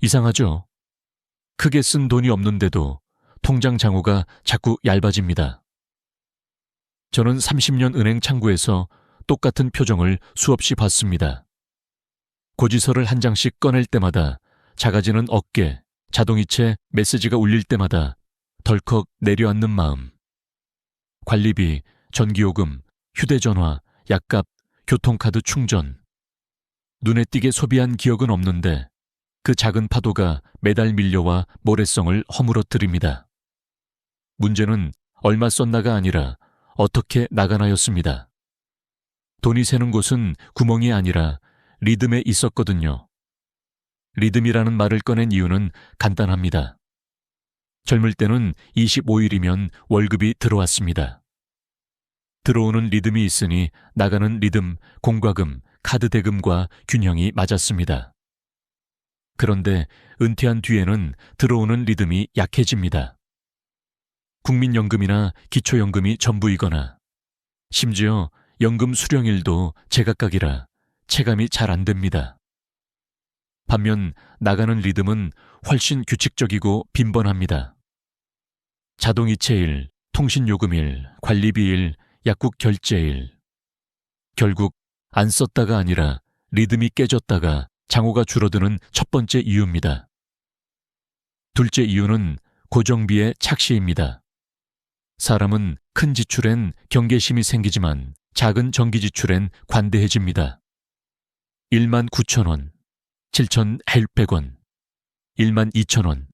이상하죠? 크게 쓴 돈이 없는데도 통장 잔고가 자꾸 얇아집니다. 저는 30년 은행 창구에서 똑같은 표정을 수없이 봤습니다. 고지서를 한 장씩 꺼낼 때마다 작아지는 어깨, 자동이체 메시지가 울릴 때마다 덜컥 내려앉는 마음. 관리비, 전기요금, 휴대전화, 약값, 교통카드 충전. 눈에 띄게 소비한 기억은 없는데 그 작은 파도가 매달 밀려와 모래성을 허물어뜨립니다. 문제는 얼마 썼나가 아니라 어떻게 나가나였습니다. 돈이 새는 곳은 구멍이 아니라 리듬에 있었거든요. 리듬이라는 말을 꺼낸 이유는 간단합니다. 젊을 때는 25일이면 월급이 들어왔습니다. 들어오는 리듬이 있으니 나가는 리듬, 공과금, 카드 대금과 균형이 맞았습니다. 그런데 은퇴한 뒤에는 들어오는 리듬이 약해집니다. 국민연금이나 기초연금이 전부이거나 심지어 연금 수령일도 제각각이라 체감이 잘 안 됩니다. 반면 나가는 리듬은 훨씬 규칙적이고 빈번합니다. 자동이체일, 통신요금일, 관리비일, 약국 결제일. 결국 안 썼다가 아니라 리듬이 깨졌다가 잔고가 줄어드는 첫 번째 이유입니다. 둘째 이유는 고정비의 착시입니다. 사람은 큰 지출엔 경계심이 생기지만 작은 정기 지출엔 관대해집니다. 1만 9천 원, 7,800원, 1만 2천 원.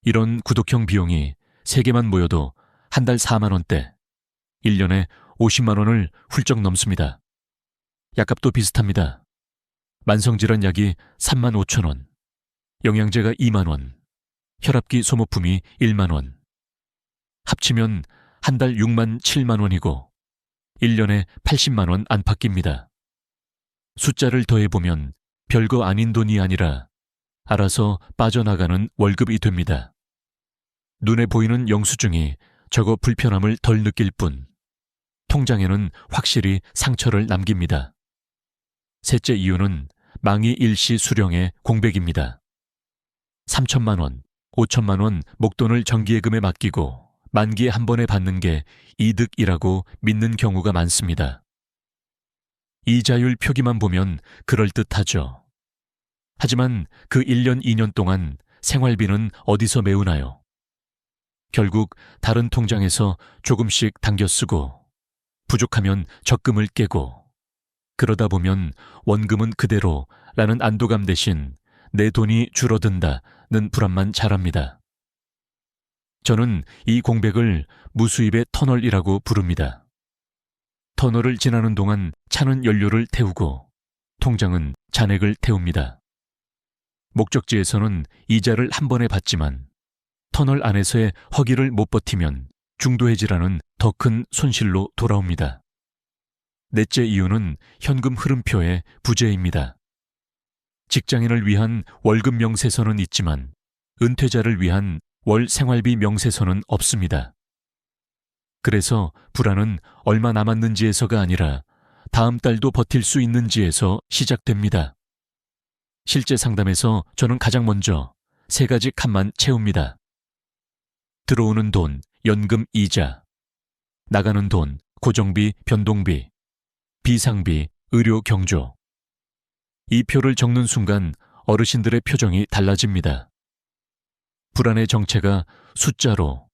이런 구독형 비용이 3개만 모여도 한 달 4만 원대, 1년에 50만 원을 훌쩍 넘습니다. 약값도 비슷합니다. 만성질환 약이 3만 5천 원, 영양제가 2만 원, 혈압기 소모품이 1만 원. 합치면 한 달 6만 7만 원이고 1년에 80만 원 안팎입니다. 숫자를 더해보면 별거 아닌 돈이 아니라 알아서 빠져나가는 월급이 됩니다. 눈에 보이는 영수증이 저거 불편함을 덜 느낄 뿐 통장에는 확실히 상처를 남깁니다. 셋째 이유는 망이 일시 수령의 공백입니다. 3천만 원, 5천만 원 목돈을 정기예금에 맡기고 만기에 한 번에 받는 게 이득이라고 믿는 경우가 많습니다. 이자율 표기만 보면 그럴듯하죠. 하지만 그 1년, 2년 동안 생활비는 어디서 메우나요? 결국 다른 통장에서 조금씩 당겨 쓰고 부족하면 적금을 깨고 그러다 보면 원금은 그대로라는 안도감 대신 내 돈이 줄어든다는 불안만 자랍니다. 저는 이 공백을 무수입의 터널이라고 부릅니다. 터널을 지나는 동안 차는 연료를 태우고 통장은 잔액을 태웁니다. 목적지에서는 이자를 한 번에 받지만 터널 안에서의 허기를 못 버티면 중도해지라는 더 큰 손실로 돌아옵니다. 넷째 이유는 현금 흐름표의 부재입니다. 직장인을 위한 월급 명세서는 있지만 은퇴자를 위한 월 생활비 명세서는 없습니다. 그래서 불안은 얼마 남았는지에서가 아니라 다음 달도 버틸 수 있는지에서 시작됩니다. 실제 상담에서 저는 가장 먼저 3가지 칸만 채웁니다. 들어오는 돈, 연금 이자, 나가는 돈, 고정비, 변동비, 비상비, 의료 경조. 이 표를 적는 순간 어르신들의 표정이 달라집니다. 불안의 정체가 숫자로,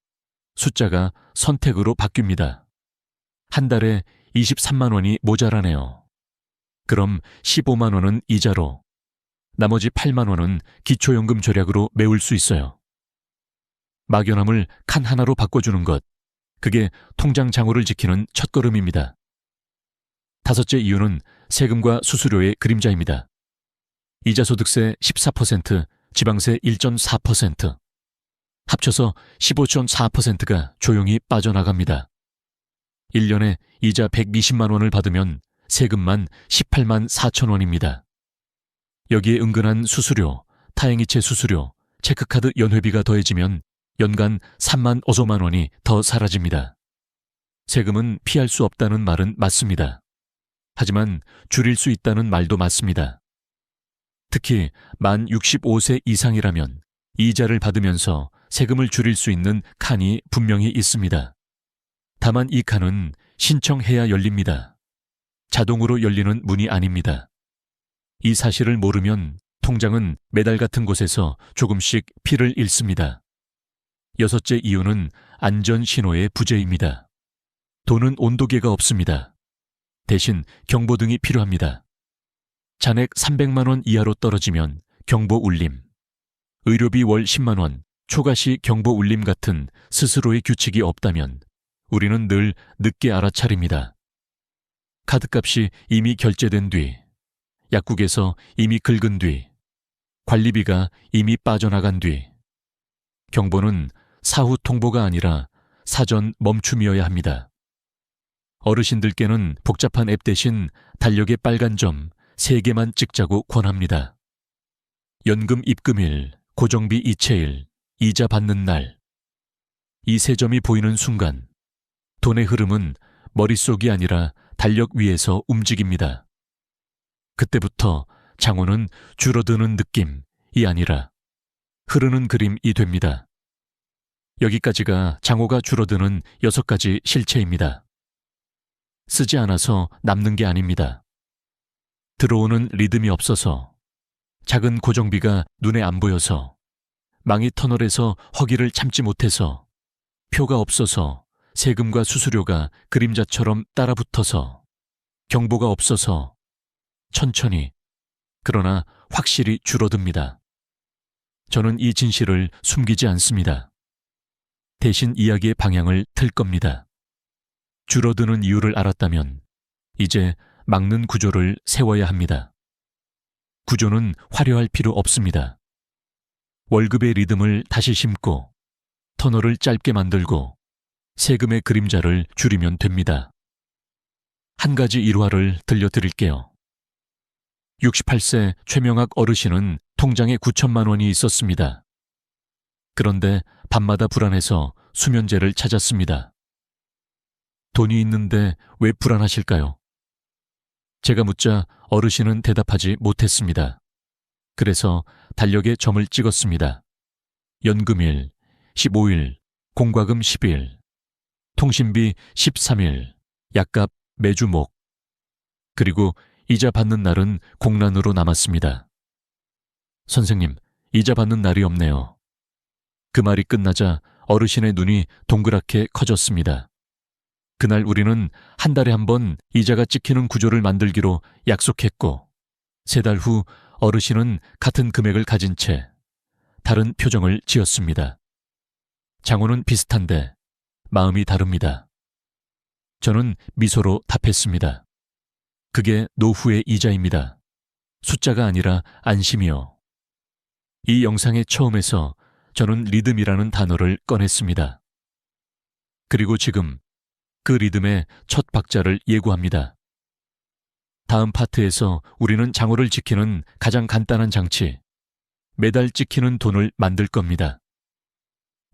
숫자가 선택으로 바뀝니다. 한 달에 23만 원이 모자라네요. 그럼 15만 원은 이자로, 나머지 8만 원은 기초연금 절약으로 메울 수 있어요. 막연함을 칸 하나로 바꿔주는 것, 그게 통장 잔고를 지키는 첫걸음입니다. 다섯째 이유는 세금과 수수료의 그림자입니다. 이자소득세 14%, 지방세 1.4%, 합쳐서 15.4%가 조용히 빠져나갑니다. 1년에 이자 120만 원을 받으면 세금만 18만 4천 원입니다. 여기에 은근한 수수료, 타행이체 수수료, 체크카드 연회비가 더해지면 연간 3만 5만 원이 더 사라집니다. 세금은 피할 수 없다는 말은 맞습니다. 하지만 줄일 수 있다는 말도 맞습니다. 특히 만 65세 이상이라면 이자를 받으면서 세금을 줄일 수 있는 칸이 분명히 있습니다. 다만 이 칸은 신청해야 열립니다. 자동으로 열리는 문이 아닙니다. 이 사실을 모르면 통장은 메달 같은 곳에서 조금씩 피를 잃습니다. 여섯째 이유는 안전 신호의 부재입니다. 돈은 온도계가 없습니다. 대신 경보등이 필요합니다. 잔액 300만 원 이하로 떨어지면 경보 울림, 의료비 월 10만 원, 초과시 경보 울림 같은 스스로의 규칙이 없다면 우리는 늘 늦게 알아차립니다. 카드값이 이미 결제된 뒤, 약국에서 이미 긁은 뒤, 관리비가 이미 빠져나간 뒤, 경보는 사후 통보가 아니라 사전 멈춤이어야 합니다. 어르신들께는 복잡한 앱 대신 달력의 빨간 점 3개만 찍자고 권합니다. 연금 입금일, 고정비 이체일, 이자 받는 날. 이 3점이 보이는 순간 돈의 흐름은 머릿속이 아니라 달력 위에서 움직입니다. 그때부터 장어는 줄어드는 느낌이 아니라 흐르는 그림이 됩니다. 여기까지가 장어가 줄어드는 6가지 실체입니다. 쓰지 않아서 남는 게 아닙니다. 들어오는 리듬이 없어서, 작은 고정비가 눈에 안 보여서, 망이 터널에서 허기를 참지 못해서, 표가 없어서, 세금과 수수료가 그림자처럼 따라붙어서, 경보가 없어서, 천천히, 그러나 확실히 줄어듭니다. 저는 이 진실을 숨기지 않습니다. 대신 이야기의 방향을 틀 겁니다. 줄어드는 이유를 알았다면 이제 막는 구조를 세워야 합니다. 구조는 화려할 필요 없습니다. 월급의 리듬을 다시 심고 터널을 짧게 만들고 세금의 그림자를 줄이면 됩니다. 한 가지 일화를 들려드릴게요. 68세 최명학 어르신은 통장에 9천만 원이 있었습니다. 그런데 밤마다 불안해서 수면제를 찾았습니다. 돈이 있는데 왜 불안하실까요? 제가 묻자 어르신은 대답하지 못했습니다. 그래서 달력에 점을 찍었습니다. 연금일, 15일, 공과금 10일, 통신비 13일, 약값 매주 목, 그리고 이자 받는 날은 공란으로 남았습니다. 선생님, 이자 받는 날이 없네요. 그 말이 끝나자 어르신의 눈이 동그랗게 커졌습니다. 그날 우리는 한 달에 한 번 이자가 찍히는 구조를 만들기로 약속했고 3달 후 어르신은 같은 금액을 가진 채 다른 표정을 지었습니다. 장호는 비슷한데 마음이 다릅니다. 저는 미소로 답했습니다. 그게 노후의 이자입니다. 숫자가 아니라 안심이요. 이 영상의 처음에서 저는 리듬이라는 단어를 꺼냈습니다. 그리고 지금 그 리듬의 첫 박자를 예고합니다. 다음 파트에서 우리는 장호를 지키는 가장 간단한 장치, 매달 찍히는 돈을 만들 겁니다.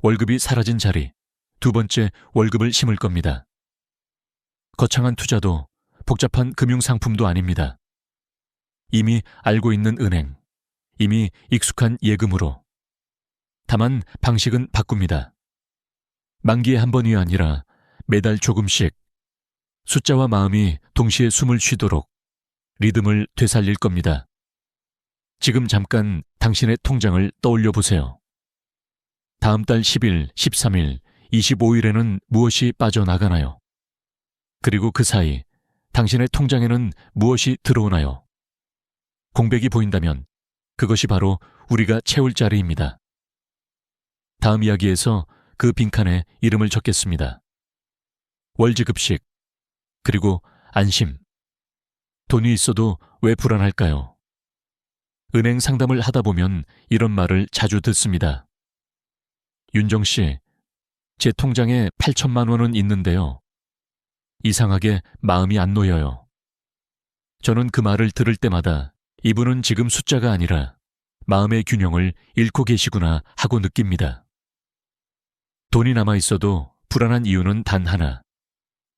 월급이 사라진 자리, 2번째 월급을 심을 겁니다. 거창한 투자도 복잡한 금융상품도 아닙니다. 이미 알고 있는 은행, 이미 익숙한 예금으로. 다만 방식은 바꿉니다. 만기에 한 번이 아니라 매달 조금씩 숫자와 마음이 동시에 숨을 쉬도록 리듬을 되살릴 겁니다. 지금 잠깐 당신의 통장을 떠올려 보세요. 다음 달 10일, 13일, 25일에는 무엇이 빠져나가나요? 그리고 그 사이 당신의 통장에는 무엇이 들어오나요? 공백이 보인다면 그것이 바로 우리가 채울 자리입니다. 다음 이야기에서 그 빈칸에 이름을 적겠습니다. 월지급식, 그리고 안심. 돈이 있어도 왜 불안할까요? 은행 상담을 하다 보면 이런 말을 자주 듣습니다. 윤정 씨, 제 통장에 8천만 원은 있는데요. 이상하게 마음이 안 놓여요. 저는 그 말을 들을 때마다 이분은 지금 숫자가 아니라 마음의 균형을 잃고 계시구나 하고 느낍니다. 돈이 남아 있어도 불안한 이유는 단 하나.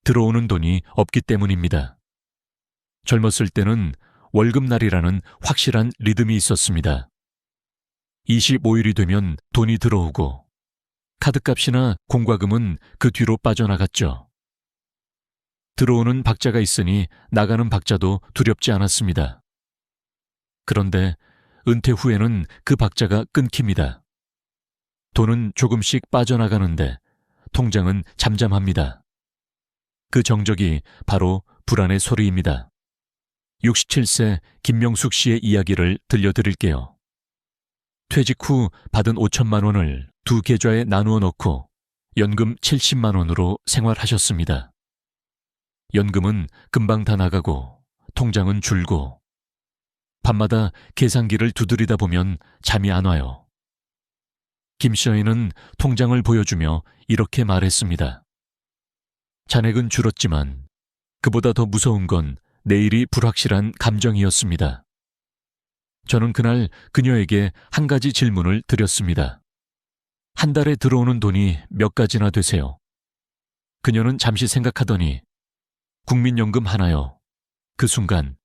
들어오는 돈이 없기 때문입니다. 젊었을 때는 월급날이라는 확실한 리듬이 있었습니다. 25일이 되면 돈이 들어오고 카드값이나 공과금은 그 뒤로 빠져나갔죠. 들어오는 박자가 있으니 나가는 박자도 두렵지 않았습니다. 그런데 은퇴 후에는 그 박자가 끊깁니다. 돈은 조금씩 빠져나가는데 통장은 잠잠합니다. 그 정적이 바로 불안의 소리입니다. 67세 김명숙 씨의 이야기를 들려드릴게요. 퇴직 후 받은 5천만 원을 두 계좌에 나누어 넣고 연금 70만 원으로 생활하셨습니다. 연금은 금방 다 나가고 통장은 줄고 밤마다 계산기를 두드리다 보면 잠이 안 와요. 김 씨는 통장을 보여주며 이렇게 말했습니다. 잔액은 줄었지만 그보다 더 무서운 건 내일이 불확실한 감정이었습니다. 저는 그날 그녀에게 한 가지 질문을 드렸습니다. 한 달에 들어오는 돈이 몇 가지나 되세요? 그녀는 잠시 생각하더니 국민연금 하나요. 그 순간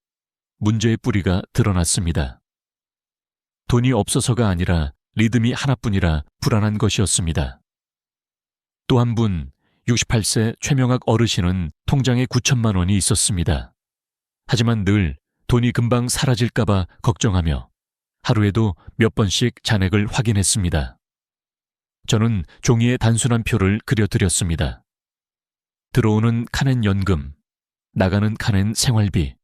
문제의 뿌리가 드러났습니다. 돈이 없어서가 아니라 리듬이 하나뿐이라 불안한 것이었습니다. 또 한 분, 68세 최명학 어르신은 통장에 9천만 원이 있었습니다. 하지만 늘 돈이 금방 사라질까봐 걱정하며 하루에도 몇 번씩 잔액을 확인했습니다. 저는 종이에 단순한 표를 그려드렸습니다. 들어오는 칸엔 연금, 나가는 칸엔 생활비,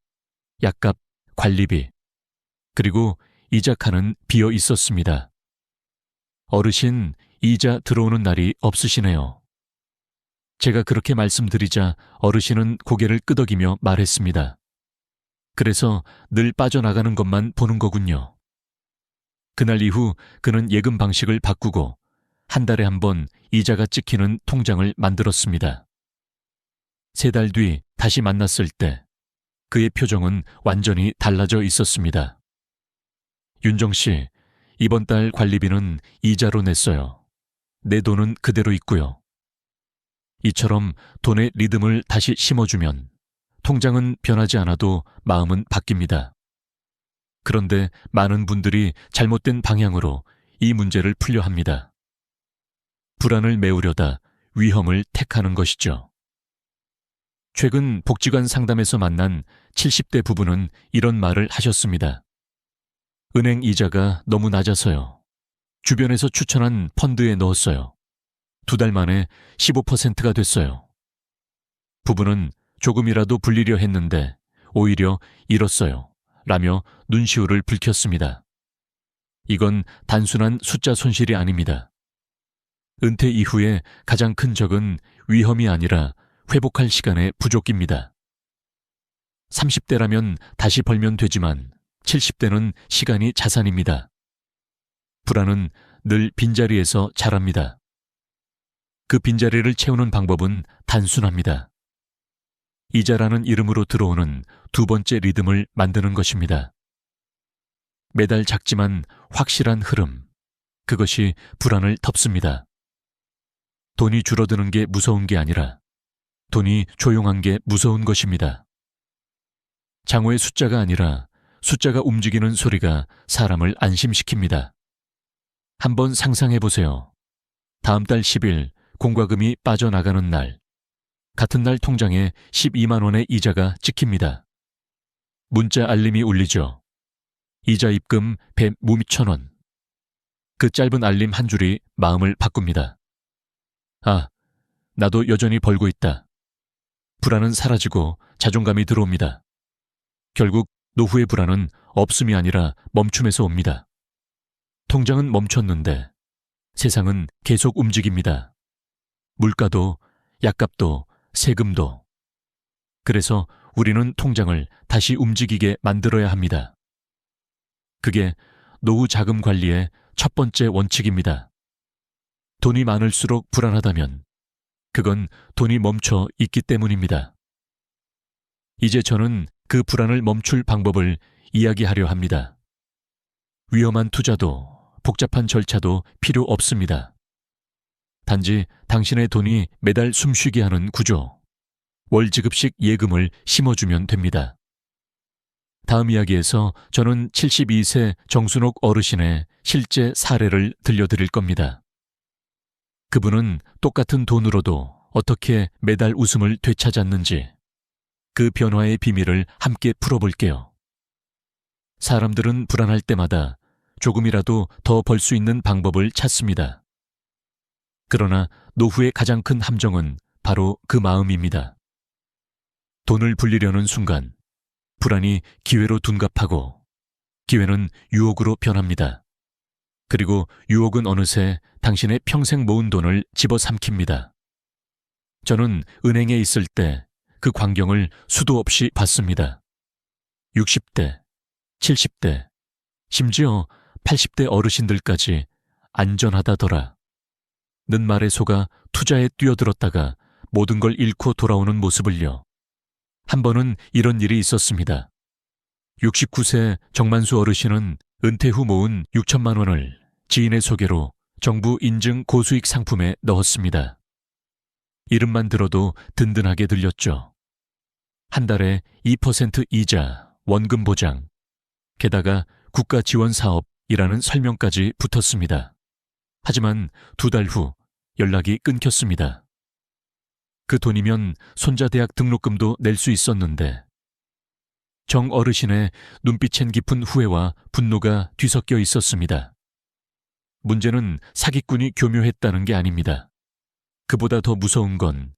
약값, 관리비, 그리고 이자 칸은 비어 있었습니다. 어르신, 이자 들어오는 날이 없으시네요. 제가 그렇게 말씀드리자 어르신은 고개를 끄덕이며 말했습니다. 그래서 늘 빠져나가는 것만 보는 거군요. 그날 이후 그는 예금 방식을 바꾸고 한 달에 한 번 이자가 찍히는 통장을 만들었습니다. 3달 뒤 다시 만났을 때 그의 표정은 완전히 달라져 있었습니다. 윤정 씨, 이번 달 관리비는 이자로 냈어요. 내 돈은 그대로 있고요. 이처럼 돈의 리듬을 다시 심어주면 통장은 변하지 않아도 마음은 바뀝니다. 그런데 많은 분들이 잘못된 방향으로 이 문제를 풀려 합니다. 불안을 메우려다 위험을 택하는 것이죠. 최근 복지관 상담에서 만난 70대 부부는 이런 말을 하셨습니다. 은행 이자가 너무 낮아서요. 주변에서 추천한 펀드에 넣었어요. 2달 만에 15%가 됐어요. 부부는 조금이라도 불리려 했는데 오히려 잃었어요. 라며 눈시울을 붉혔습니다. 이건 단순한 숫자 손실이 아닙니다. 은퇴 이후에 가장 큰 적은 위험이 아니라 회복할 시간의 부족입니다. 30대라면 다시 벌면 되지만 70대는 시간이 자산입니다. 불안은 늘 빈자리에서 자랍니다. 그 빈자리를 채우는 방법은 단순합니다. 이자라는 이름으로 들어오는 두 번째 리듬을 만드는 것입니다. 매달 작지만 확실한 흐름, 그것이 불안을 덮습니다. 돈이 줄어드는 게 무서운 게 아니라 돈이 조용한 게 무서운 것입니다. 장어의 숫자가 아니라 숫자가 움직이는 소리가 사람을 안심시킵니다. 한번 상상해 보세요. 다음 달 10일 공과금이 빠져나가는 날, 같은 날 통장에 12만 원의 이자가 찍힙니다. 문자 알림이 울리죠. 이자 입금 100,000원. 그 짧은 알림 한 줄이 마음을 바꿉니다. 아, 나도 여전히 벌고 있다. 불안은 사라지고 자존감이 들어옵니다. 결국 노후의 불안은 없음이 아니라 멈춤에서 옵니다. 통장은 멈췄는데 세상은 계속 움직입니다. 물가도, 약값도, 세금도. 그래서 우리는 통장을 다시 움직이게 만들어야 합니다. 그게 노후 자금 관리의 첫 번째 원칙입니다. 돈이 많을수록 불안하다면 그건 돈이 멈춰 있기 때문입니다. 이제 저는 그 불안을 멈출 방법을 이야기하려 합니다. 위험한 투자도 복잡한 절차도 필요 없습니다. 단지 당신의 돈이 매달 숨쉬게 하는 구조, 월지급식 예금을 심어주면 됩니다. 다음 이야기에서 저는 72세 정순옥 어르신의 실제 사례를 들려드릴 겁니다. 그분은 똑같은 돈으로도 어떻게 매달 웃음을 되찾았는지 그 변화의 비밀을 함께 풀어볼게요. 사람들은 불안할 때마다 조금이라도 더 벌 수 있는 방법을 찾습니다. 그러나 노후의 가장 큰 함정은 바로 그 마음입니다. 돈을 불리려는 순간 불안이 기회로 둔갑하고 기회는 유혹으로 변합니다. 그리고 유혹은 어느새 당신의 평생 모은 돈을 집어삼킵니다. 저는 은행에 있을 때 그 광경을 수도 없이 봤습니다. 60대, 70대, 심지어 80대 어르신들까지 안전하다더라 는 말에 속아 투자에 뛰어들었다가 모든 걸 잃고 돌아오는 모습을요. 한 번은 이런 일이 있었습니다. 69세 정만수 어르신은 은퇴 후 모은 6천만 원을 지인의 소개로 정부 인증 고수익 상품에 넣었습니다. 이름만 들어도 든든하게 들렸죠. 한 달에 2% 이자, 원금 보장, 게다가 국가 지원 사업이라는 설명까지 붙었습니다. 하지만 2달 후 연락이 끊겼습니다. 그 돈이면 손자 대학 등록금도 낼 수 있었는데 정 어르신의 눈빛엔 깊은 후회와 분노가 뒤섞여 있었습니다. 문제는 사기꾼이 교묘했다는 게 아닙니다. 그보다 더 무서운 건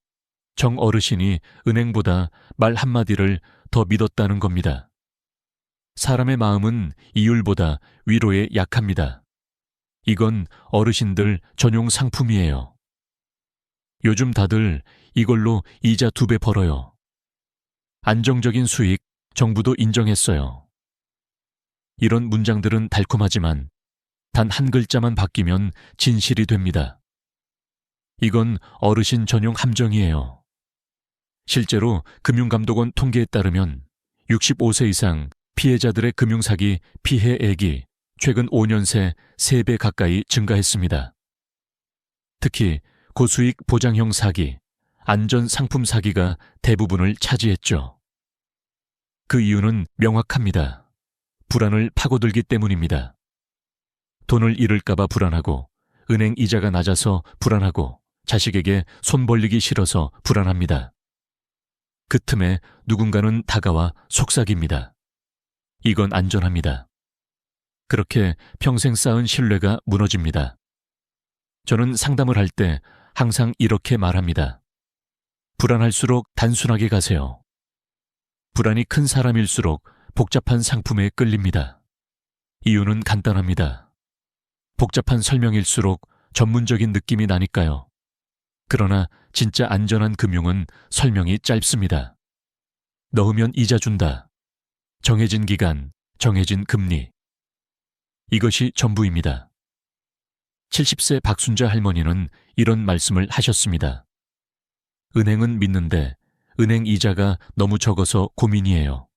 정 어르신이 은행보다 말 한마디를 더 믿었다는 겁니다. 사람의 마음은 이율보다 위로에 약합니다. 이건 어르신들 전용 상품이에요. 요즘 다들 이걸로 이자 2배 벌어요. 안정적인 수익 정부도 인정했어요. 이런 문장들은 달콤하지만 단 한 글자만 바뀌면 진실이 됩니다. 이건 어르신 전용 함정이에요. 실제로 금융감독원 통계에 따르면 65세 이상 피해자들의 금융사기 피해액이 최근 5년 새 3배 가까이 증가했습니다. 특히 고수익 보장형 사기, 안전상품 사기가 대부분을 차지했죠. 그 이유는 명확합니다. 불안을 파고들기 때문입니다. 돈을 잃을까봐 불안하고, 은행 이자가 낮아서 불안하고, 자식에게 손 벌리기 싫어서 불안합니다. 그 틈에 누군가는 다가와 속삭입니다. 이건 안전합니다. 그렇게 평생 쌓은 신뢰가 무너집니다. 저는 상담을 할 때 항상 이렇게 말합니다. 불안할수록 단순하게 가세요. 불안이 큰 사람일수록 복잡한 상품에 끌립니다. 이유는 간단합니다. 복잡한 설명일수록 전문적인 느낌이 나니까요. 그러나 진짜 안전한 금융은 설명이 짧습니다. 넣으면 이자 준다. 정해진 기간, 정해진 금리. 이것이 전부입니다. 70세 박순자 할머니는 이런 말씀을 하셨습니다. 은행은 믿는데 은행 이자가 너무 적어서 고민이에요.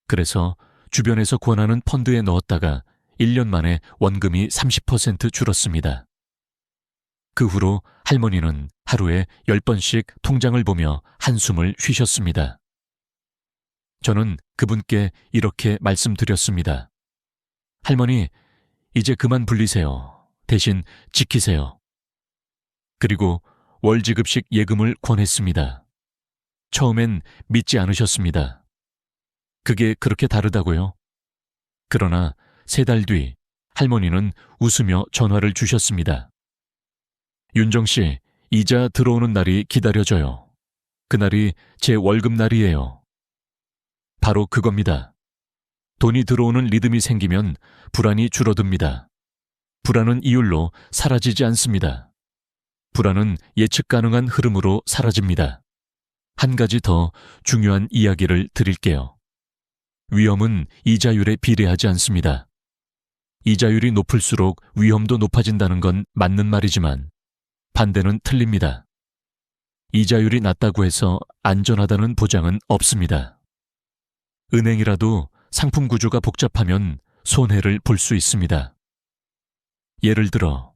그래서 주변에서 권하는 펀드에 넣었다가 1년 만에 원금이 30% 줄었습니다. 그 후로 할머니는 하루에 10번씩 통장을 보며 한숨을 쉬셨습니다. 저는 그분께 이렇게 말씀드렸습니다. 할머니, 이제 그만 불리세요. 대신 지키세요. 그리고 월지급식 예금을 권했습니다. 처음엔 믿지 않으셨습니다. 그게 그렇게 다르다고요? 그러나 3달 뒤 할머니는 웃으며 전화를 주셨습니다. 윤정 씨, 이자 들어오는 날이 기다려져요. 그날이 제 월급날이에요. 바로 그겁니다. 돈이 들어오는 리듬이 생기면 불안이 줄어듭니다. 불안은 이율로 사라지지 않습니다. 불안은 예측 가능한 흐름으로 사라집니다. 한 가지 더 중요한 이야기를 드릴게요. 위험은 이자율에 비례하지 않습니다. 이자율이 높을수록 위험도 높아진다는 건 맞는 말이지만 반대는 틀립니다. 이자율이 낮다고 해서 안전하다는 보장은 없습니다. 은행이라도 상품 구조가 복잡하면 손해를 볼 수 있습니다. 예를 들어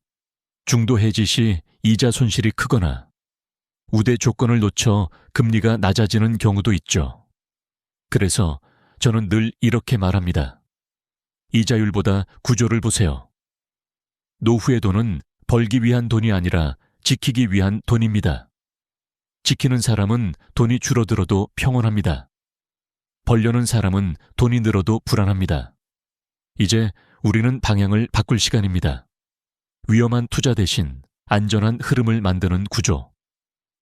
중도 해지 시 이자 손실이 크거나 우대 조건을 놓쳐 금리가 낮아지는 경우도 있죠. 그래서 저는 늘 이렇게 말합니다. 이자율보다 구조를 보세요. 노후의 돈은 벌기 위한 돈이 아니라 지키기 위한 돈입니다. 지키는 사람은 돈이 줄어들어도 평온합니다. 벌려는 사람은 돈이 늘어도 불안합니다. 이제 우리는 방향을 바꿀 시간입니다. 위험한 투자 대신 안전한 흐름을 만드는 구조.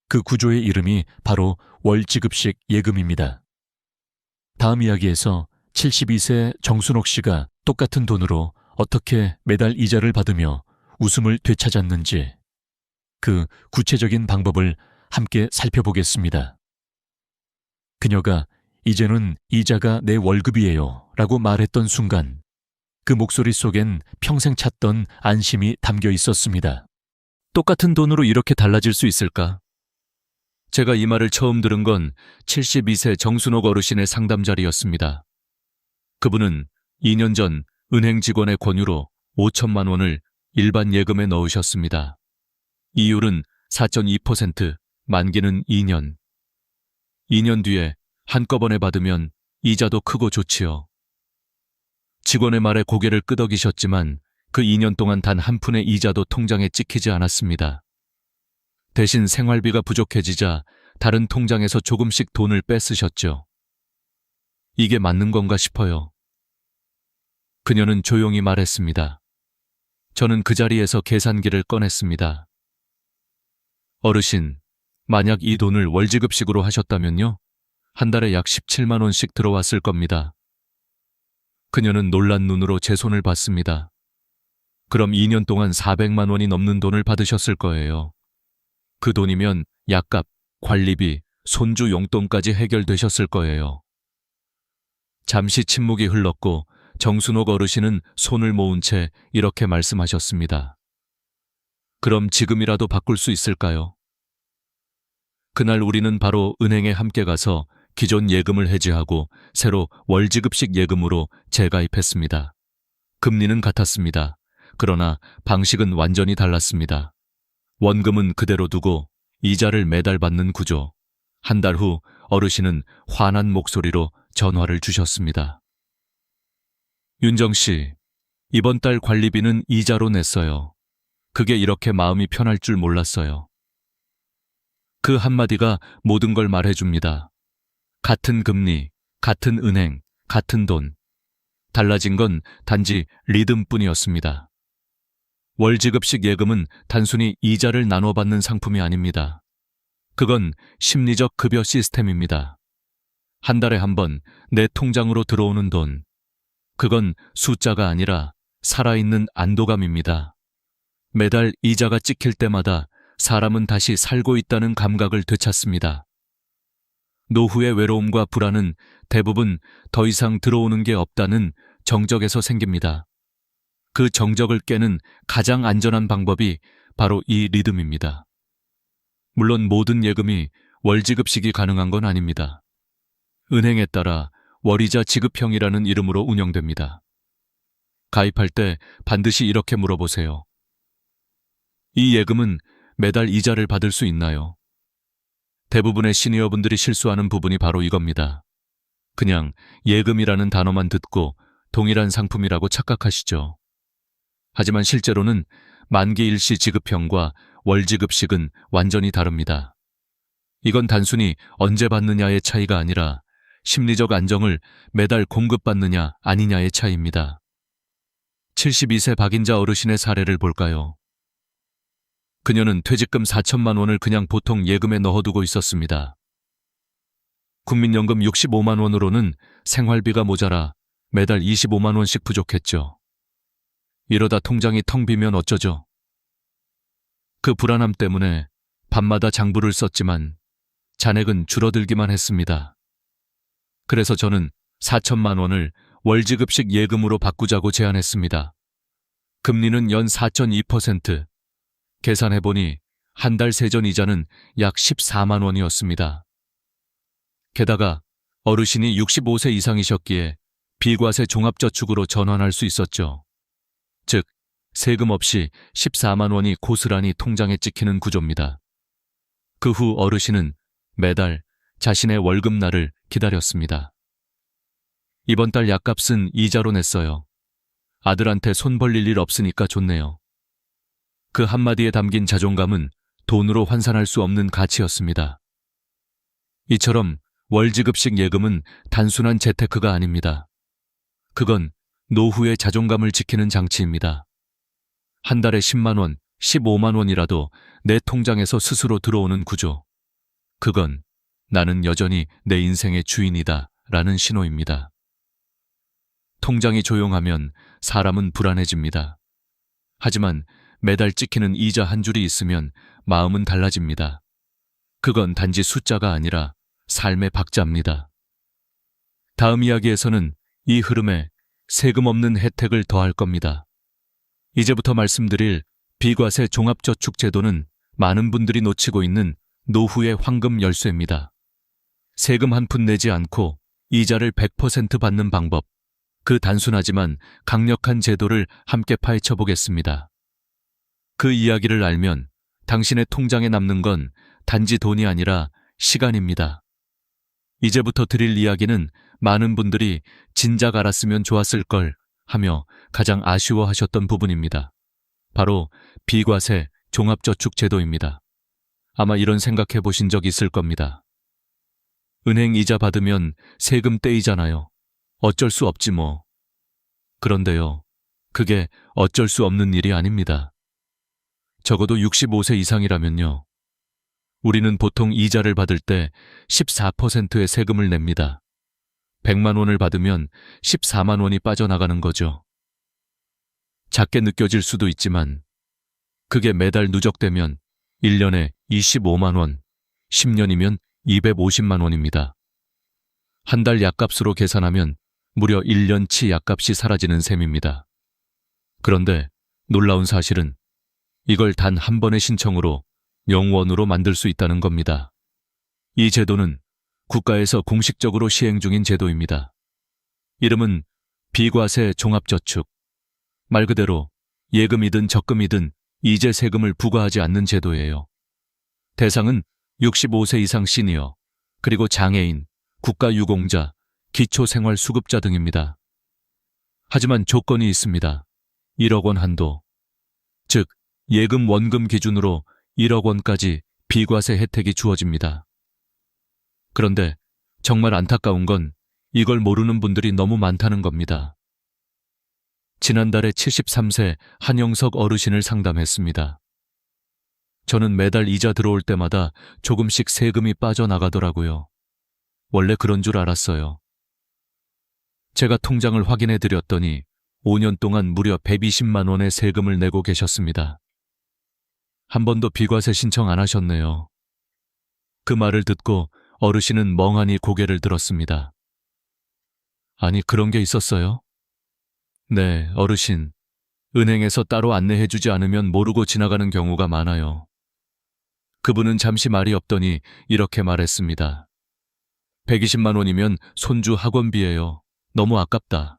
그 구조의 이름이 바로 월지급식 예금입니다. 다음 이야기에서 72세 정순옥 씨가 똑같은 돈으로 어떻게 매달 이자를 받으며 웃음을 되찾았는지 그 구체적인 방법을 함께 살펴보겠습니다. 그녀가 이제는 이자가 내 월급이에요 라고 말했던 순간 그 목소리 속엔 평생 찾던 안심이 담겨 있었습니다. 똑같은 돈으로 이렇게 달라질 수 있을까? 제가 이 말을 처음 들은 건 72세 정순옥 어르신의 상담 자리였습니다. 그분은 2년 전 은행 직원의 권유로 5천만 원을 일반 예금에 넣으셨습니다. 이율은 4.2%, 만기는 2년. 2년 뒤에 한꺼번에 받으면 이자도 크고 좋지요. 직원의 말에 고개를 끄덕이셨지만 그 2년 동안 단 한 푼의 이자도 통장에 찍히지 않았습니다. 대신 생활비가 부족해지자 다른 통장에서 조금씩 돈을 뺏으셨죠. 이게 맞는 건가 싶어요. 그녀는 조용히 말했습니다. 저는 그 자리에서 계산기를 꺼냈습니다. 어르신, 만약 이 돈을 월지급식으로 하셨다면요? 한 달에 약 17만 원씩 들어왔을 겁니다. 그녀는 놀란 눈으로 제 손을 봤습니다. 그럼 2년 동안 400만 원이 넘는 돈을 받으셨을 거예요. 그 돈이면 약값, 관리비, 손주 용돈까지 해결되셨을 거예요. 잠시 침묵이 흘렀고 정순옥 어르신은 손을 모은 채 이렇게 말씀하셨습니다. 그럼 지금이라도 바꿀 수 있을까요? 그날 우리는 바로 은행에 함께 가서 기존 예금을 해지하고 새로 월지급식 예금으로 재가입했습니다. 금리는 같았습니다. 그러나 방식은 완전히 달랐습니다. 원금은 그대로 두고 이자를 매달 받는 구조. 한 달 후 어르신은 환한 목소리로 전화를 주셨습니다. 윤정 씨, 이번 달 관리비는 이자로 냈어요. 그게 이렇게 마음이 편할 줄 몰랐어요. 그 한마디가 모든 걸 말해줍니다. 같은 금리, 같은 은행, 같은 돈. 달라진 건 단지 리듬뿐이었습니다. 월지급식 예금은 단순히 이자를 나눠받는 상품이 아닙니다. 그건 심리적 급여 시스템입니다. 한 달에 한 번 내 통장으로 들어오는 돈. 그건 숫자가 아니라 살아있는 안도감입니다. 매달 이자가 찍힐 때마다 사람은 다시 살고 있다는 감각을 되찾습니다. 노후의 외로움과 불안은 대부분 더 이상 들어오는 게 없다는 정적에서 생깁니다. 그 정적을 깨는 가장 안전한 방법이 바로 이 리듬입니다. 물론 모든 예금이 월지급식이 가능한 건 아닙니다. 은행에 따라 월이자 지급형이라는 이름으로 운영됩니다. 가입할 때 반드시 이렇게 물어보세요. 이 예금은 매달 이자를 받을 수 있나요? 대부분의 시니어분들이 실수하는 부분이 바로 이겁니다. 그냥 예금이라는 단어만 듣고 동일한 상품이라고 착각하시죠. 하지만 실제로는 만기 일시 지급형과 월지급식은 완전히 다릅니다. 이건 단순히 언제 받느냐의 차이가 아니라 심리적 안정을 매달 공급받느냐 아니냐의 차이입니다. 72세 박인자 어르신의 사례를 볼까요? 그녀는 퇴직금 4천만 원을 그냥 보통 예금에 넣어두고 있었습니다. 국민연금 65만 원으로는 생활비가 모자라 매달 25만 원씩 부족했죠. 이러다 통장이 텅 비면 어쩌죠? 그 불안함 때문에 밤마다 장부를 썼지만 잔액은 줄어들기만 했습니다. 그래서 저는 4천만 원을 월지급식 예금으로 바꾸자고 제안했습니다. 금리는 연 4.2%. 계산해보니 한 달 세전 이자는 약 14만 원이었습니다. 게다가 어르신이 65세 이상이셨기에 비과세 종합저축으로 전환할 수 있었죠. 즉, 세금 없이 14만 원이 고스란히 통장에 찍히는 구조입니다. 그 후 어르신은 매달 자신의 월급날을 기다렸습니다. 이번 달 약값은 이자로 냈어요. 아들한테 손 벌릴 일 없으니까 좋네요. 그 한마디에 담긴 자존감은 돈으로 환산할 수 없는 가치였습니다. 이처럼 월지급식 예금은 단순한 재테크가 아닙니다. 그건 노후의 자존감을 지키는 장치입니다. 한 달에 10만 원, 15만 원이라도 내 통장에서 스스로 들어오는 구조. 그건 나는 여전히 내 인생의 주인이다 라는 신호입니다. 통장이 조용하면 사람은 불안해집니다. 하지만 매달 찍히는 이자 한 줄이 있으면 마음은 달라집니다. 그건 단지 숫자가 아니라 삶의 박자입니다. 다음 이야기에서는 이 흐름에 세금 없는 혜택을 더할 겁니다. 이제부터 말씀드릴 비과세 종합저축제도는 많은 분들이 놓치고 있는 노후의 황금 열쇠입니다. 세금 한 푼 내지 않고 이자를 100% 받는 방법, 그 단순하지만 강력한 제도를 함께 파헤쳐 보겠습니다. 그 이야기를 알면 당신의 통장에 남는 건 단지 돈이 아니라 시간입니다. 이제부터 드릴 이야기는 많은 분들이 진작 알았으면 좋았을 걸 하며 가장 아쉬워하셨던 부분입니다. 바로 비과세 종합저축제도입니다. 아마 이런 생각해 보신 적 있을 겁니다. 은행 이자 받으면 세금 떼이잖아요. 어쩔 수 없지 뭐. 그런데요, 그게 어쩔 수 없는 일이 아닙니다. 적어도 65세 이상이라면요. 우리는 보통 이자를 받을 때 14%의 세금을 냅니다. 100만 원을 받으면 14만 원이 빠져나가는 거죠. 작게 느껴질 수도 있지만 그게 매달 누적되면 1년에 25만 원, 10년이면 250만 원입니다. 한 달 약값으로 계산하면 무려 1년치 약값이 사라지는 셈입니다. 그런데 놀라운 사실은 이걸 단 한 번의 신청으로 영원으로 만들 수 있다는 겁니다. 이 제도는 국가에서 공식적으로 시행 중인 제도입니다. 이름은 비과세 종합저축. 말 그대로 예금이든 적금이든 이제 세금을 부과하지 않는 제도예요. 대상은 65세 이상 시니어, 그리고 장애인, 국가유공자, 기초생활수급자 등입니다. 하지만 조건이 있습니다. 1억 원 한도. 즉, 예금 원금 기준으로 1억 원까지 비과세 혜택이 주어집니다. 그런데 정말 안타까운 건 이걸 모르는 분들이 너무 많다는 겁니다. 지난달에 73세 한영석 어르신을 상담했습니다. 저는 매달 이자 들어올 때마다 조금씩 세금이 빠져나가더라고요. 원래 그런 줄 알았어요. 제가 통장을 확인해 드렸더니 5년 동안 무려 120만 원의 세금을 내고 계셨습니다. 한 번도 비과세 신청 안 하셨네요. 그 말을 듣고 어르신은 멍하니 고개를 들었습니다. 아니, 그런 게 있었어요? 네, 어르신. 은행에서 따로 안내해주지 않으면 모르고 지나가는 경우가 많아요. 그분은 잠시 말이 없더니 이렇게 말했습니다. 120만 원이면 손주 학원비예요. 너무 아깝다.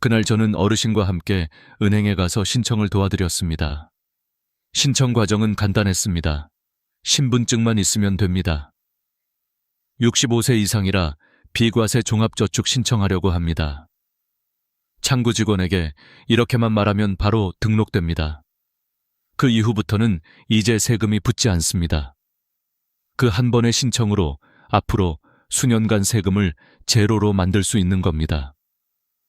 그날 저는 어르신과 함께 은행에 가서 신청을 도와드렸습니다. 신청 과정은 간단했습니다. 신분증만 있으면 됩니다. 65세 이상이라 비과세 종합저축 신청하려고 합니다. 창구 직원에게 이렇게만 말하면 바로 등록됩니다. 그 이후부터는 이제 세금이 붙지 않습니다. 그 한 번의 신청으로 앞으로 수년간 세금을 제로로 만들 수 있는 겁니다.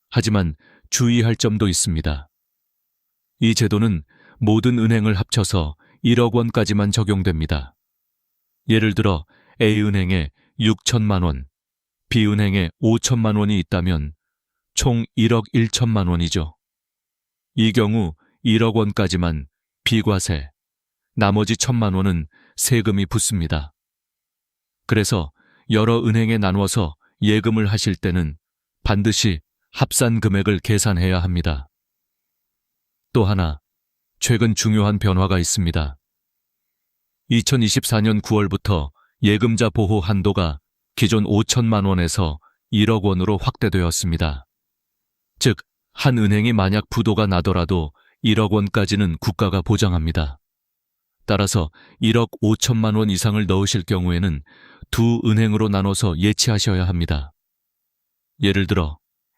하지만 주의할 점도 있습니다. 이 제도는 모든 은행을 합쳐서 1억 원까지만 적용됩니다. 예를 들어 A은행에 6천만 원, B은행에 5천만 원이 있다면 총 1억 1천만 원이죠. 이 경우 1억 원까지만 비과세, 나머지 1천만 원은 세금이 붙습니다. 그래서 여러 은행에 나눠서 예금을 하실 때는 반드시 합산 금액을 계산해야 합니다. 또 하나, 최근 중요한 변화가 있습니다. 2024년 9월부터 예금자 보호 한도가 기존 5천만 원에서 1억 원으로 확대되었습니다. 즉, 한 은행이 만약 부도가 나더라도 1억 원까지는 국가가 보장합니다. 따라서 1억 5천만 원 이상을 넣으실 경우에는 두 은행으로 나눠서 예치하셔야 합니다. 1억 5천만 원 이상을 넣으실 경우에는 두 은행으로 나눠서 예치하셔야 합니다. 따라서 1억 5천만 원 이상을 넣으실 경우에는 두 은행으로 나눠서 예치하셔야 합니다. 1억 5천만 원 이상을 넣으실 경우에는 두 은행으로 나눠서 예치하셔야 합니다. 예를 들어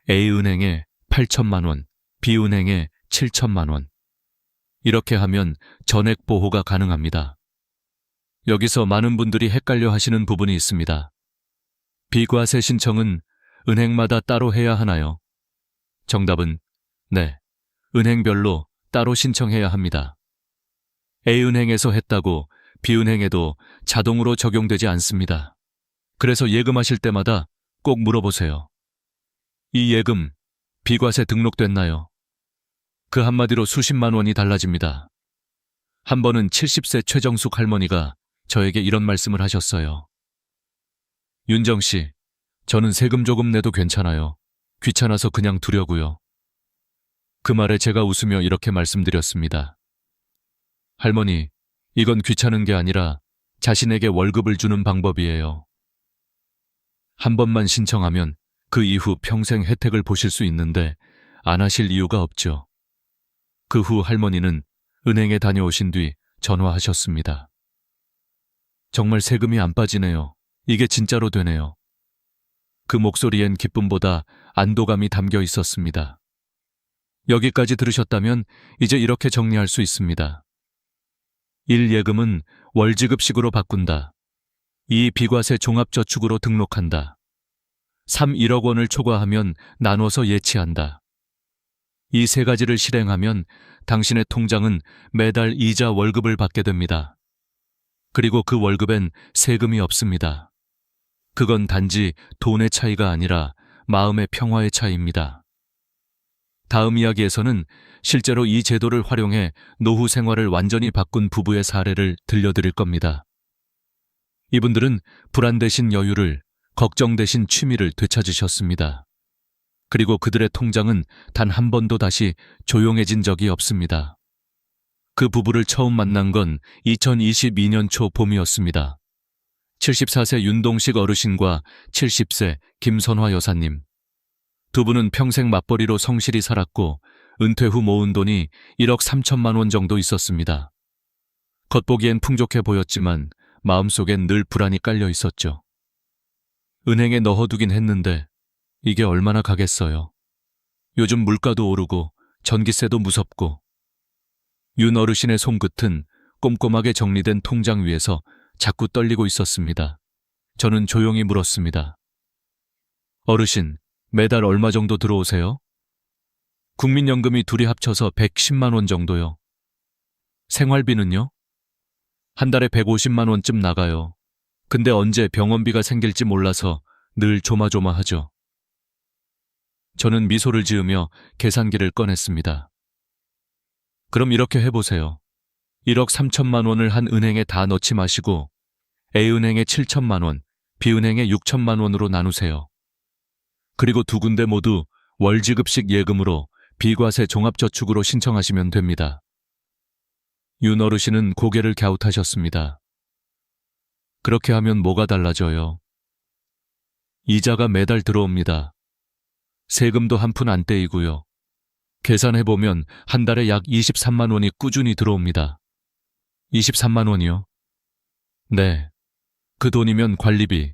A은행에 8천만 원, B은행에 7천만 원. 이렇게 하면 전액 보호가 가능합니다. 여기서 많은 분들이 헷갈려 하시는 부분이 있습니다. 비과세 신청은 은행마다 따로 해야 하나요? 정답은 네, 은행별로 따로 신청해야 합니다. A은행에서 했다고 B은행에도 자동으로 적용되지 않습니다. 그래서 예금하실 때마다 꼭 물어보세요. 이 예금 비과세 등록됐나요? 그 한마디로 수십만 원이 달라집니다. 한 번은 70세 최정숙 할머니가 저에게 이런 말씀을 하셨어요. 윤정 씨, 저는 세금 조금 내도 괜찮아요. 귀찮아서 그냥 두려고요. 그 말에 제가 웃으며 이렇게 말씀드렸습니다. 할머니, 이건 귀찮은 게 아니라 자신에게 월급을 주는 방법이에요. 한 번만 신청하면 그 이후 평생 혜택을 보실 수 있는데 안 하실 이유가 없죠. 그 후 할머니는 은행에 다녀오신 뒤 전화하셨습니다. 정말 세금이 안 빠지네요. 이게 진짜로 되네요. 그 목소리엔 기쁨보다 안도감이 담겨 있었습니다. 여기까지 들으셨다면 이제 이렇게 정리할 수 있습니다. 1. 예금은 월지급식으로 바꾼다. 2. 비과세 종합저축으로 등록한다. 3. 1억 원을 초과하면 나눠서 예치한다. 이 세 가지를 실행하면 당신의 통장은 매달 이자 월급을 받게 됩니다. 그리고 그 월급엔 세금이 없습니다. 그건 단지 돈의 차이가 아니라 마음의 평화의 차이입니다. 다음 이야기에서는 실제로 이 제도를 활용해 노후 생활을 완전히 바꾼 부부의 사례를 들려드릴 겁니다. 이분들은 불안 대신 여유를, 걱정 대신 취미를 되찾으셨습니다. 그리고 그들의 통장은 단 한 번도 다시 조용해진 적이 없습니다. 그 부부를 처음 만난 건 2022년 초 봄이었습니다. 74세 윤동식 어르신과 70세 김선화 여사님. 두 분은 평생 맞벌이로 성실히 살았고 은퇴 후 모은 돈이 1억 3천만 원 정도 있었습니다. 겉보기엔 풍족해 보였지만 마음속엔 늘 불안이 깔려 있었죠. 은행에 넣어두긴 했는데 이게 얼마나 가겠어요. 요즘 물가도 오르고 전기세도 무섭고. 윤 어르신의 손끝은 꼼꼼하게 정리된 통장 위에서 자꾸 떨리고 있었습니다. 저는 조용히 물었습니다. 어르신, 매달 얼마 정도 들어오세요? 국민연금이 둘이 합쳐서 110만 원 정도요. 생활비는요? 한 달에 150만 원쯤 나가요. 근데 언제 병원비가 생길지 몰라서 늘 조마조마하죠. 저는 미소를 지으며 계산기를 꺼냈습니다. 그럼 이렇게 해보세요. 1억 3천만 원을 한 은행에 다 넣지 마시고 A은행에 7천만 원, B은행에 6천만 원으로 나누세요. 그리고 두 군데 모두 월지급식 예금으로 비과세 종합저축으로 신청하시면 됩니다. 윤 어르신은 고개를 갸웃하셨습니다. 그렇게 하면 뭐가 달라져요? 이자가 매달 들어옵니다. 세금도 한 푼 안 떼이고요. 계산해보면 한 달에 약 23만 원이 꾸준히 들어옵니다. 23만 원이요? 네. 그 돈이면 관리비,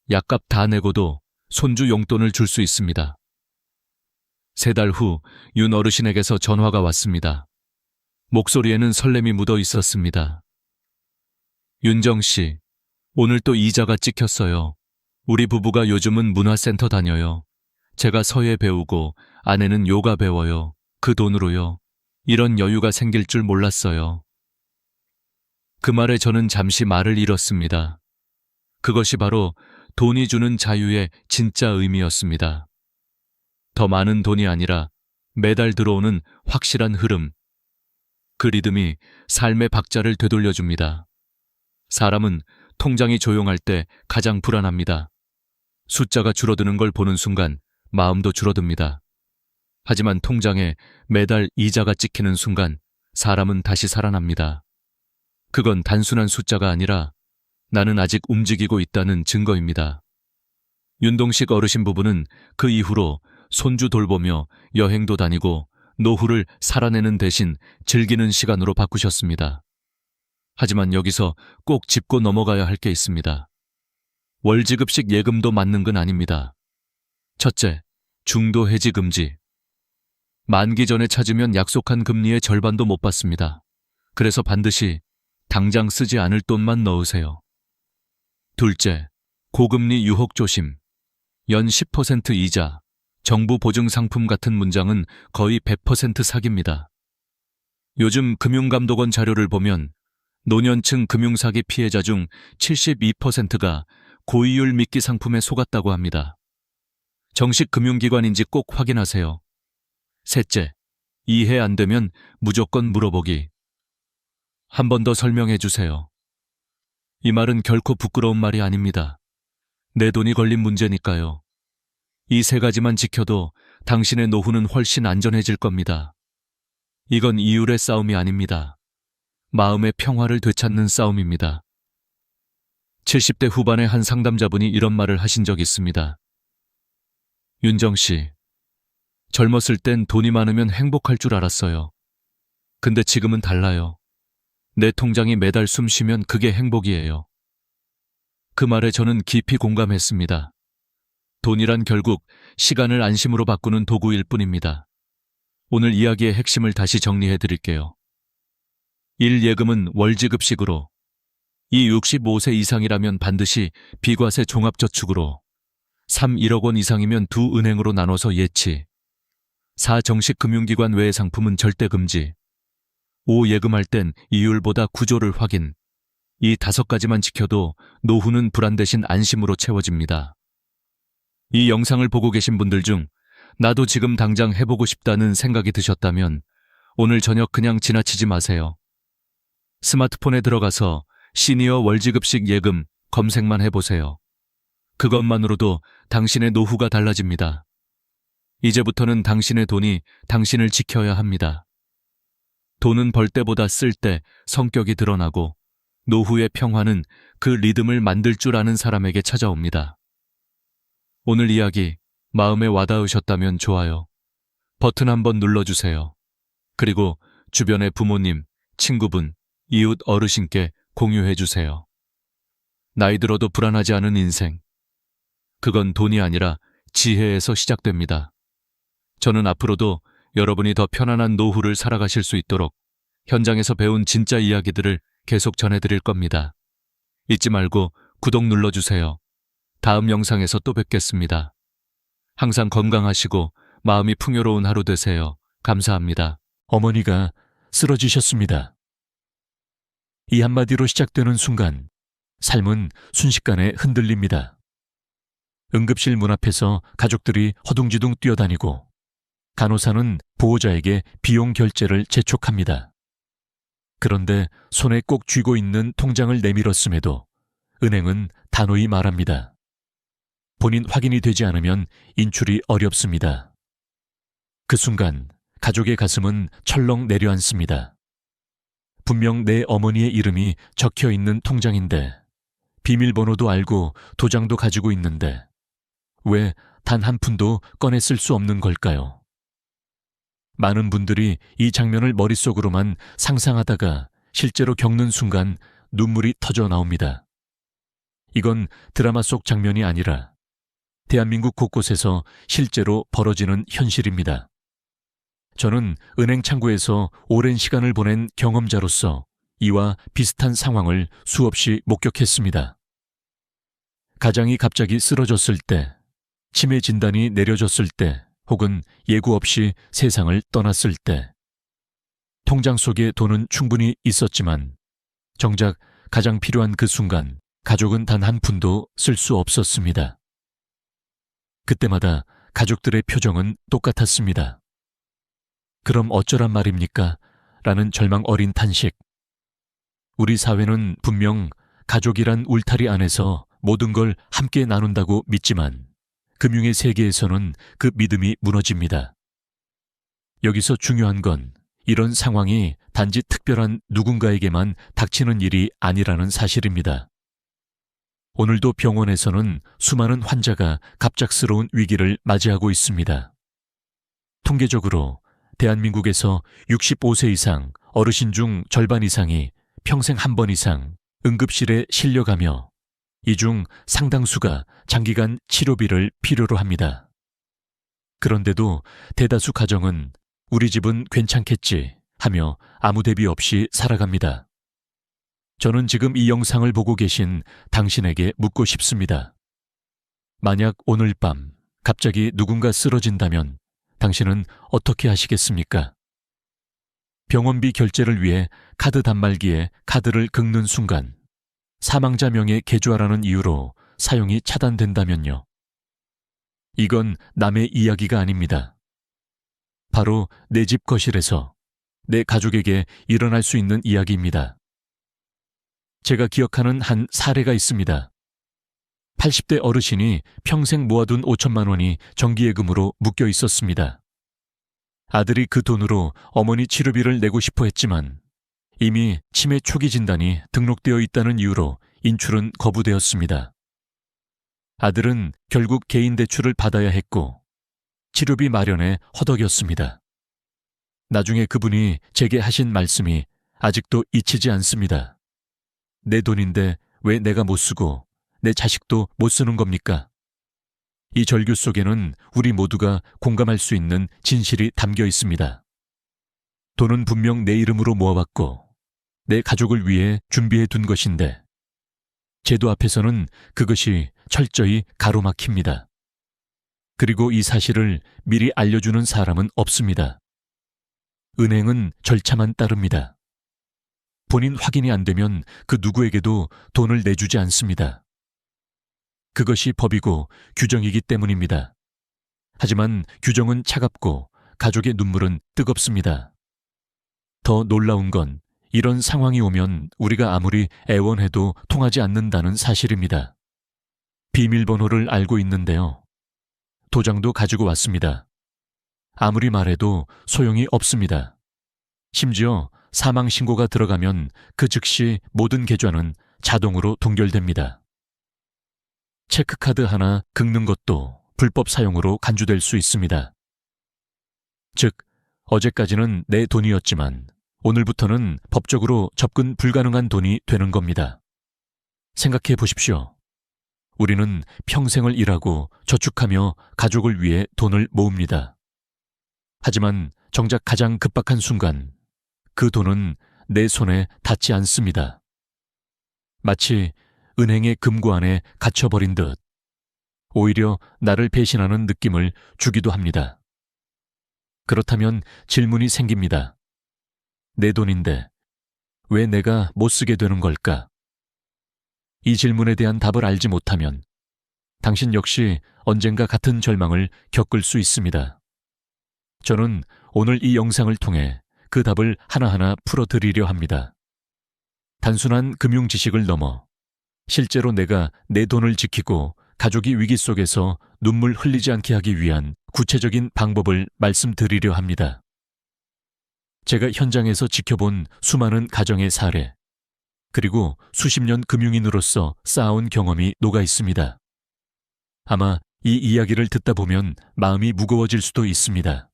약값 다 내고도 손주 용돈을 줄 수 있습니다. 3달 후 윤 어르신에게서 전화가 왔습니다. 목소리에는 설렘이 묻어 있었습니다. 윤정 씨, 오늘 또 이자가 찍혔어요. 우리 부부가 요즘은 문화센터 다녀요. 제가 서예 배우고 아내는 요가 배워요. 그 돈으로요. 이런 여유가 생길 줄 몰랐어요. 그 말에 저는 잠시 말을 잃었습니다. 그것이 바로 돈이 주는 자유의 진짜 의미였습니다. 더 많은 돈이 아니라 매달 들어오는 확실한 흐름. 그 리듬이 삶의 박자를 되돌려줍니다. 사람은 통장이 조용할 때 가장 불안합니다. 숫자가 줄어드는 걸 보는 순간 마음도 줄어듭니다. 하지만 통장에 매달 이자가 찍히는 순간 사람은 다시 살아납니다. 그건 단순한 숫자가 아니라 나는 아직 움직이고 있다는 증거입니다. 윤동식 어르신 부부는 그 이후로 손주 돌보며 여행도 다니고 노후를 살아내는 대신 즐기는 시간으로 바꾸셨습니다. 하지만 여기서 꼭 짚고 넘어가야 할 게 있습니다. 월지급식 예금도 맞는 건 아닙니다. 첫째, 중도 해지 금지. 만기 전에 찾으면 약속한 금리의 절반도 못 받습니다. 그래서 반드시 당장 쓰지 않을 돈만 넣으세요. 둘째, 고금리 유혹 조심. 연 10% 이자, 정부 보증 상품 같은 문장은 거의 100% 사기입니다. 요즘 금융감독원 자료를 보면 노년층 금융사기 피해자 중 72%가 고이율 미끼 상품에 속았다고 합니다. 정식 금융기관인지 꼭 확인하세요. 셋째, 이해 안 되면 무조건 물어보기. 한 번 더 설명해 주세요. 이 말은 결코 부끄러운 말이 아닙니다. 내 돈이 걸린 문제니까요. 이 세 가지만 지켜도 당신의 노후는 훨씬 안전해질 겁니다. 이건 이율의 싸움이 아닙니다. 마음의 평화를 되찾는 싸움입니다. 70대 후반의 한 상담자분이 이런 말을 하신 적 있습니다. 윤정 씨, 젊었을 땐 돈이 많으면 행복할 줄 알았어요. 근데 지금은 달라요. 내 통장이 매달 숨 쉬면 그게 행복이에요. 그 말에 저는 깊이 공감했습니다. 돈이란 결국 시간을 안심으로 바꾸는 도구일 뿐입니다. 오늘 이야기의 핵심을 다시 정리해 드릴게요. 1. 예금은 월지급식으로. 2. 65세 이상이라면 반드시 비과세 종합저축으로. 3. 1억 원 이상이면 두 은행으로 나눠서 예치. 4. 정식 금융기관 외의 상품은 절대 금지. 5. 예금할 땐 이율보다 구조를 확인. 이 5가지만 지켜도 노후는 불안 대신 안심으로 채워집니다. 이 영상을 보고 계신 분들 중 나도 지금 당장 해보고 싶다는 생각이 드셨다면 오늘 저녁 그냥 지나치지 마세요. 스마트폰에 들어가서 시니어 월지급식 예금 검색만 해보세요. 그것만으로도 당신의 노후가 달라집니다. 이제부터는 당신의 돈이 당신을 지켜야 합니다. 돈은 벌 때보다 쓸 때 성격이 드러나고 노후의 평화는 그 리듬을 만들 줄 아는 사람에게 찾아옵니다. 오늘 이야기 마음에 와닿으셨다면 좋아요. 버튼 한번 눌러주세요. 그리고 주변의 부모님, 친구분, 이웃 어르신께 공유해주세요. 나이 들어도 불안하지 않은 인생. 그건 돈이 아니라 지혜에서 시작됩니다. 저는 앞으로도 여러분이 더 편안한 노후를 살아가실 수 있도록 현장에서 배운 진짜 이야기들을 계속 전해드릴 겁니다. 잊지 말고 구독 눌러주세요. 다음 영상에서 또 뵙겠습니다. 항상 건강하시고 마음이 풍요로운 하루 되세요. 감사합니다. 어머니가 쓰러지셨습니다. 이 한마디로 시작되는 순간 삶은 순식간에 흔들립니다. 응급실 문 앞에서 가족들이 허둥지둥 뛰어다니고 간호사는 보호자에게 비용 결제를 재촉합니다. 그런데 손에 꼭 쥐고 있는 통장을 내밀었음에도 은행은 단호히 말합니다. 본인 확인이 되지 않으면 인출이 어렵습니다. 그 순간 가족의 가슴은 철렁 내려앉습니다. 분명 내 어머니의 이름이 적혀 있는 통장인데 비밀번호도 알고 도장도 가지고 있는데 왜 단 한 푼도 꺼내 쓸 수 없는 걸까요? 많은 분들이 이 장면을 머릿속으로만 상상하다가 실제로 겪는 순간 눈물이 터져 나옵니다. 이건 드라마 속 장면이 아니라 대한민국 곳곳에서 실제로 벌어지는 현실입니다. 저는 은행 창구에서 오랜 시간을 보낸 경험자로서 이와 비슷한 상황을 수없이 목격했습니다. 가장이 갑자기 쓰러졌을 때, 치매 진단이 내려졌을 때, 혹은 예고 없이 세상을 떠났을 때, 통장 속에 돈은 충분히 있었지만 정작 가장 필요한 그 순간 가족은 단 한 푼도 쓸 수 없었습니다. 그때마다 가족들의 표정은 똑같았습니다. 그럼 어쩌란 말입니까? 라는 절망 어린 탄식. 우리 사회는 분명 가족이란 울타리 안에서 모든 걸 함께 나눈다고 믿지만 금융의 세계에서는 그 믿음이 무너집니다. 여기서 중요한 건 이런 상황이 단지 특별한 누군가에게만 닥치는 일이 아니라는 사실입니다. 오늘도 병원에서는 수많은 환자가 갑작스러운 위기를 맞이하고 있습니다. 통계적으로 대한민국에서 65세 이상 어르신 중 절반 이상이 평생 한 번 이상 응급실에 실려가며 이 중 상당수가 장기간 치료비를 필요로 합니다. 그런데도 대다수 가정은 우리 집은 괜찮겠지 하며 아무 대비 없이 살아갑니다. 저는 지금 이 영상을 보고 계신 당신에게 묻고 싶습니다. 만약 오늘 밤 갑자기 누군가 쓰러진다면 당신은 어떻게 하시겠습니까? 병원비 결제를 위해 카드 단말기에 카드를 긁는 순간 사망자 명의 계좌라는 이유로 사용이 차단된다면요. 이건 남의 이야기가 아닙니다. 바로 내 집 거실에서 내 가족에게 일어날 수 있는 이야기입니다. 제가 기억하는 한 사례가 있습니다. 80대 어르신이 평생 모아둔 5천만 원이 정기예금으로 묶여 있었습니다. 아들이 그 돈으로 어머니 치료비를 내고 싶어 했지만 이미 치매 초기 진단이 등록되어 있다는 이유로 인출은 거부되었습니다. 아들은 결국 개인 대출을 받아야 했고 치료비 마련에 허덕였습니다. 나중에 그분이 제게 하신 말씀이 아직도 잊히지 않습니다. 내 돈인데 왜 내가 못 쓰고 내 자식도 못 쓰는 겁니까? 이 절규 속에는 우리 모두가 공감할 수 있는 진실이 담겨 있습니다. 돈은 분명 내 이름으로 모아왔고 내 가족을 위해 준비해 둔 것인데 제도 앞에서는 그것이 철저히 가로막힙니다. 그리고 이 사실을 미리 알려주는 사람은 없습니다. 은행은 절차만 따릅니다. 본인 확인이 안 되면 그 누구에게도 돈을 내주지 않습니다. 그것이 법이고 규정이기 때문입니다. 하지만 규정은 차갑고 가족의 눈물은 뜨겁습니다. 더 놀라운 건 이런 상황이 오면 우리가 아무리 애원해도 통하지 않는다는 사실입니다. 비밀번호를 알고 있는데요. 도장도 가지고 왔습니다. 아무리 말해도 소용이 없습니다. 심지어 사망신고가 들어가면 그 즉시 모든 계좌는 자동으로 동결됩니다. 체크카드 하나 긁는 것도 불법 사용으로 간주될 수 있습니다. 즉, 어제까지는 내 돈이었지만 오늘부터는 법적으로 접근 불가능한 돈이 되는 겁니다. 생각해 보십시오. 우리는 평생을 일하고 저축하며 가족을 위해 돈을 모읍니다. 하지만 정작 가장 급박한 순간 그 돈은 내 손에 닿지 않습니다. 마치 은행의 금고 안에 갇혀버린 듯 오히려 나를 배신하는 느낌을 주기도 합니다. 그렇다면 질문이 생깁니다. 내 돈인데 왜 내가 못 쓰게 되는 걸까? 이 질문에 대한 답을 알지 못하면 당신 역시 언젠가 같은 절망을 겪을 수 있습니다. 저는 오늘 이 영상을 통해 그 답을 하나하나 풀어드리려 합니다. 단순한 금융 지식을 넘어 실제로 내가 내 돈을 지키고 가족이 위기 속에서 눈물 흘리지 않게 하기 위한 구체적인 방법을 말씀드리려 합니다. 제가 현장에서 지켜본 수많은 가정의 사례, 그리고 수십 년 금융인으로서 쌓아온 경험이 녹아 있습니다. 아마 이 이야기를 듣다 보면 마음이 무거워질 수도 있습니다.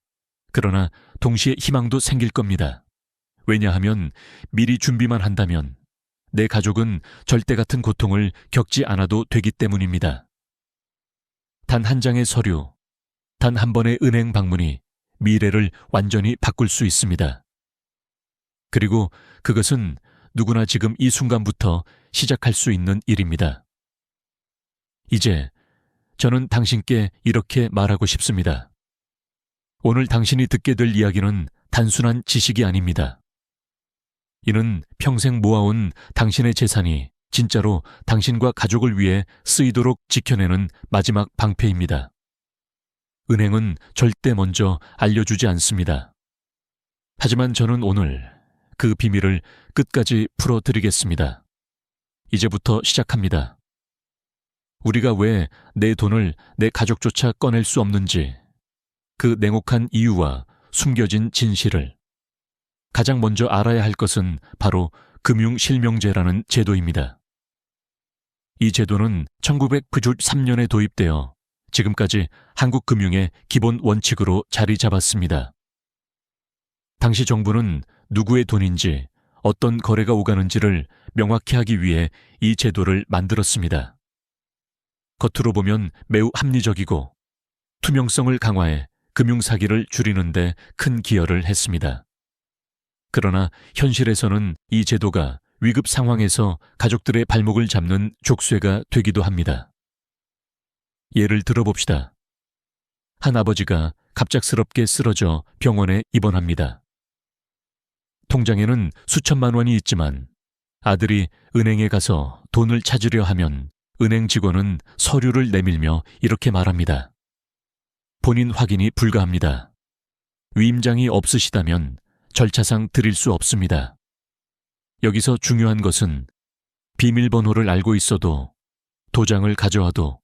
그러나 동시에 희망도 생길 겁니다. 왜냐하면 미리 준비만 한다면 내 가족은 절대 같은 고통을 겪지 않아도 되기 때문입니다. 단 한 장의 서류, 단 한 번의 은행 방문이 미래를 완전히 바꿀 수 있습니다. 그리고 그것은 누구나 지금 이 순간부터 시작할 수 있는 일입니다. 이제 저는 당신께 이렇게 말하고 싶습니다. 오늘 당신이 듣게 될 이야기는 단순한 지식이 아닙니다. 이는 평생 모아온 당신의 재산이 진짜로 당신과 가족을 위해 쓰이도록 지켜내는 마지막 방패입니다. 은행은 절대 먼저 알려주지 않습니다. 하지만 저는 오늘 그 비밀을 끝까지 풀어드리겠습니다. 이제부터 시작합니다. 우리가 왜 내 돈을 내 가족조차 꺼낼 수 없는지, 그 냉혹한 이유와 숨겨진 진실을 가장 먼저 알아야 할 것은 바로 금융실명제라는 제도입니다. 이 제도는 1993년에 도입되어 지금까지 한국 금융의 기본 원칙으로 자리 잡았습니다. 당시 정부는 누구의 돈인지 어떤 거래가 오가는지를 명확히 하기 위해 이 제도를 만들었습니다. 겉으로 보면 매우 합리적이고 투명성을 강화해 금융사기를 줄이는데 큰 기여를 했습니다. 그러나 현실에서는 이 제도가 위급 상황에서 가족들의 발목을 잡는 족쇄가 되기도 합니다. 예를 들어봅시다. 한 아버지가 갑작스럽게 쓰러져 병원에 입원합니다. 통장에는 수천만 원이 있지만 아들이 은행에 가서 돈을 찾으려 하면 은행 직원은 서류를 내밀며 이렇게 말합니다. 본인 확인이 불가합니다. 위임장이 없으시다면 절차상 드릴 수 없습니다. 여기서 중요한 것은 비밀번호를 알고 있어도 도장을 가져와도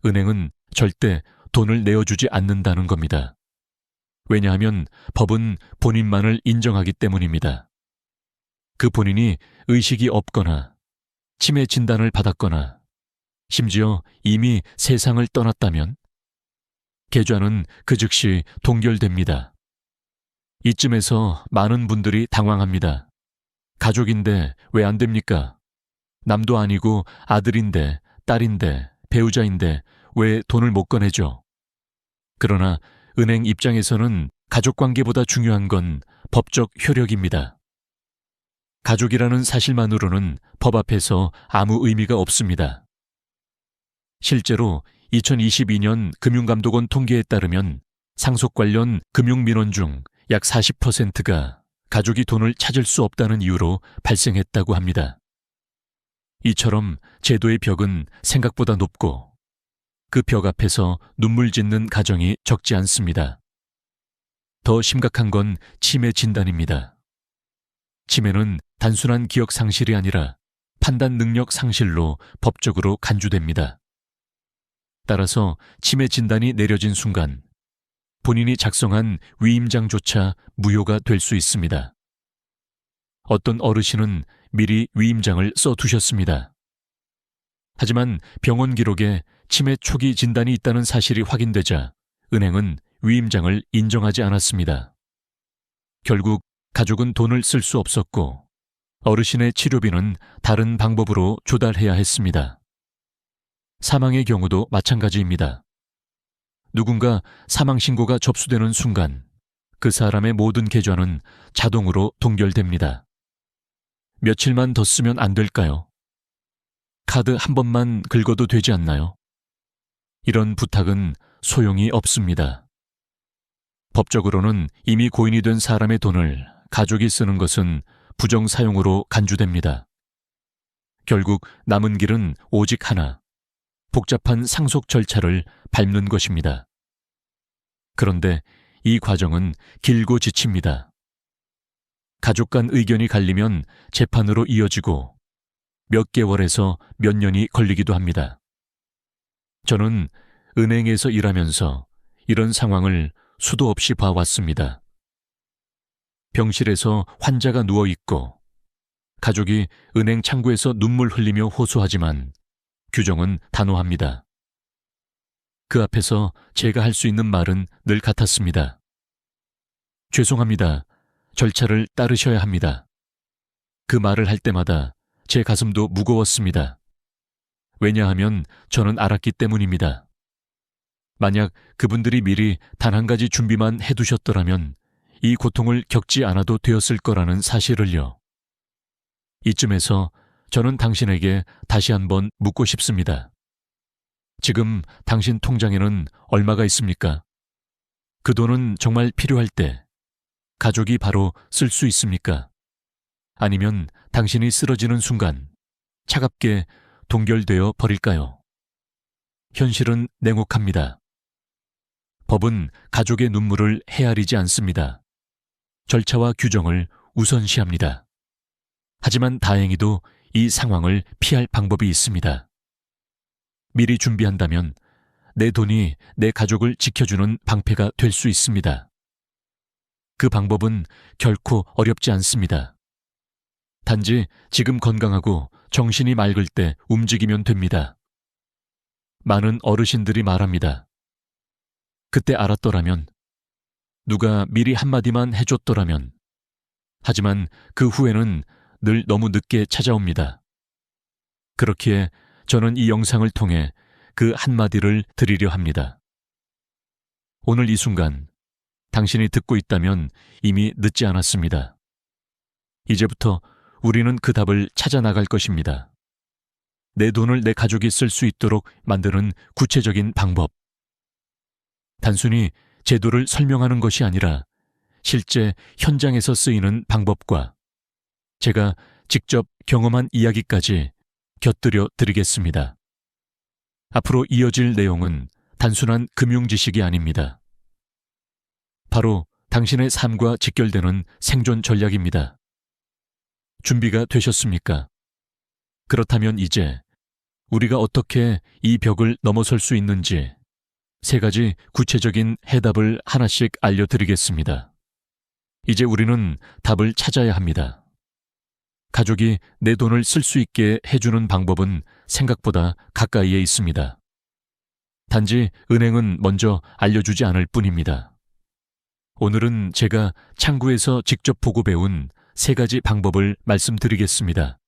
은행은 절대 돈을 내어주지 않는다는 겁니다. 왜냐하면 법은 본인만을 인정하기 때문입니다. 그 본인이 의식이 없거나 치매 진단을 받았거나 심지어 이미 세상을 떠났다면 계좌는 그 즉시 동결됩니다. 이쯤에서 많은 분들이 당황합니다. 가족인데 왜 안 됩니까? 남도 아니고 아들인데, 딸인데, 배우자인데 왜 돈을 못 꺼내죠? 그러나 은행 입장에서는 가족관계보다 중요한 건 법적 효력입니다. 가족이라는 사실만으로는 법 앞에서 아무 의미가 없습니다. 실제로 2022년 금융감독원 통계에 따르면 상속 관련 금융민원 중 약 40%가 가족이 돈을 찾을 수 없다는 이유로 발생했다고 합니다. 이처럼 제도의 벽은 생각보다 높고 그 벽 앞에서 눈물 짓는 가정이 적지 않습니다. 더 심각한 건 치매 진단입니다. 치매는 단순한 기억 상실이 아니라 판단 능력 상실로 법적으로 간주됩니다. 따라서 치매 진단이 내려진 순간 본인이 작성한 위임장조차 무효가 될 수 있습니다. 어떤 어르신은 미리 위임장을 써두셨습니다. 하지만 병원 기록에 치매 초기 진단이 있다는 사실이 확인되자 은행은 위임장을 인정하지 않았습니다. 결국 가족은 돈을 쓸 수 없었고 어르신의 치료비는 다른 방법으로 조달해야 했습니다. 사망의 경우도 마찬가지입니다. 누군가 사망신고가 접수되는 순간 그 사람의 모든 계좌는 자동으로 동결됩니다. 며칠만 더 쓰면 안 될까요? 카드 한 번만 긁어도 되지 않나요? 이런 부탁은 소용이 없습니다. 법적으로는 이미 고인이 된 사람의 돈을 가족이 쓰는 것은 부정사용으로 간주됩니다. 결국 남은 길은 오직 하나, 복잡한 상속 절차를 밟는 것입니다. 그런데 이 과정은 길고 지칩니다. 가족 간 의견이 갈리면 재판으로 이어지고 몇 개월에서 몇 년이 걸리기도 합니다. 저는 은행에서 일하면서 이런 상황을 수도 없이 봐왔습니다. 병실에서 환자가 누워있고 가족이 은행 창구에서 눈물 흘리며 호소하지만 규정은 단호합니다. 그 앞에서 제가 할 수 있는 말은 늘 같았습니다. 죄송합니다. 절차를 따르셔야 합니다. 그 말을 할 때마다 제 가슴도 무거웠습니다. 왜냐하면 저는 알았기 때문입니다. 만약 그분들이 미리 단 한 가지 준비만 해두셨더라면 이 고통을 겪지 않아도 되었을 거라는 사실을요. 이쯤에서 저는 당신에게 다시 한번 묻고 싶습니다. 지금 당신 통장에는 얼마가 있습니까? 그 돈은 정말 필요할 때 가족이 바로 쓸 수 있습니까? 아니면 당신이 쓰러지는 순간 차갑게 동결되어 버릴까요? 현실은 냉혹합니다. 법은 가족의 눈물을 헤아리지 않습니다. 절차와 규정을 우선시합니다. 하지만 다행히도 이 상황을 피할 방법이 있습니다. 미리 준비한다면 내 돈이 내 가족을 지켜주는 방패가 될 수 있습니다. 그 방법은 결코 어렵지 않습니다. 단지 지금 건강하고 정신이 맑을 때 움직이면 됩니다. 많은 어르신들이 말합니다. 그때 알았더라면, 누가 미리 한마디만 해줬더라면. 하지만 그 후에는 늘 너무 늦게 찾아옵니다. 그렇기에 저는 이 영상을 통해 그 한마디를 드리려 합니다. 오늘 이 순간 당신이 듣고 있다면 이미 늦지 않았습니다. 이제부터 우리는 그 답을 찾아 나갈 것입니다. 내 돈을 내 가족이 쓸 수 있도록 만드는 구체적인 방법. 단순히 제도를 설명하는 것이 아니라 실제 현장에서 쓰이는 방법과 제가 직접 경험한 이야기까지 곁들여 드리겠습니다. 앞으로 이어질 내용은 단순한 금융 지식이 아닙니다. 바로 당신의 삶과 직결되는 생존 전략입니다. 준비가 되셨습니까? 그렇다면 이제 우리가 어떻게 이 벽을 넘어설 수 있는지 3가지 구체적인 해답을 하나씩 알려드리겠습니다. 이제 우리는 답을 찾아야 합니다. 가족이 내 돈을 쓸 수 있게 해주는 방법은 생각보다 가까이에 있습니다. 단지 은행은 먼저 알려주지 않을 뿐입니다. 오늘은 제가 창구에서 직접 보고 배운 3가지 방법을 말씀드리겠습니다.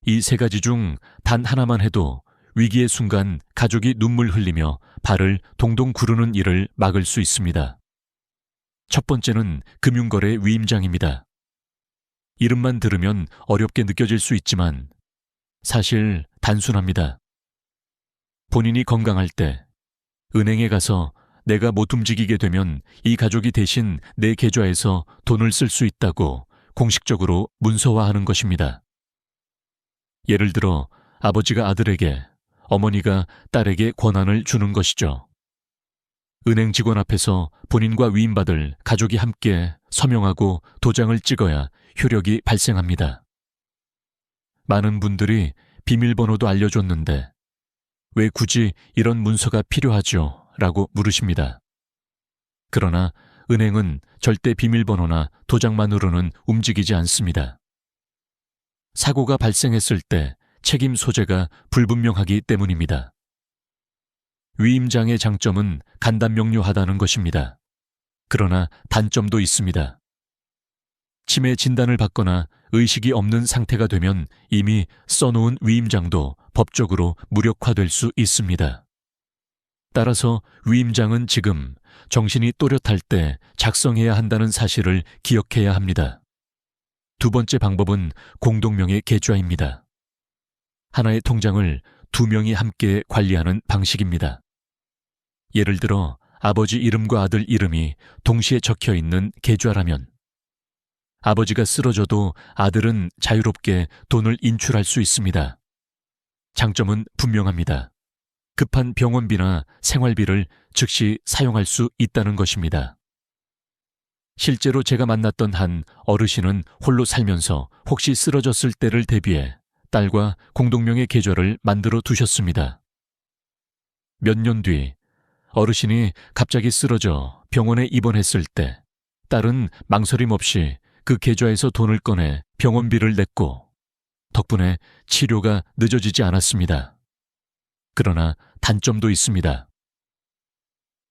이 3가지 중 단 하나만 해도 위기의 순간 가족이 눈물 흘리며 발을 동동 구르는 일을 막을 수 있습니다. 첫 번째는 금융거래 위임장입니다. 이름만 들으면 어렵게 느껴질 수 있지만 사실 단순합니다. 본인이 건강할 때 은행에 가서 내가 못 움직이게 되면 이 가족이 대신 내 계좌에서 돈을 쓸 수 있다고 공식적으로 문서화하는 것입니다. 예를 들어 아버지가 아들에게, 어머니가 딸에게 권한을 주는 것이죠. 은행 직원 앞에서 본인과 위임받을 가족이 함께 서명하고 도장을 찍어야 효력이 발생합니다. 많은 분들이 비밀번호도 알려줬는데 왜 굳이 이런 문서가 필요하죠? 라고 물으십니다. 그러나 은행은 절대 비밀번호나 도장만으로는 움직이지 않습니다. 사고가 발생했을 때 책임 소재가 불분명하기 때문입니다. 위임장의 장점은 간단명료하다는 것입니다. 그러나 단점도 있습니다. 치매 진단을 받거나 의식이 없는 상태가 되면 이미 써놓은 위임장도 법적으로 무력화될 수 있습니다. 따라서 위임장은 지금 정신이 또렷할 때 작성해야 한다는 사실을 기억해야 합니다. 두 번째 방법은 공동명의 계좌입니다. 하나의 통장을 2명이 함께 관리하는 방식입니다. 예를 들어 아버지 이름과 아들 이름이 동시에 적혀 있는 계좌라면 아버지가 쓰러져도 아들은 자유롭게 돈을 인출할 수 있습니다. 장점은 분명합니다. 급한 병원비나 생활비를 즉시 사용할 수 있다는 것입니다. 실제로 제가 만났던 한 어르신은 홀로 살면서 혹시 쓰러졌을 때를 대비해 딸과 공동명의 계좌를 만들어 두셨습니다. 몇 년 뒤 어르신이 갑자기 쓰러져 병원에 입원했을 때 딸은 망설임 없이 그 계좌에서 돈을 꺼내 병원비를 냈고 덕분에 치료가 늦어지지 않았습니다. 그러나 단점도 있습니다.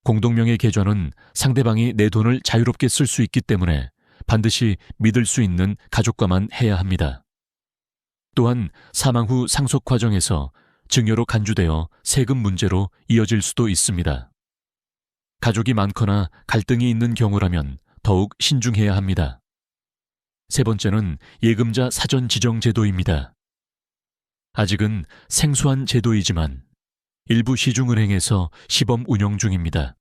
공동명의 계좌는 상대방이 내 돈을 자유롭게 쓸 수 있기 때문에 반드시 믿을 수 있는 가족과만 해야 합니다. 또한 사망 후 상속 과정에서 증여로 간주되어 세금 문제로 이어질 수도 있습니다. 가족이 많거나 갈등이 있는 경우라면 더욱 신중해야 합니다. 세 번째는 예금자 사전 지정 제도입니다. 아직은 생소한 제도이지만 일부 시중은행에서 시범 운영 중입니다.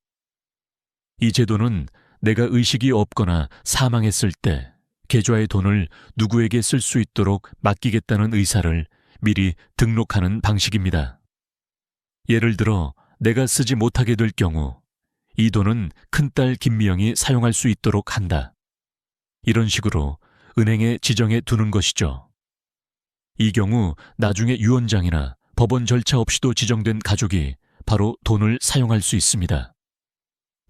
이 제도는 내가 의식이 없거나 사망했을 때 계좌의 돈을 누구에게 쓸 수 있도록 맡기겠다는 의사를 미리 등록하는 방식입니다. 예를 들어 내가 쓰지 못하게 될 경우 이 돈은 큰딸 김미영이 사용할 수 있도록 한다. 이런 식으로 은행에 지정해 두는 것이죠. 이 경우 나중에 유언장이나 법원 절차 없이도 지정된 가족이 바로 돈을 사용할 수 있습니다.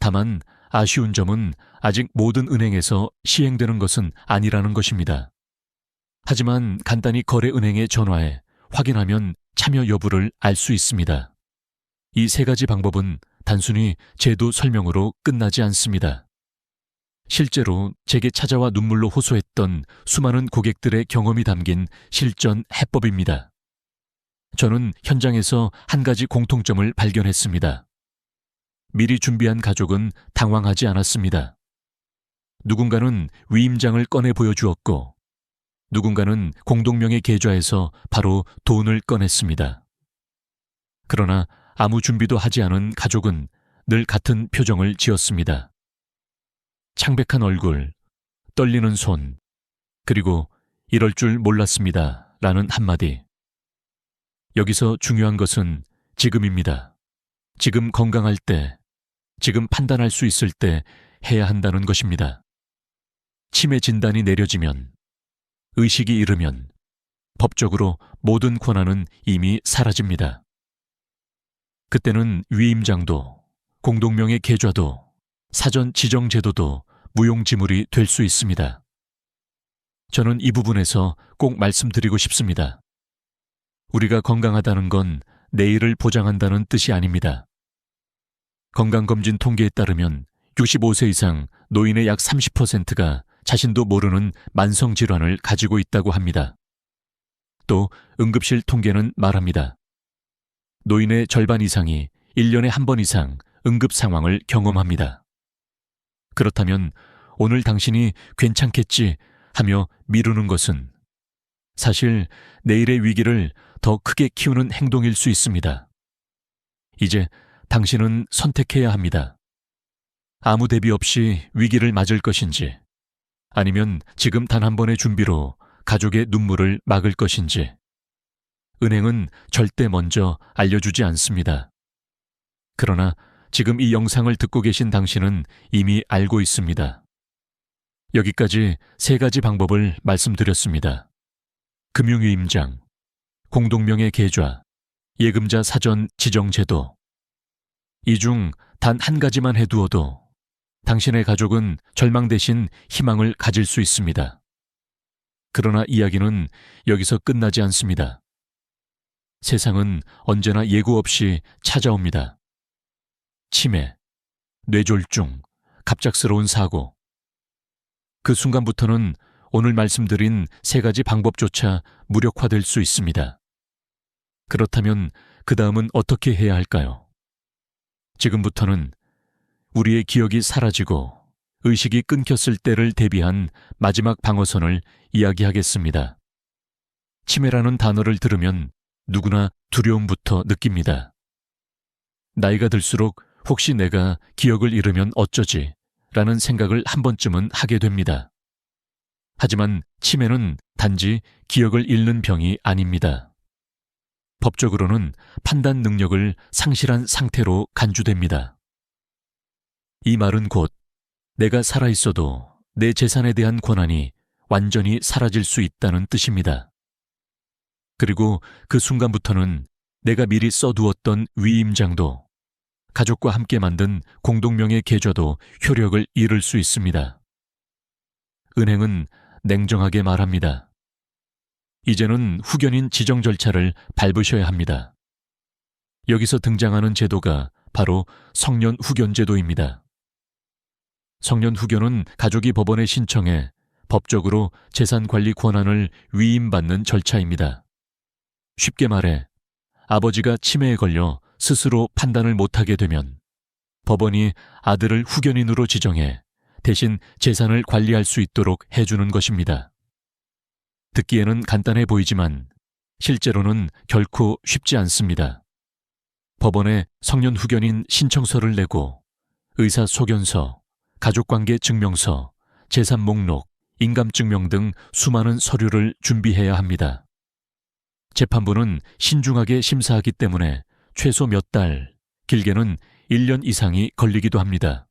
다만 아쉬운 점은 아직 모든 은행에서 시행되는 것은 아니라는 것입니다. 하지만 간단히 거래은행에 전화해 확인하면 참여 여부를 알 수 있습니다. 이 3가지 방법은 단순히 제도 설명으로 끝나지 않습니다. 실제로 제게 찾아와 눈물로 호소했던 수많은 고객들의 경험이 담긴 실전 해법입니다. 저는 현장에서 한 가지 공통점을 발견했습니다. 미리 준비한 가족은 당황하지 않았습니다. 누군가는 위임장을 꺼내 보여주었고 누군가는 공동명의 계좌에서 바로 돈을 꺼냈습니다. 그러나 아무 준비도 하지 않은 가족은 늘 같은 표정을 지었습니다. 창백한 얼굴, 떨리는 손, 그리고 이럴 줄 몰랐습니다. 라는 한마디. 여기서 중요한 것은 지금입니다. 지금 건강할 때, 지금 판단할 수 있을 때 해야 한다는 것입니다. 치매 진단이 내려지면, 의식이 잃으면 법적으로 모든 권한은 이미 사라집니다. 그때는 위임장도, 공동명의 계좌도, 사전 지정 제도도 무용지물이 될 수 있습니다. 저는 이 부분에서 꼭 말씀드리고 싶습니다. 우리가 건강하다는 건 내일을 보장한다는 뜻이 아닙니다. 건강검진 통계에 따르면 65세 이상 노인의 약 30%가 자신도 모르는 만성질환을 가지고 있다고 합니다. 또 응급실 통계는 말합니다. 노인의 절반 이상이 1년에 한 번 이상 응급 상황을 경험합니다. 그렇다면 오늘 당신이 괜찮겠지 하며 미루는 것은 사실 내일의 위기를 더 크게 키우는 행동일 수 있습니다. 이제 당신은 선택해야 합니다. 아무 대비 없이 위기를 맞을 것인지 아니면 지금 단 한 번의 준비로 가족의 눈물을 막을 것인지. 은행은 절대 먼저 알려주지 않습니다. 그러나 지금 이 영상을 듣고 계신 당신은 이미 알고 있습니다. 여기까지 3가지 방법을 말씀드렸습니다. 금융위임장, 공동명의 계좌, 예금자 사전 지정 제도. 이 중 단 한 가지만 해두어도 당신의 가족은 절망 대신 희망을 가질 수 있습니다. 그러나 이야기는 여기서 끝나지 않습니다. 세상은 언제나 예고 없이 찾아옵니다. 치매, 뇌졸중, 갑작스러운 사고. 그 순간부터는 오늘 말씀드린 3가지 방법조차 무력화될 수 있습니다. 그렇다면 그 다음은 어떻게 해야 할까요? 지금부터는 우리의 기억이 사라지고 의식이 끊겼을 때를 대비한 마지막 방어선을 이야기하겠습니다. 치매라는 단어를 들으면 누구나 두려움부터 느낍니다. 나이가 들수록 혹시 내가 기억을 잃으면 어쩌지? 라는 생각을 한 번쯤은 하게 됩니다. 하지만 치매는 단지 기억을 잃는 병이 아닙니다. 법적으로는 판단 능력을 상실한 상태로 간주됩니다. 이 말은 곧 내가 살아있어도 내 재산에 대한 권한이 완전히 사라질 수 있다는 뜻입니다. 그리고 그 순간부터는 내가 미리 써두었던 위임장도 가족과 함께 만든 공동명의 계좌도 효력을 잃을 수 있습니다. 은행은 냉정하게 말합니다. 이제는 후견인 지정 절차를 밟으셔야 합니다. 여기서 등장하는 제도가 바로 성년 후견 제도입니다. 성년 후견은 가족이 법원에 신청해 법적으로 재산 관리 권한을 위임받는 절차입니다. 쉽게 말해 아버지가 치매에 걸려 스스로 판단을 못하게 되면 법원이 아들을 후견인으로 지정해 대신 재산을 관리할 수 있도록 해주는 것입니다. 듣기에는 간단해 보이지만 실제로는 결코 쉽지 않습니다. 법원에 성년 후견인 신청서를 내고 의사소견서, 가족관계 증명서, 재산 목록, 인감증명 등 수많은 서류를 준비해야 합니다. 재판부는 신중하게 심사하기 때문에 최소 몇 달, 길게는 1년 이상이 걸리기도 합니다.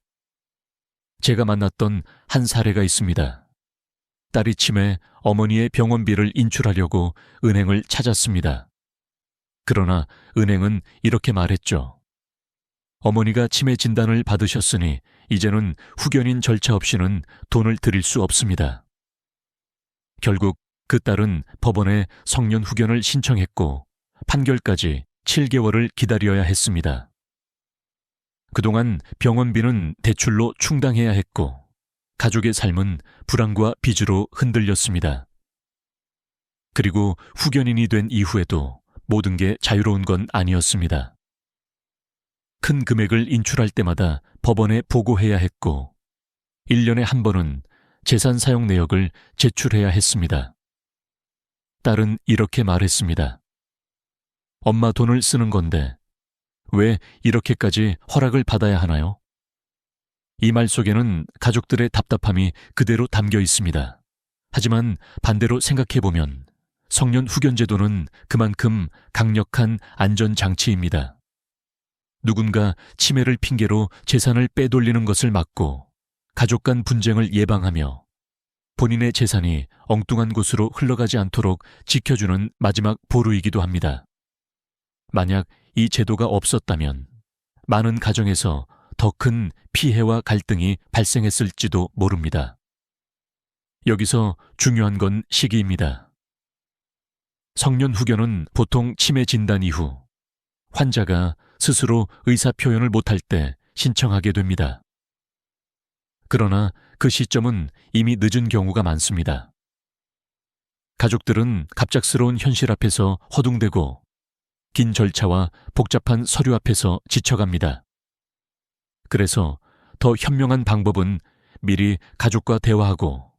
제가 만났던 한 사례가 있습니다. 딸이 치매 어머니의 병원비를 인출하려고 은행을 찾았습니다. 그러나 은행은 이렇게 말했죠. 어머니가 치매 진단을 받으셨으니 이제는 후견인 절차 없이는 돈을 드릴 수 없습니다. 결국 그 딸은 법원에 성년 후견을 신청했고 판결까지 7개월을 기다려야 했습니다. 그동안 병원비는 대출로 충당해야 했고 가족의 삶은 불안과 빚으로 흔들렸습니다. 그리고 후견인이 된 이후에도 모든 게 자유로운 건 아니었습니다. 큰 금액을 인출할 때마다 법원에 보고해야 했고 1년에 한 번은 재산 사용 내역을 제출해야 했습니다. 딸은 이렇게 말했습니다. 엄마 돈을 쓰는 건데 왜 이렇게까지 허락을 받아야 하나요? 이 말 속에는 가족들의 답답함이 그대로 담겨 있습니다. 하지만 반대로 생각해보면 성년 후견 제도는 그만큼 강력한 안전장치입니다. 누군가 치매를 핑계로 재산을 빼돌리는 것을 막고 가족 간 분쟁을 예방하며 본인의 재산이 엉뚱한 곳으로 흘러가지 않도록 지켜주는 마지막 보루이기도 합니다. 만약 이 제도가 없었다면 많은 가정에서 더 큰 피해와 갈등이 발생했을지도 모릅니다. 여기서 중요한 건 시기입니다. 성년 후견은 보통 치매 진단 이후 환자가 스스로 의사 표현을 못할 때 신청하게 됩니다. 그러나 그 시점은 이미 늦은 경우가 많습니다. 가족들은 갑작스러운 현실 앞에서 허둥대고 긴 절차와 복잡한 서류 앞에서 지쳐갑니다. 그래서 더 현명한 방법은 미리 가족과 대화하고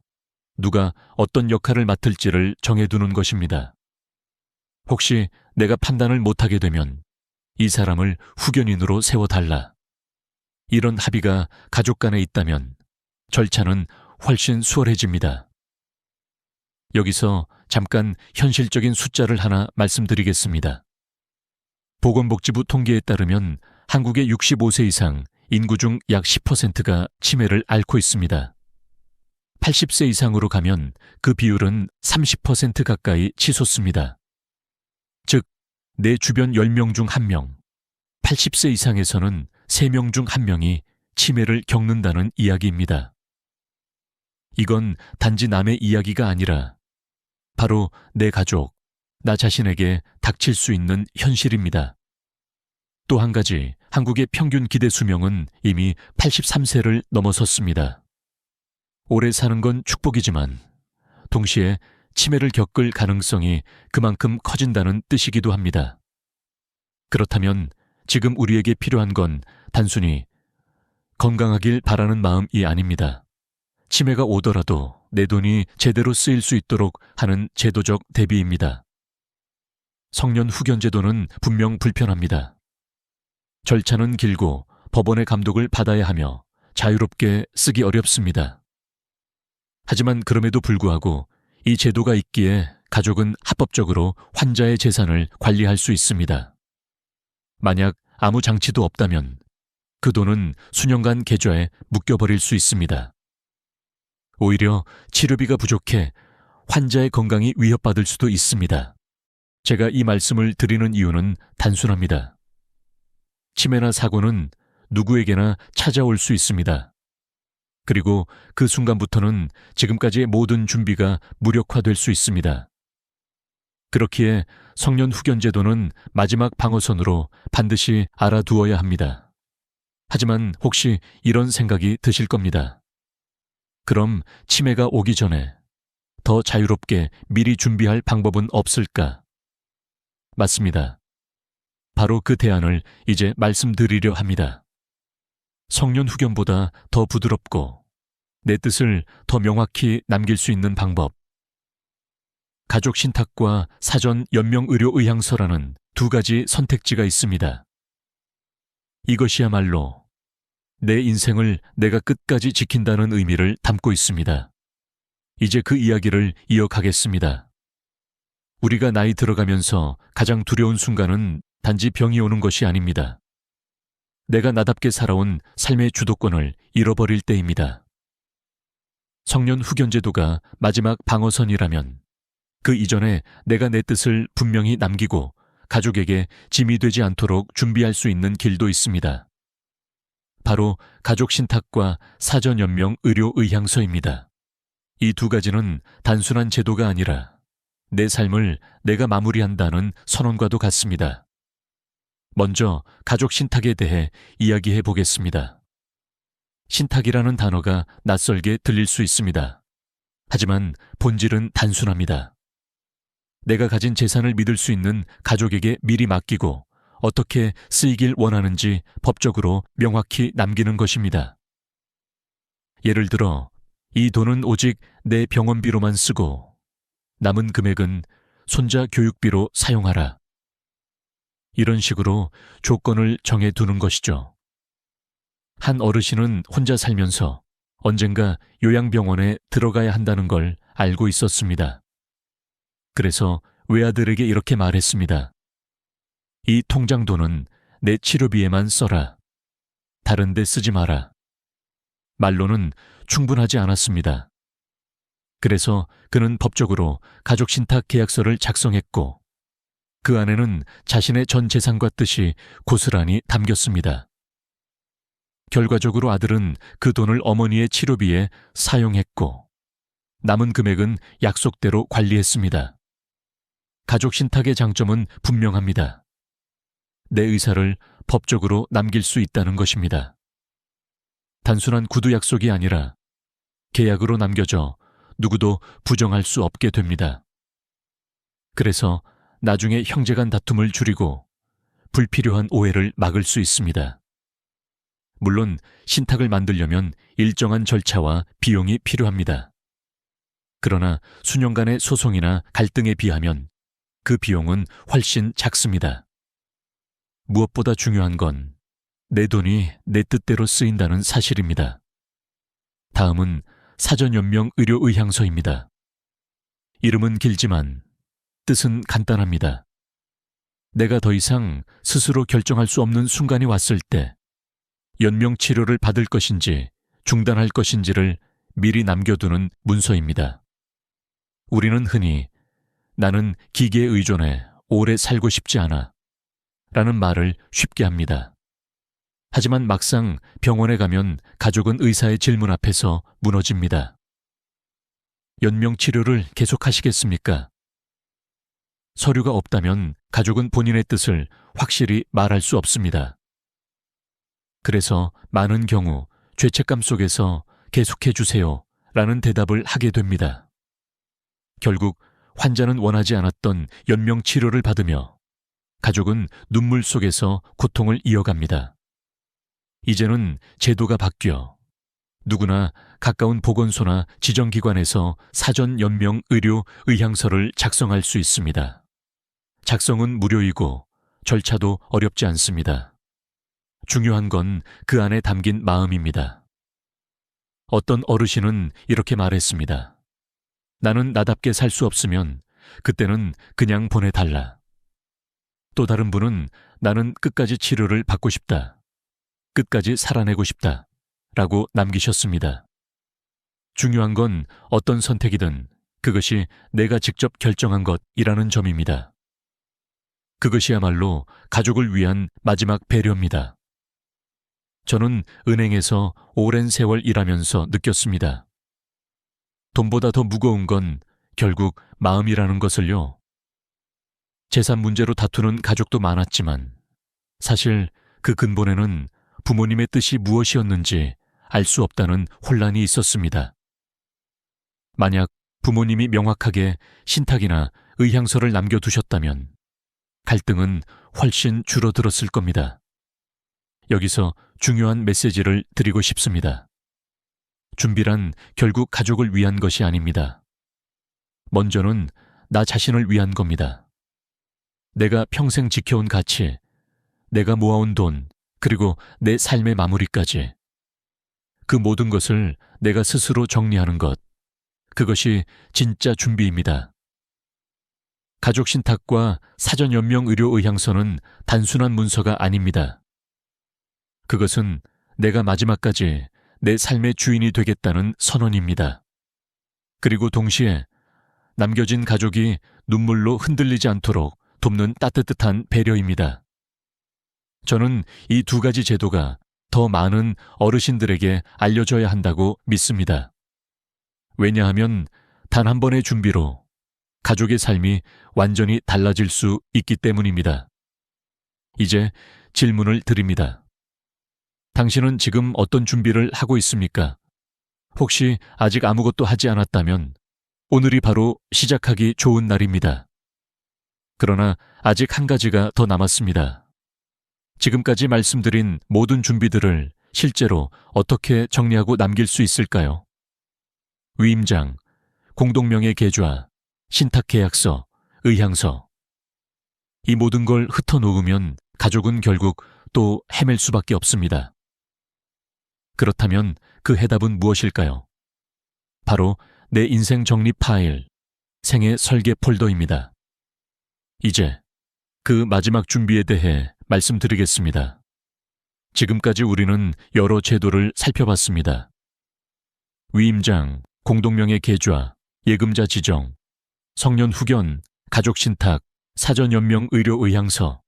누가 어떤 역할을 맡을지를 정해두는 것입니다. 혹시 내가 판단을 못하게 되면 이 사람을 후견인으로 세워달라. 이런 합의가 가족 간에 있다면 절차는 훨씬 수월해집니다. 여기서 잠깐 현실적인 숫자를 하나 말씀드리겠습니다. 보건복지부 통계에 따르면 한국의 65세 이상 인구 중 약 10%가 치매를 앓고 있습니다. 80세 이상으로 가면 그 비율은 30% 가까이 치솟습니다. 즉, 내 주변 10명 중 1명, 80세 이상에서는 3명 중 1명이 치매를 겪는다는 이야기입니다. 이건 단지 남의 이야기가 아니라 바로 내 가족, 나 자신에게 닥칠 수 있는 현실입니다. 또 한 가지, 한국의 평균 기대 수명은 이미 83세를 넘어섰습니다. 오래 사는 건 축복이지만 동시에 치매를 겪을 가능성이 그만큼 커진다는 뜻이기도 합니다. 그렇다면 지금 우리에게 필요한 건 단순히 건강하길 바라는 마음이 아닙니다. 치매가 오더라도 내 돈이 제대로 쓰일 수 있도록 하는 제도적 대비입니다. 성년 후견 제도는 분명 불편합니다. 절차는 길고 법원의 감독을 받아야 하며 자유롭게 쓰기 어렵습니다. 하지만 그럼에도 불구하고 이 제도가 있기에 가족은 합법적으로 환자의 재산을 관리할 수 있습니다. 만약 아무 장치도 없다면 그 돈은 수년간 계좌에 묶여버릴 수 있습니다. 오히려 치료비가 부족해 환자의 건강이 위협받을 수도 있습니다. 제가 이 말씀을 드리는 이유는 단순합니다. 치매나 사고는 누구에게나 찾아올 수 있습니다. 그리고 그 순간부터는 지금까지의 모든 준비가 무력화될 수 있습니다. 그렇기에 성년 후견 제도는 마지막 방어선으로 반드시 알아두어야 합니다. 하지만 혹시 이런 생각이 드실 겁니다. 그럼 치매가 오기 전에 더 자유롭게 미리 준비할 방법은 없을까? 맞습니다. 바로 그 대안을 이제 말씀드리려 합니다. 성년 후견보다 더 부드럽고 내 뜻을 더 명확히 남길 수 있는 방법. 가족 신탁과 사전 연명의료의향서라는 두 가지 선택지가 있습니다. 이것이야말로 내 인생을 내가 끝까지 지킨다는 의미를 담고 있습니다. 이제 그 이야기를 이어가겠습니다. 우리가 나이 들어가면서 가장 두려운 순간은 단지 병이 오는 것이 아닙니다. 내가 나답게 살아온 삶의 주도권을 잃어버릴 때입니다. 성년 후견 제도가 마지막 방어선이라면 그 이전에 내가 내 뜻을 분명히 남기고 가족에게 짐이 되지 않도록 준비할 수 있는 길도 있습니다. 바로 가족 신탁과 사전 연명 의료 의향서입니다. 이 두 가지는 단순한 제도가 아니라 내 삶을 내가 마무리한다는 선언과도 같습니다. 먼저 가족 신탁에 대해 이야기해 보겠습니다. 신탁이라는 단어가 낯설게 들릴 수 있습니다. 하지만 본질은 단순합니다. 내가 가진 재산을 믿을 수 있는 가족에게 미리 맡기고 어떻게 쓰이길 원하는지 법적으로 명확히 남기는 것입니다. 예를 들어 이 돈은 오직 내 병원비로만 쓰고 남은 금액은 손자 교육비로 사용하라. 이런 식으로 조건을 정해 두는 것이죠. 한 어르신은 혼자 살면서 언젠가 요양병원에 들어가야 한다는 걸 알고 있었습니다. 그래서 외아들에게 이렇게 말했습니다. 이 통장돈은 내 치료비에만 써라. 다른 데 쓰지 마라. 말로는 충분하지 않았습니다. 그래서 그는 법적으로 가족신탁 계약서를 작성했고 그 안에는 자신의 전 재산과 뜻이 고스란히 담겼습니다. 결과적으로 아들은 그 돈을 어머니의 치료비에 사용했고 남은 금액은 약속대로 관리했습니다. 가족신탁의 장점은 분명합니다. 내 의사를 법적으로 남길 수 있다는 것입니다. 단순한 구두 약속이 아니라 계약으로 남겨져 누구도 부정할 수 없게 됩니다. 그래서 나중에 형제간 다툼을 줄이고 불필요한 오해를 막을 수 있습니다. 물론 신탁을 만들려면 일정한 절차와 비용이 필요합니다. 그러나 수년간의 소송이나 갈등에 비하면 그 비용은 훨씬 작습니다. 무엇보다 중요한 건 내 돈이 내 뜻대로 쓰인다는 사실입니다. 다음은 사전연명 의료의향서입니다. 이름은 길지만 뜻은 간단합니다. 내가 더 이상 스스로 결정할 수 없는 순간이 왔을 때 연명 치료를 받을 것인지 중단할 것인지를 미리 남겨두는 문서입니다. 우리는 흔히 나는 기계에 의존해 오래 살고 싶지 않아 라는 말을 쉽게 합니다. 하지만 막상 병원에 가면 가족은 의사의 질문 앞에서 무너집니다. 연명 치료를 계속하시겠습니까? 서류가 없다면 가족은 본인의 뜻을 확실히 말할 수 없습니다. 그래서 많은 경우 죄책감 속에서 계속해 주세요 라는 대답을 하게 됩니다. 결국 환자는 원하지 않았던 연명 치료를 받으며 가족은 눈물 속에서 고통을 이어갑니다. 이제는 제도가 바뀌어 누구나 가까운 보건소나 지정기관에서 사전 연명 의료 의향서를 작성할 수 있습니다. 작성은 무료이고 절차도 어렵지 않습니다. 중요한 건 그 안에 담긴 마음입니다. 어떤 어르신은 이렇게 말했습니다. 나는 나답게 살 수 없으면 그때는 그냥 보내달라. 또 다른 분은 나는 끝까지 치료를 받고 싶다. 끝까지 살아내고 싶다. 라고 남기셨습니다. 중요한 건 어떤 선택이든 그것이 내가 직접 결정한 것이라는 점입니다. 그것이야말로 가족을 위한 마지막 배려입니다. 저는 은행에서 오랜 세월 일하면서 느꼈습니다. 돈보다 더 무거운 건 결국 마음이라는 것을요. 재산 문제로 다투는 가족도 많았지만 사실 그 근본에는 부모님의 뜻이 무엇이었는지 알 수 없다는 혼란이 있었습니다. 만약 부모님이 명확하게 신탁이나 의향서를 남겨두셨다면 갈등은 훨씬 줄어들었을 겁니다. 여기서 중요한 메시지를 드리고 싶습니다. 준비란 결국 가족을 위한 것이 아닙니다. 먼저는 나 자신을 위한 겁니다. 내가 평생 지켜온 가치, 내가 모아온 돈, 그리고 내 삶의 마무리까지 그 모든 것을 내가 스스로 정리하는 것, 그것이 진짜 준비입니다. 가족신탁과 사전연명의료의향서는 단순한 문서가 아닙니다. 그것은 내가 마지막까지 내 삶의 주인이 되겠다는 선언입니다. 그리고 동시에 남겨진 가족이 눈물로 흔들리지 않도록 돕는 따뜻한 배려입니다. 저는 이 두 가지 제도가 더 많은 어르신들에게 알려져야 한다고 믿습니다. 왜냐하면 단 한 번의 준비로 가족의 삶이 완전히 달라질 수 있기 때문입니다. 이제 질문을 드립니다. 당신은 지금 어떤 준비를 하고 있습니까? 혹시 아직 아무것도 하지 않았다면 오늘이 바로 시작하기 좋은 날입니다. 그러나 아직 한 가지가 더 남았습니다. 지금까지 말씀드린 모든 준비들을 실제로 어떻게 정리하고 남길 수 있을까요? 위임장, 공동명의 계좌, 신탁계약서, 의향서. 이 모든 걸 흩어놓으면 가족은 결국 또 헤맬 수밖에 없습니다. 그렇다면 그 해답은 무엇일까요? 바로 내 인생 정리 파일, 생애 설계 폴더입니다. 이제 그 마지막 준비에 대해 말씀드리겠습니다. 지금까지 우리는 여러 제도를 살펴봤습니다. 위임장, 공동명의 계좌, 예금자 지정, 성년 후견, 가족 신탁, 사전 연명 의료 의향서.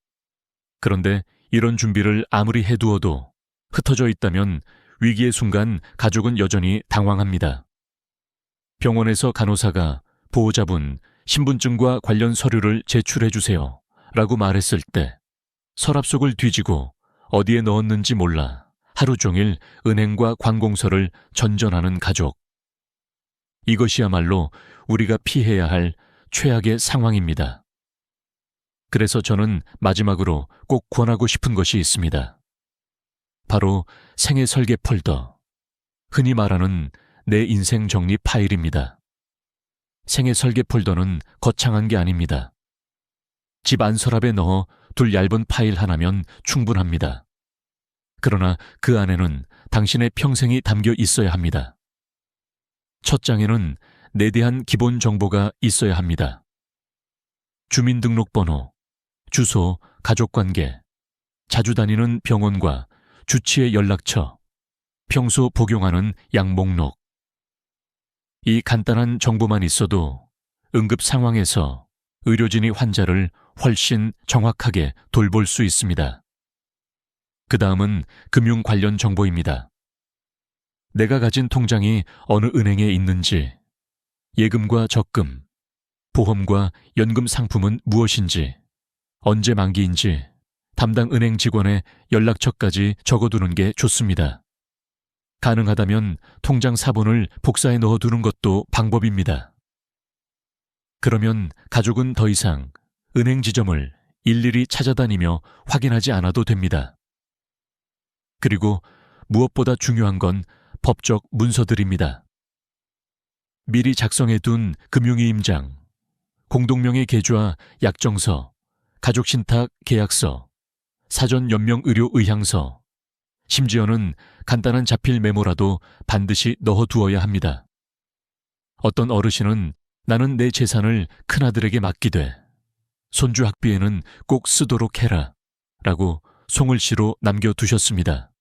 그런데 이런 준비를 아무리 해두어도 흩어져 있다면 위기의 순간 가족은 여전히 당황합니다. 병원에서 간호사가 보호자분, 신분증과 관련 서류를 제출해 주세요 라고 말했을 때 서랍 속을 뒤지고 어디에 넣었는지 몰라 하루 종일 은행과 관공서를 전전하는 가족. 이것이야말로 우리가 피해야 할 최악의 상황입니다. 그래서 저는 마지막으로 꼭 권하고 싶은 것이 있습니다. 바로 생애 설계 폴더, 흔히 말하는 내 인생 정리 파일입니다. 생애 설계 폴더는 거창한 게 아닙니다. 집 안서랍에 넣어 둘 얇은 파일 하나면 충분합니다. 그러나 그 안에는 당신의 평생이 담겨 있어야 합니다. 첫 장에는 내 대한 기본 정보가 있어야 합니다. 주민등록번호, 주소, 가족관계, 자주 다니는 병원과 주치의 연락처, 평소 복용하는 약 목록. 이 간단한 정보만 있어도 응급 상황에서 의료진이 환자를 훨씬 정확하게 돌볼 수 있습니다. 그 다음은 금융 관련 정보입니다. 내가 가진 통장이 어느 은행에 있는지, 예금과 적금, 보험과 연금 상품은 무엇인지, 언제 만기인지, 담당 은행 직원의 연락처까지 적어두는 게 좋습니다. 가능하다면 통장 사본을 복사해 넣어두는 것도 방법입니다. 그러면 가족은 더 이상 은행 지점을 일일이 찾아다니며 확인하지 않아도 됩니다. 그리고 무엇보다 중요한 건 법적 문서들입니다. 미리 작성해둔 금융위임장, 공동명의 계좌 약정서, 가족신탁 계약서, 사전 연명 의료 의향서, 심지어는 간단한 자필 메모라도 반드시 넣어두어야 합니다. 어떤 어르신은 나는 내 재산을 큰아들에게 맡기되 손주 학비에는 꼭 쓰도록 해라 라고 송을시로 남겨두셨습니다.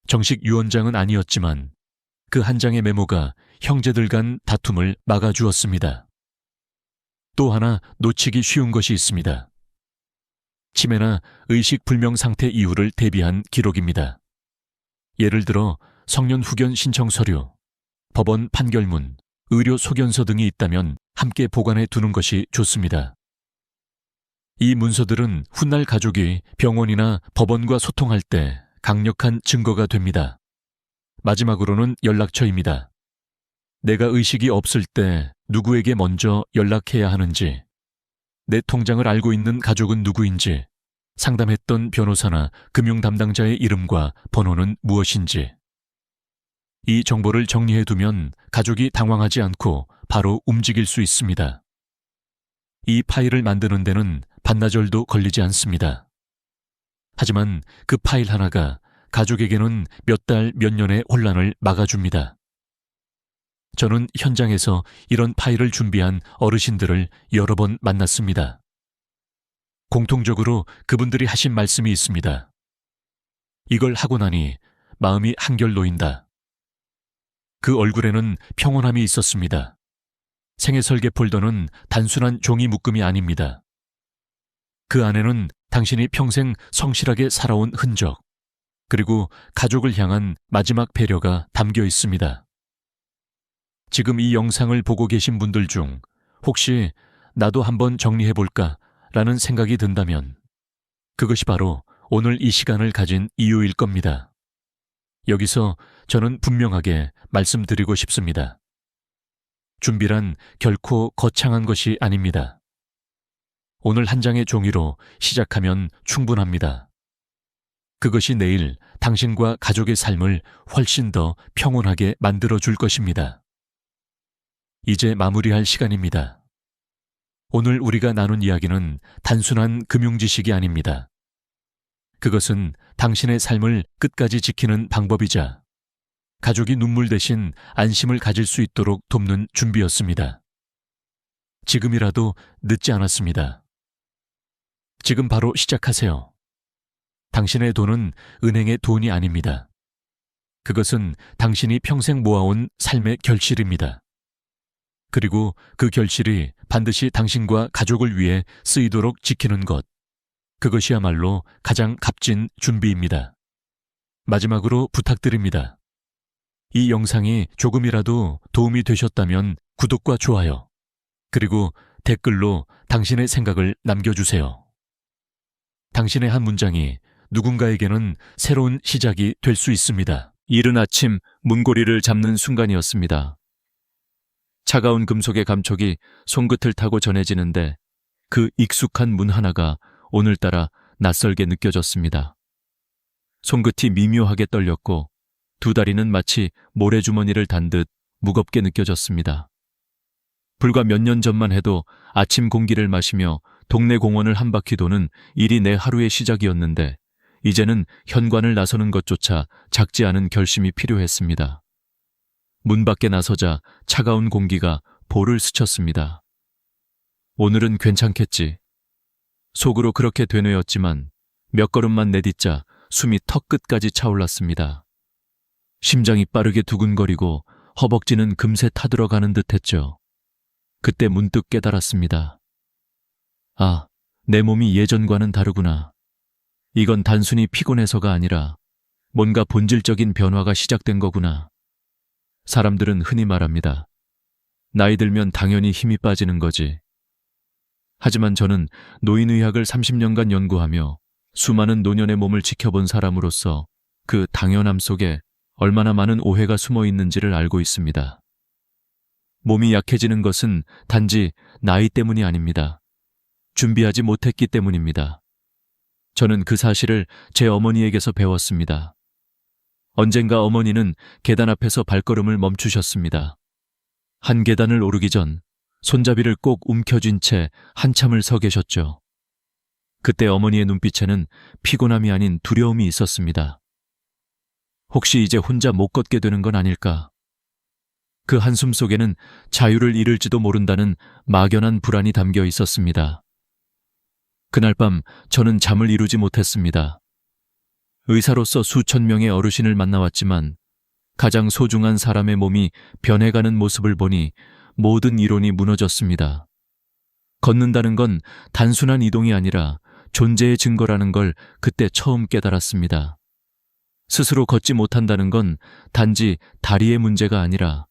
정식 유언장은 아니었지만 그 한 장의 메모가 형제들 간 다툼을 막아주었습니다. 또 하나 놓치기 쉬운 것이 있습니다. 치매나 의식불명 상태 이후를 대비한 기록입니다. 예를 들어 성년 후견 신청 서류, 법원 판결문, 의료 소견서 등이 있다면 함께 보관해 두는 것이 좋습니다. 이 문서들은 훗날 가족이 병원이나 법원과 소통할 때 강력한 증거가 됩니다. 마지막으로는 연락처입니다. 내가 의식이 없을 때 누구에게 먼저 연락해야 하는지, 내 통장을 알고 있는 가족은 누구인지, 상담했던 변호사나 금융 담당자의 이름과 번호는 무엇인지. 이 정보를 정리해두면 가족이 당황하지 않고 바로 움직일 수 있습니다. 이 파일을 만드는 데는 반나절도 걸리지 않습니다. 하지만 그 파일 하나가 가족에게는 몇 달, 몇 년의 혼란을 막아줍니다. 저는 현장에서 이런 파일을 준비한 어르신들을 여러 번 만났습니다. 공통적으로 그분들이 하신 말씀이 있습니다. 이걸 하고 나니 마음이 한결 놓인다. 그 얼굴에는 평온함이 있었습니다. 생애 설계 폴더는 단순한 종이 묶음이 아닙니다. 그 안에는 당신이 평생 성실하게 살아온 흔적, 그리고 가족을 향한 마지막 배려가 담겨 있습니다. 지금 이 영상을 보고 계신 분들 중 혹시 나도 한번 정리해볼까 라는 생각이 든다면 그것이 바로 오늘 이 시간을 가진 이유일 겁니다. 여기서 저는 분명하게 말씀드리고 싶습니다. 준비란 결코 거창한 것이 아닙니다. 오늘 한 장의 종이로 시작하면 충분합니다. 그것이 내일 당신과 가족의 삶을 훨씬 더 평온하게 만들어 줄 것입니다. 이제 마무리할 시간입니다. 오늘 우리가 나눈 이야기는 단순한 금융 지식이 아닙니다. 그것은 당신의 삶을 끝까지 지키는 방법이자 가족이 눈물 대신 안심을 가질 수 있도록 돕는 준비였습니다. 지금이라도 늦지 않았습니다. 지금 바로 시작하세요. 당신의 돈은 은행의 돈이 아닙니다. 그것은 당신이 평생 모아온 삶의 결실입니다. 그리고 그 결실이 반드시 당신과 가족을 위해 쓰이도록 지키는 것. 그것이야말로 가장 값진 준비입니다. 마지막으로 부탁드립니다. 이 영상이 조금이라도 도움이 되셨다면 구독과 좋아요, 그리고 댓글로 당신의 생각을 남겨주세요. 당신의 한 문장이 누군가에게는 새로운 시작이 될 수 있습니다. 이른 아침 문고리를 잡는 순간이었습니다. 차가운 금속의 감촉이 손끝을 타고 전해지는데 그 익숙한 문 하나가 오늘따라 낯설게 느껴졌습니다. 손끝이 미묘하게 떨렸고 두 다리는 마치 모래주머니를 단 듯 무겁게 느껴졌습니다. 불과 몇 년 전만 해도 아침 공기를 마시며 동네 공원을 한 바퀴 도는 일이 내 하루의 시작이었는데 이제는 현관을 나서는 것조차 작지 않은 결심이 필요했습니다. 문 밖에 나서자 차가운 공기가 볼을 스쳤습니다. 오늘은 괜찮겠지. 속으로 그렇게 되뇌었지만 몇 걸음만 내딛자 숨이 턱끝까지 차올랐습니다. 심장이 빠르게 두근거리고 허벅지는 금세 타들어가는 듯했죠. 그때 문득 깨달았습니다. 아, 내 몸이 예전과는 다르구나. 이건 단순히 피곤해서가 아니라 뭔가 본질적인 변화가 시작된 거구나. 사람들은 흔히 말합니다. 나이 들면 당연히 힘이 빠지는 거지. 하지만 저는 노인의학을 30년간 연구하며 수많은 노년의 몸을 지켜본 사람으로서 그 당연함 속에 얼마나 많은 오해가 숨어 있는지를 알고 있습니다. 몸이 약해지는 것은 단지 나이 때문이 아닙니다. 준비하지 못했기 때문입니다. 저는 그 사실을 제 어머니에게서 배웠습니다. 언젠가 어머니는 계단 앞에서 발걸음을 멈추셨습니다. 한 계단을 오르기 전 손잡이를 꼭 움켜쥔 채 한참을 서 계셨죠. 그때 어머니의 눈빛에는 피곤함이 아닌 두려움이 있었습니다. 혹시 이제 혼자 못 걷게 되는 건 아닐까? 그 한숨 속에는 자유를 잃을지도 모른다는 막연한 불안이 담겨 있었습니다. 그날 밤 저는 잠을 이루지 못했습니다. 의사로서 수천 명의 어르신을 만나왔지만 가장 소중한 사람의 몸이 변해가는 모습을 보니 모든 이론이 무너졌습니다. 걷는다는 건 단순한 이동이 아니라 존재의 증거라는 걸 그때 처음 깨달았습니다. 스스로 걷지 못한다는 건 단지 다리의 문제가 아니라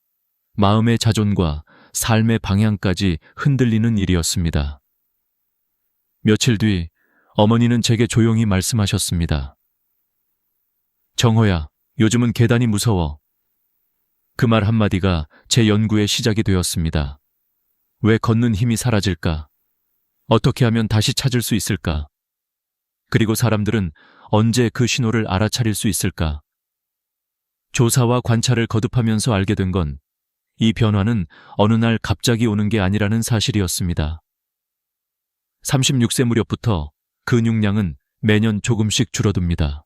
마음의 자존과 삶의 방향까지 흔들리는 일이었습니다. 며칠 뒤 어머니는 제게 조용히 말씀하셨습니다. 정호야, 요즘은 계단이 무서워. 그 말 한마디가 제 연구의 시작이 되었습니다. 왜 걷는 힘이 사라질까? 어떻게 하면 다시 찾을 수 있을까? 그리고 사람들은 언제 그 신호를 알아차릴 수 있을까? 조사와 관찰을 거듭하면서 알게 된 건 이 변화는 어느 날 갑자기 오는 게 아니라는 사실이었습니다. 36세 무렵부터 근육량은 매년 조금씩 줄어듭니다.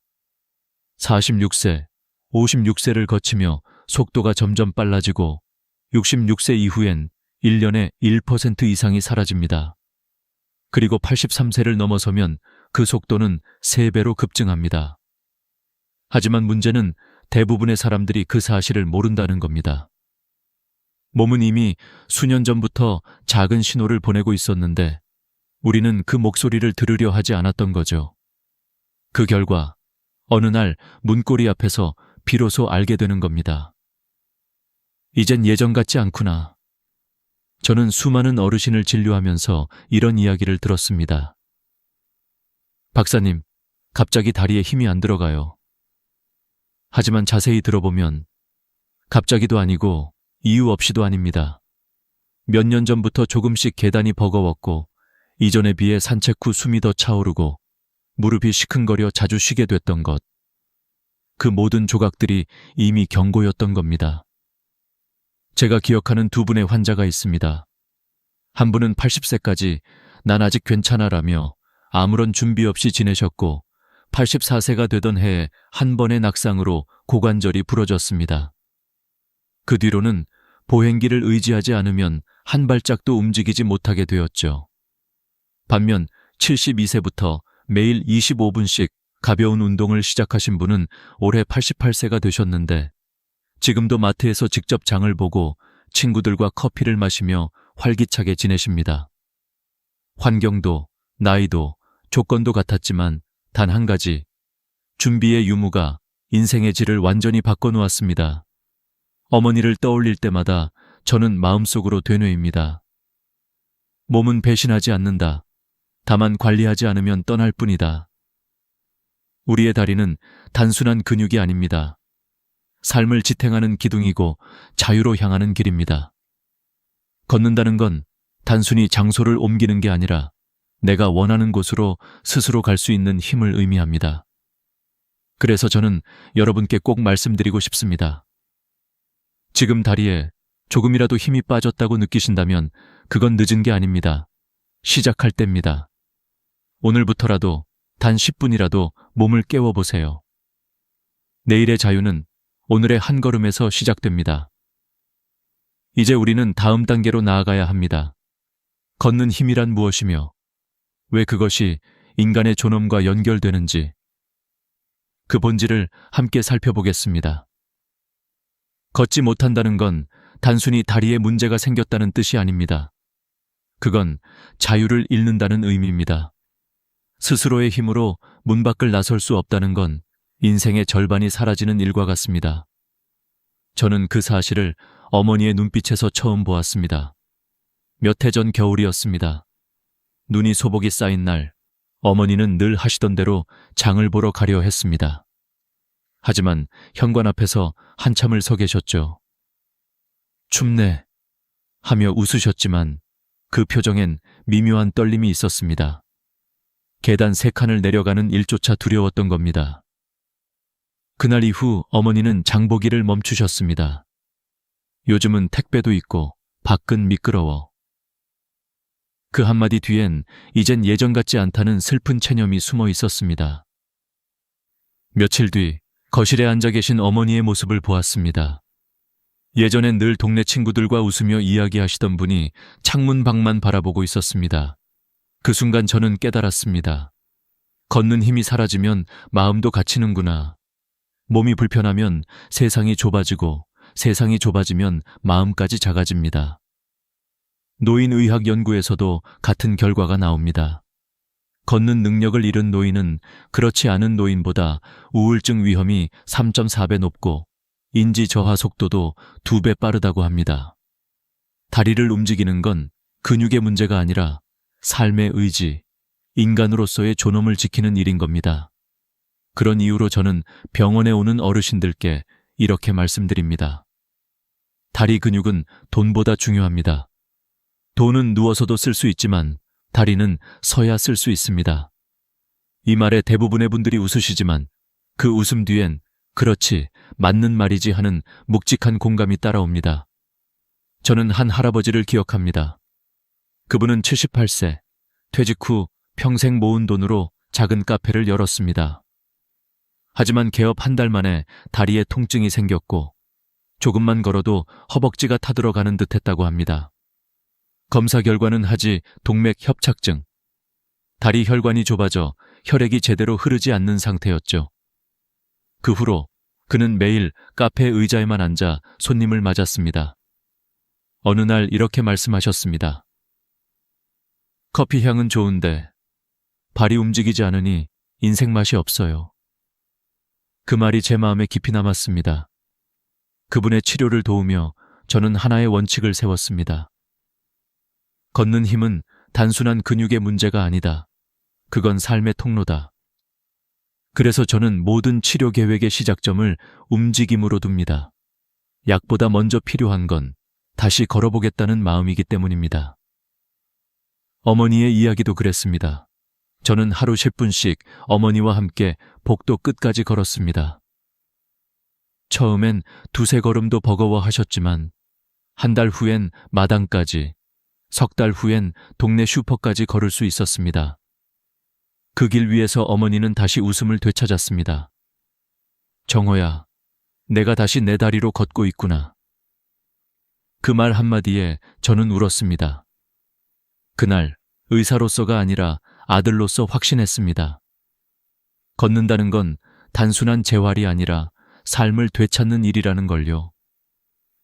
46세, 56세를 거치며 속도가 점점 빨라지고 66세 이후엔 1년에 1% 이상이 사라집니다. 그리고 83세를 넘어서면 그 속도는 3배로 급증합니다. 하지만 문제는 대부분의 사람들이 그 사실을 모른다는 겁니다. 몸은 이미 수년 전부터 작은 신호를 보내고 있었는데 우리는 그 목소리를 들으려 하지 않았던 거죠. 그 결과 어느 날 문고리 앞에서 비로소 알게 되는 겁니다. 이젠 예전 같지 않구나. 저는 수많은 어르신을 진료하면서 이런 이야기를 들었습니다. 박사님, 갑자기 다리에 힘이 안 들어가요. 하지만 자세히 들어보면 갑자기도 아니고 이유 없이도 아닙니다. 몇 년 전부터 조금씩 계단이 버거웠고 이전에 비해 산책 후 숨이 더 차오르고 무릎이 시큰거려 자주 쉬게 됐던 것. 그 모든 조각들이 이미 경고였던 겁니다. 제가 기억하는 두 분의 환자가 있습니다. 한 분은 80세까지 난 아직 괜찮아라며 아무런 준비 없이 지내셨고 84세가 되던 해에 한 번의 낙상으로 고관절이 부러졌습니다. 그 뒤로는 보행기를 의지하지 않으면 한 발짝도 움직이지 못하게 되었죠. 반면 72세부터 매일 25분씩 가벼운 운동을 시작하신 분은 올해 88세가 되셨는데 지금도 마트에서 직접 장을 보고 친구들과 커피를 마시며 활기차게 지내십니다. 환경도 나이도 조건도 같았지만 단 한 가지, 준비의 유무가 인생의 질을 완전히 바꿔놓았습니다. 어머니를 떠올릴 때마다 저는 마음속으로 되뇌입니다. 몸은 배신하지 않는다. 다만 관리하지 않으면 떠날 뿐이다. 우리의 다리는 단순한 근육이 아닙니다. 삶을 지탱하는 기둥이고 자유로 향하는 길입니다. 걷는다는 건 단순히 장소를 옮기는 게 아니라 내가 원하는 곳으로 스스로 갈 수 있는 힘을 의미합니다. 그래서 저는 여러분께 꼭 말씀드리고 싶습니다. 지금 다리에 조금이라도 힘이 빠졌다고 느끼신다면 그건 늦은 게 아닙니다. 시작할 때입니다. 오늘부터라도 단 10분이라도 몸을 깨워보세요. 내일의 자유는 오늘의 한 걸음에서 시작됩니다. 이제 우리는 다음 단계로 나아가야 합니다. 걷는 힘이란 무엇이며 왜 그것이 인간의 존엄과 연결되는지 그 본질을 함께 살펴보겠습니다. 걷지 못한다는 건 단순히 다리에 문제가 생겼다는 뜻이 아닙니다. 그건 자유를 잃는다는 의미입니다. 스스로의 힘으로 문 밖을 나설 수 없다는 건 인생의 절반이 사라지는 일과 같습니다. 저는 그 사실을 어머니의 눈빛에서 처음 보았습니다. 몇 해 전 겨울이었습니다. 눈이 소복이 쌓인 날, 어머니는 늘 하시던 대로 장을 보러 가려 했습니다. 하지만 현관 앞에서 한참을 서 계셨죠. 춥네 하며 웃으셨지만 그 표정엔 미묘한 떨림이 있었습니다. 계단 3칸을 내려가는 일조차 두려웠던 겁니다. 그날 이후 어머니는 장보기를 멈추셨습니다. 요즘은 택배도 있고 밖은 미끄러워. 그 한마디 뒤엔 이젠 예전 같지 않다는 슬픈 체념이 숨어 있었습니다. 며칠 뒤 거실에 앉아 계신 어머니의 모습을 보았습니다. 예전엔 늘 동네 친구들과 웃으며 이야기하시던 분이 창문 밖만 바라보고 있었습니다. 그 순간 저는 깨달았습니다. 걷는 힘이 사라지면 마음도 갇히는구나. 몸이 불편하면 세상이 좁아지고 세상이 좁아지면 마음까지 작아집니다. 노인의학 연구에서도 같은 결과가 나옵니다. 걷는 능력을 잃은 노인은 그렇지 않은 노인보다 우울증 위험이 3.4배 높고 인지 저하 속도도 2배 빠르다고 합니다. 다리를 움직이는 건 근육의 문제가 아니라 삶의 의지, 인간으로서의 존엄을 지키는 일인 겁니다. 그런 이유로 저는 병원에 오는 어르신들께 이렇게 말씀드립니다. 다리 근육은 돈보다 중요합니다. 돈은 누워서도 쓸 수 있지만 다리는 서야 쓸 수 있습니다. 이 말에 대부분의 분들이 웃으시지만 그 웃음 뒤엔 그렇지, 맞는 말이지 하는 묵직한 공감이 따라옵니다. 저는 한 할아버지를 기억합니다. 그분은 78세, 퇴직 후 평생 모은 돈으로 작은 카페를 열었습니다. 하지만 개업 한 달 만에 다리에 통증이 생겼고 조금만 걸어도 허벅지가 타들어가는 듯했다고 합니다. 검사 결과는 하지 동맥 협착증. 다리 혈관이 좁아져 혈액이 제대로 흐르지 않는 상태였죠. 그 후로 그는 매일 카페 의자에만 앉아 손님을 맞았습니다. 어느 날 이렇게 말씀하셨습니다. 커피 향은 좋은데 발이 움직이지 않으니 인생 맛이 없어요. 그 말이 제 마음에 깊이 남았습니다. 그분의 치료를 도우며 저는 하나의 원칙을 세웠습니다. 걷는 힘은 단순한 근육의 문제가 아니다. 그건 삶의 통로다. 그래서 저는 모든 치료 계획의 시작점을 움직임으로 둡니다. 약보다 먼저 필요한 건 다시 걸어보겠다는 마음이기 때문입니다. 어머니의 이야기도 그랬습니다. 저는 하루 10분씩 어머니와 함께 복도 끝까지 걸었습니다. 처음엔 두세 걸음도 버거워하셨지만 한 달 후엔 마당까지, 석 달 후엔 동네 슈퍼까지 걸을 수 있었습니다. 그 길 위에서 어머니는 다시 웃음을 되찾았습니다. 정호야, 내가 다시 내 다리로 걷고 있구나. 그 말 한마디에 저는 울었습니다. 그날 의사로서가 아니라 아들로서 확신했습니다. 걷는다는 건 단순한 재활이 아니라 삶을 되찾는 일이라는 걸요.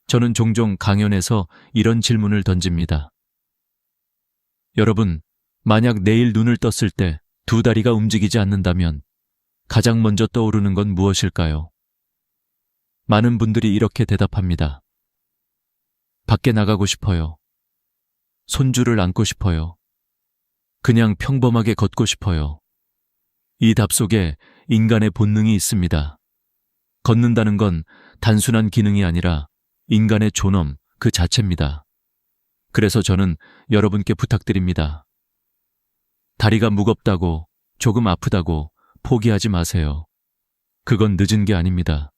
저는 종종 강연에서 이런 질문을 던집니다. 여러분, 만약 내일 눈을 떴을 때 두 다리가 움직이지 않는다면 가장 먼저 떠오르는 건 무엇일까요? 많은 분들이 이렇게 대답합니다. 밖에 나가고 싶어요. 손주를 안고 싶어요. 그냥 평범하게 걷고 싶어요. 이 답 속에 인간의 본능이 있습니다. 걷는다는 건 단순한 기능이 아니라 인간의 존엄 그 자체입니다. 그래서 저는 여러분께 부탁드립니다. 다리가 무겁다고, 조금 아프다고 포기하지 마세요. 그건 늦은 게 아닙니다.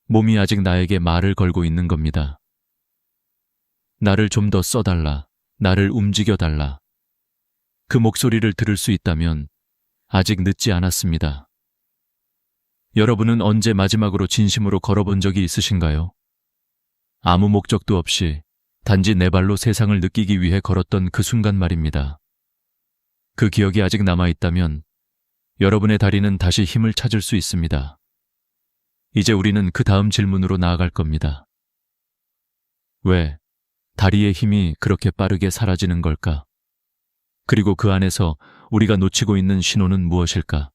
몸이 아직 나에게 말을 걸고 있는 겁니다. 나를 좀 더 써달라. 나를 움직여달라. 그 목소리를 들을 수 있다면 아직 늦지 않았습니다. 여러분은 언제 마지막으로 진심으로 걸어본 적이 있으신가요? 아무 목적도 없이 단지 내 발로 세상을 느끼기 위해 걸었던 그 순간 말입니다. 그 기억이 아직 남아있다면 여러분의 다리는 다시 힘을 찾을 수 있습니다. 이제 우리는 그 다음 질문으로 나아갈 겁니다. 왜 다리의 힘이 그렇게 빠르게 사라지는 걸까? 그리고 그 안에서 우리가 놓치고 있는 신호는 무엇일까?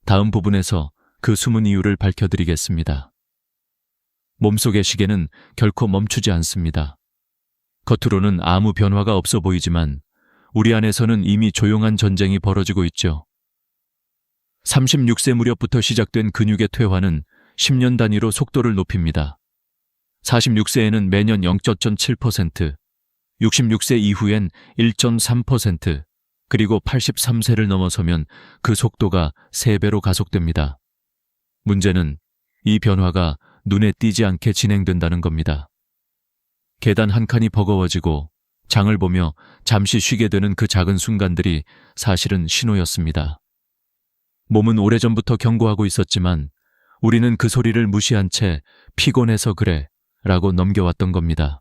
다음 부분에서 그 숨은 이유를 밝혀드리겠습니다. 몸속의 시계는 결코 멈추지 않습니다. 겉으로는 아무 변화가 없어 보이지만 우리 안에서는 이미 조용한 전쟁이 벌어지고 있죠. 36세 무렵부터 시작된 근육의 퇴화는 10년 단위로 속도를 높입니다. 46세에는 매년 0.7%, 66세 이후엔 1.3%, 그리고 83세를 넘어서면 그 속도가 3배로 가속됩니다. 문제는 이 변화가 눈에 띄지 않게 진행된다는 겁니다. 계단 한 칸이 버거워지고 장을 보며 잠시 쉬게 되는 그 작은 순간들이 사실은 신호였습니다. 몸은 오래전부터 경고하고 있었지만 우리는 그 소리를 무시한 채 피곤해서 그래 라고 넘겨왔던 겁니다.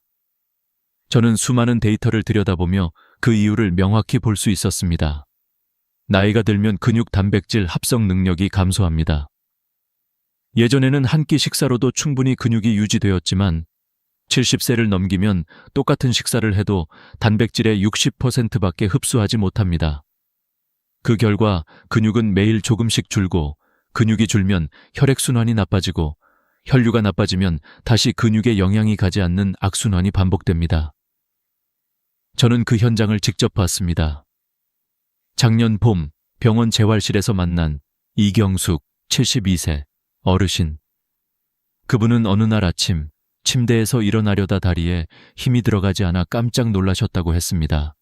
저는 수많은 데이터를 들여다보며 그 이유를 명확히 볼 수 있었습니다. 나이가 들면 근육 단백질 합성 능력이 감소합니다. 예전에는 한 끼 식사로도 충분히 근육이 유지되었지만 70세를 넘기면 똑같은 식사를 해도 단백질의 60%밖에 흡수하지 못합니다. 그 결과 근육은 매일 조금씩 줄고 근육이 줄면 혈액순환이 나빠지고 혈류가 나빠지면 다시 근육에 영향이 가지 않는 악순환이 반복됩니다. 저는 그 현장을 직접 봤습니다. 작년 봄 병원 재활실에서 만난 이경숙 72세 어르신. 그분은 어느 날 아침 침대에서 일어나려다 다리에 힘이 들어가지 않아 깜짝 놀라셨다고 했습니다.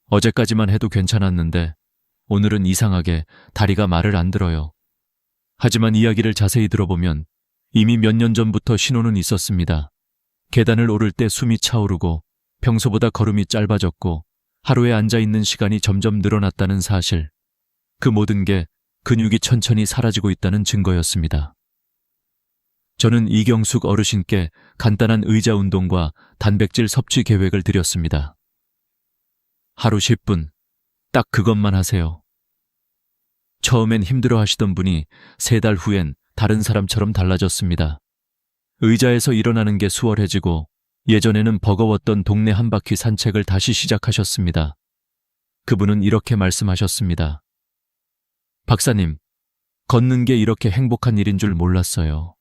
어제까지만 해도 괜찮았는데 오늘은 이상하게 다리가 말을 안 들어요. 하지만 이야기를 자세히 들어보면 이미 몇 년 전부터 신호는 있었습니다. 계단을 오를 때 숨이 차오르고 평소보다 걸음이 짧아졌고 하루에 앉아있는 시간이 점점 늘어났다는 사실. 그 모든 게 근육이 천천히 사라지고 있다는 증거였습니다. 저는 이경숙 어르신께 간단한 의자 운동과 단백질 섭취 계획을 드렸습니다. 하루 10분, 딱 그것만 하세요. 처음엔 힘들어 하시던 분이 3달 후엔 다른 사람처럼 달라졌습니다. 의자에서 일어나는 게 수월해지고 예전에는 버거웠던 동네 한 바퀴 산책을 다시 시작하셨습니다. 그분은 이렇게 말씀하셨습니다. 박사님, 걷는 게 이렇게 행복한 일인 줄 몰랐어요.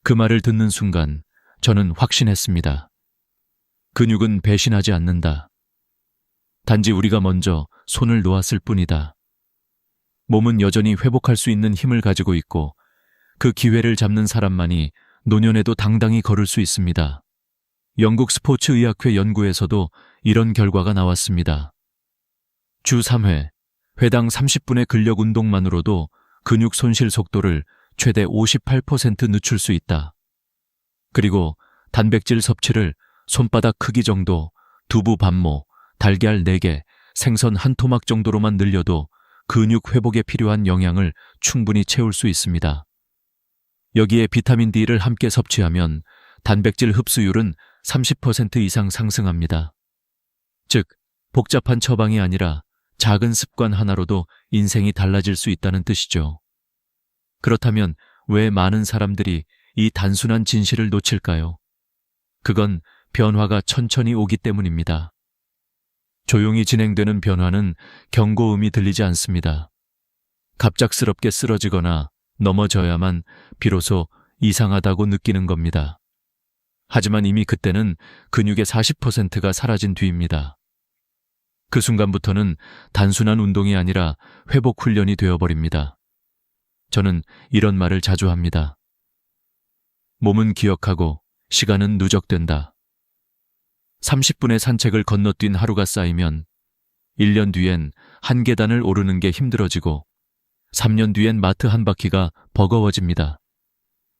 그 말을 듣는 순간 저는 확신했습니다. 근육은 배신하지 않는다. 단지 우리가 먼저 손을 놓았을 뿐이다. 몸은 여전히 회복할 수 있는 힘을 가지고 있고 그 기회를 잡는 사람만이 노년에도 당당히 걸을 수 있습니다. 영국 스포츠의학회 연구에서도 이런 결과가 나왔습니다. 주 3회, 회당 30분의 근력 운동만으로도 근육 손실 속도를 최대 58% 늦출 수 있다. 그리고 단백질 섭취를 손바닥 크기 정도, 두부 반모, 달걀 4개, 생선 한 토막 정도로만 늘려도 근육 회복에 필요한 영양을 충분히 채울 수 있습니다. 여기에 비타민 D를 함께 섭취하면 단백질 흡수율은 30% 이상 상승합니다. 즉, 복잡한 처방이 아니라 작은 습관 하나로도 인생이 달라질 수 있다는 뜻이죠. 그렇다면 왜 많은 사람들이 이 단순한 진실을 놓칠까요? 그건 변화가 천천히 오기 때문입니다. 조용히 진행되는 변화는 경고음이 들리지 않습니다. 갑작스럽게 쓰러지거나 넘어져야만 비로소 이상하다고 느끼는 겁니다. 하지만 이미 그때는 근육의 40%가 사라진 뒤입니다. 그 순간부터는 단순한 운동이 아니라 회복 훈련이 되어버립니다. 저는 이런 말을 자주 합니다. 몸은 기억하고 시간은 누적된다. 30분의 산책을 건너뛴 하루가 쌓이면 1년 뒤엔 한 계단을 오르는 게 힘들어지고 3년 뒤엔 마트 한 바퀴가 버거워집니다.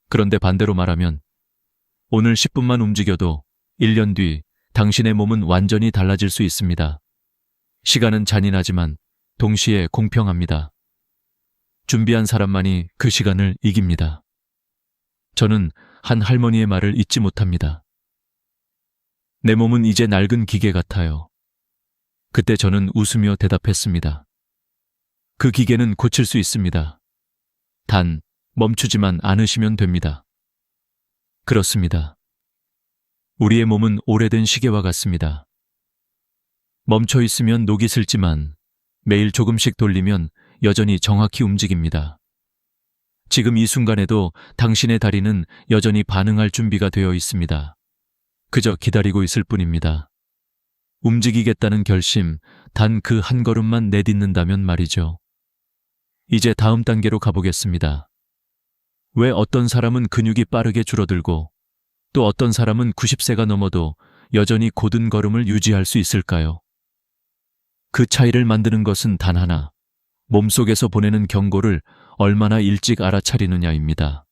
그런데 반대로 말하면 오늘 10분만 움직여도 1년 뒤 당신의 몸은 완전히 달라질 수 있습니다. 시간은 잔인하지만 동시에 공평합니다. 준비한 사람만이 그 시간을 이깁니다. 저는 한 할머니의 말을 잊지 못합니다. 내 몸은 이제 낡은 기계 같아요. 그때 저는 웃으며 대답했습니다. 그 기계는 고칠 수 있습니다. 단, 멈추지만 않으시면 됩니다. 그렇습니다. 우리의 몸은 오래된 시계와 같습니다. 멈춰 있으면 녹이 슬지만 매일 조금씩 돌리면 여전히 정확히 움직입니다. 지금 이 순간에도 당신의 다리는 여전히 반응할 준비가 되어 있습니다. 그저 기다리고 있을 뿐입니다. 움직이겠다는 결심, 단 그 한 걸음만 내딛는다면 말이죠. 이제 다음 단계로 가보겠습니다. 왜 어떤 사람은 근육이 빠르게 줄어들고 또 어떤 사람은 90세가 넘어도 여전히 곧은 걸음을 유지할 수 있을까요? 그 차이를 만드는 것은 단 하나, 몸속에서 보내는 경고를 얼마나 일찍 알아차리느냐입니다.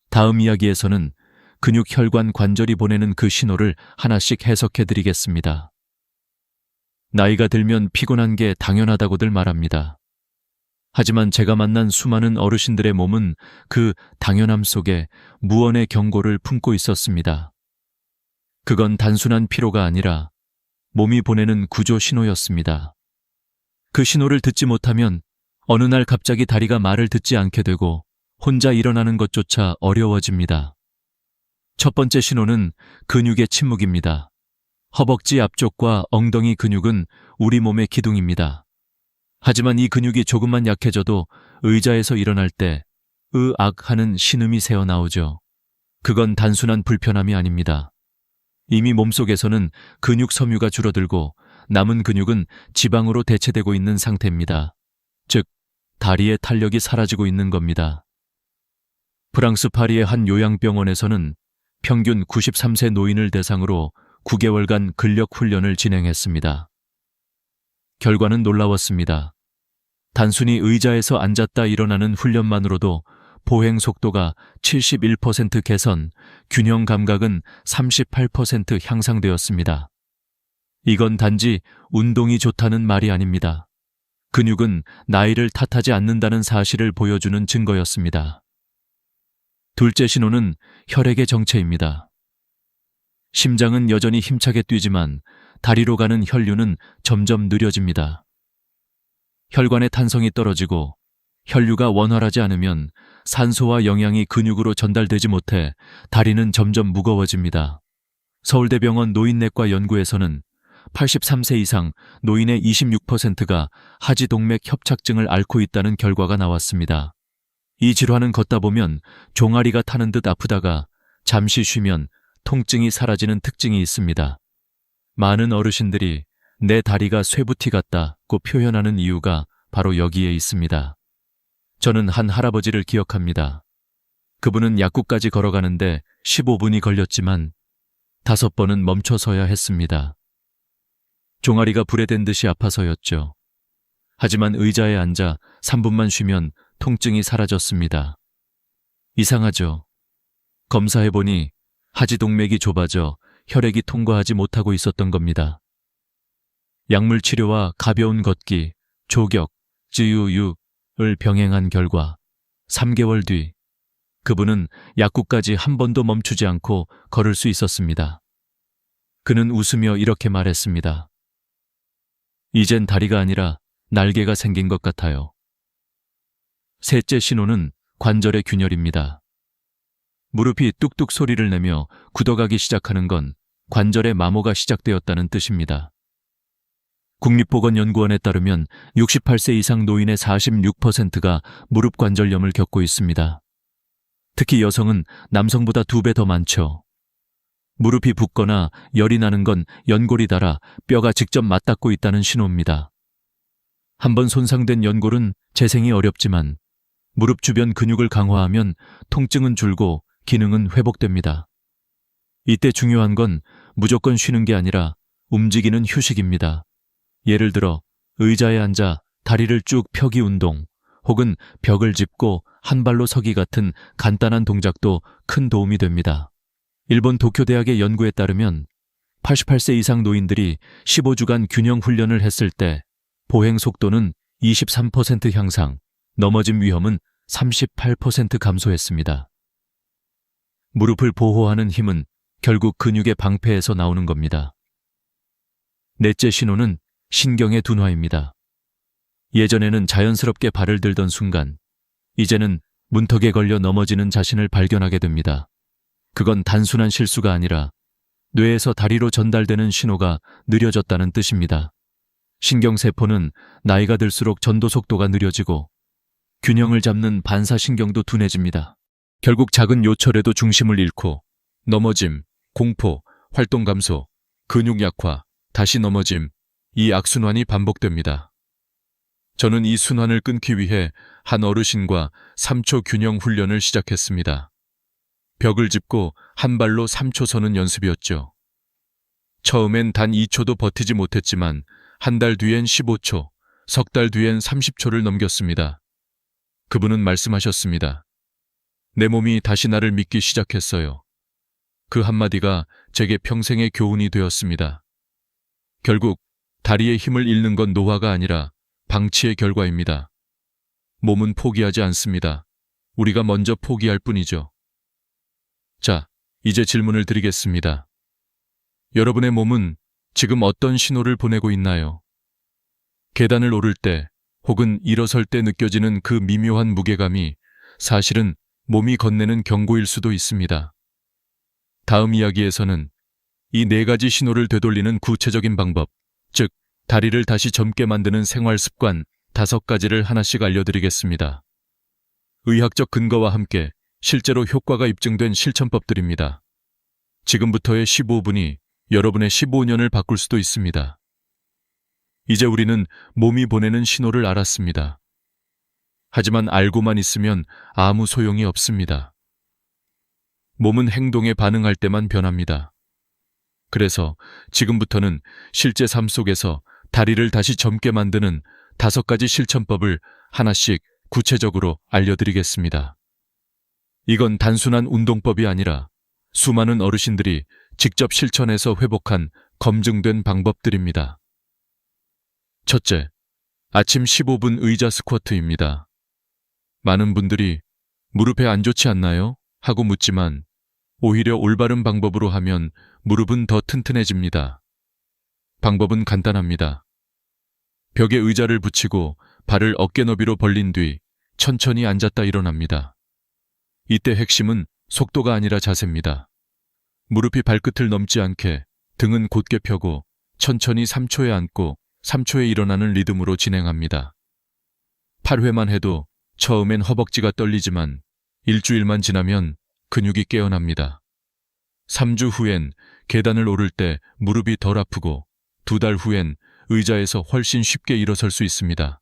다음 이야기에서는 근육 혈관 관절이 보내는 그 신호를 하나씩 해석해 드리겠습니다. 나이가 들면 피곤한 게 당연하다고들 말합니다. 하지만 제가 만난 수많은 어르신들의 몸은 그 당연함 속에 무언의 경고를 품고 있었습니다. 그건 단순한 피로가 아니라 몸이 보내는 구조 신호였습니다. 그 신호를 듣지 못하면 어느 날 갑자기 다리가 말을 듣지 않게 되고 혼자 일어나는 것조차 어려워집니다. 첫 번째 신호는 근육의 침묵입니다. 허벅지 앞쪽과 엉덩이 근육은 우리 몸의 기둥입니다. 하지만 이 근육이 조금만 약해져도 의자에서 일어날 때 으악 하는 신음이 새어나오죠. 그건 단순한 불편함이 아닙니다. 이미 몸속에서는 근육 섬유가 줄어들고 남은 근육은 지방으로 대체되고 있는 상태입니다. 즉, 다리의 탄력이 사라지고 있는 겁니다. 프랑스 파리의 한 요양병원에서는 평균 93세 노인을 대상으로 9개월간 근력 훈련을 진행했습니다. 결과는 놀라웠습니다. 단순히 의자에서 앉았다 일어나는 훈련만으로도 보행 속도가 71% 개선, 균형 감각은 38% 향상되었습니다. 이건 단지 운동이 좋다는 말이 아닙니다. 근육은 나이를 탓하지 않는다는 사실을 보여주는 증거였습니다. 둘째 신호는 혈액의 정체입니다. 심장은 여전히 힘차게 뛰지만 다리로 가는 혈류는 점점 느려집니다. 혈관의 탄성이 떨어지고 혈류가 원활하지 않으면 산소와 영양이 근육으로 전달되지 못해 다리는 점점 무거워집니다. 서울대병원 노인내과 연구에서는 83세 이상 노인의 26%가 하지동맥 협착증을 앓고 있다는 결과가 나왔습니다. 이 질환은 걷다 보면 종아리가 타는 듯 아프다가 잠시 쉬면 통증이 사라지는 특징이 있습니다. 많은 어르신들이 내 다리가 쇠부티 같다고 표현하는 이유가 바로 여기에 있습니다. 저는 한 할아버지를 기억합니다. 그분은 약국까지 걸어가는데 15분이 걸렸지만 5번은 멈춰서야 했습니다. 종아리가 불에 댄 듯이 아파서였죠. 하지만 의자에 앉아 3분만 쉬면 통증이 사라졌습니다. 이상하죠. 검사해보니 하지동맥이 좁아져 혈액이 통과하지 못하고 있었던 겁니다. 약물 치료와 가벼운 걷기, 조격, 쯔유유를 병행한 결과 3개월 뒤 그분은 약국까지 한 번도 멈추지 않고 걸을 수 있었습니다. 그는 웃으며 이렇게 말했습니다. 이젠 다리가 아니라 날개가 생긴 것 같아요. 셋째 신호는 관절의 균열입니다. 무릎이 뚝뚝 소리를 내며 굳어가기 시작하는 건 관절의 마모가 시작되었다는 뜻입니다. 국립보건연구원에 따르면 68세 이상 노인의 46%가 무릎 관절염을 겪고 있습니다. 특히 여성은 남성보다 2배 더 많죠. 무릎이 붓거나 열이 나는 건 연골이 닳아 뼈가 직접 맞닿고 있다는 신호입니다. 한번 손상된 연골은 재생이 어렵지만 무릎 주변 근육을 강화하면 통증은 줄고 기능은 회복됩니다. 이때 중요한 건 무조건 쉬는 게 아니라 움직이는 휴식입니다. 예를 들어 의자에 앉아 다리를 쭉 펴기 운동 혹은 벽을 짚고 한 발로 서기 같은 간단한 동작도 큰 도움이 됩니다. 일본 도쿄대학의 연구에 따르면 88세 이상 노인들이 15주간 균형 훈련을 했을 때 보행 속도는 23% 향상, 넘어짐 위험은 38% 감소했습니다. 무릎을 보호하는 힘은 결국 근육의 방패에서 나오는 겁니다. 넷째 신호는 신경의 둔화입니다. 예전에는 자연스럽게 발을 들던 순간, 이제는 문턱에 걸려 넘어지는 자신을 발견하게 됩니다. 그건 단순한 실수가 아니라 뇌에서 다리로 전달되는 신호가 느려졌다는 뜻입니다. 신경세포는 나이가 들수록 전도 속도가 느려지고 균형을 잡는 반사신경도 둔해집니다. 결국 작은 요철에도 중심을 잃고 넘어짐, 공포, 활동 감소, 근육 약화, 다시 넘어짐, 이 악순환이 반복됩니다. 저는 이 순환을 끊기 위해 한 어르신과 3초 균형 훈련을 시작했습니다. 벽을 짚고 한 발로 3초 서는 연습이었죠. 처음엔 단 2초도 버티지 못했지만 한 달 뒤엔 15초, 석 달 뒤엔 30초를 넘겼습니다. 그분은 말씀하셨습니다. 내 몸이 다시 나를 믿기 시작했어요. 그 한마디가 제게 평생의 교훈이 되었습니다. 결국 다리의 힘을 잃는 건 노화가 아니라 방치의 결과입니다. 몸은 포기하지 않습니다. 우리가 먼저 포기할 뿐이죠. 자, 이제 질문을 드리겠습니다. 여러분의 몸은 지금 어떤 신호를 보내고 있나요? 계단을 오를 때 혹은 일어설 때 느껴지는 그 미묘한 무게감이 사실은 몸이 건네는 경고일 수도 있습니다. 다음 이야기에서는 이 4가지 신호를 되돌리는 구체적인 방법, 즉 다리를 다시 젊게 만드는 생활 습관 5가지를 하나씩 알려드리겠습니다. 의학적 근거와 함께 실제로 효과가 입증된 실천법들입니다. 지금부터의 15분이 여러분의 15년을 바꿀 수도 있습니다. 이제 우리는 몸이 보내는 신호를 알았습니다. 하지만 알고만 있으면 아무 소용이 없습니다. 몸은 행동에 반응할 때만 변합니다. 그래서 지금부터는 실제 삶 속에서 다리를 다시 젊게 만드는 5가지 실천법을 하나씩 구체적으로 알려드리겠습니다. 이건 단순한 운동법이 아니라 수많은 어르신들이 직접 실천해서 회복한 검증된 방법들입니다. 첫째, 아침 15분 의자 스쿼트입니다. 많은 분들이 무릎에 안 좋지 않나요? 하고 묻지만 오히려 올바른 방법으로 하면 무릎은 더 튼튼해집니다. 방법은 간단합니다. 벽에 의자를 붙이고 발을 어깨 너비로 벌린 뒤 천천히 앉았다 일어납니다. 이때 핵심은 속도가 아니라 자세입니다. 무릎이 발끝을 넘지 않게 등은 곧게 펴고 천천히 3초에 앉고 3초에 일어나는 리듬으로 진행합니다. 8회만 해도 처음엔 허벅지가 떨리지만 일주일만 지나면 근육이 깨어납니다. 3주 후엔 계단을 오를 때 무릎이 덜 아프고 2달 후엔 의자에서 훨씬 쉽게 일어설 수 있습니다.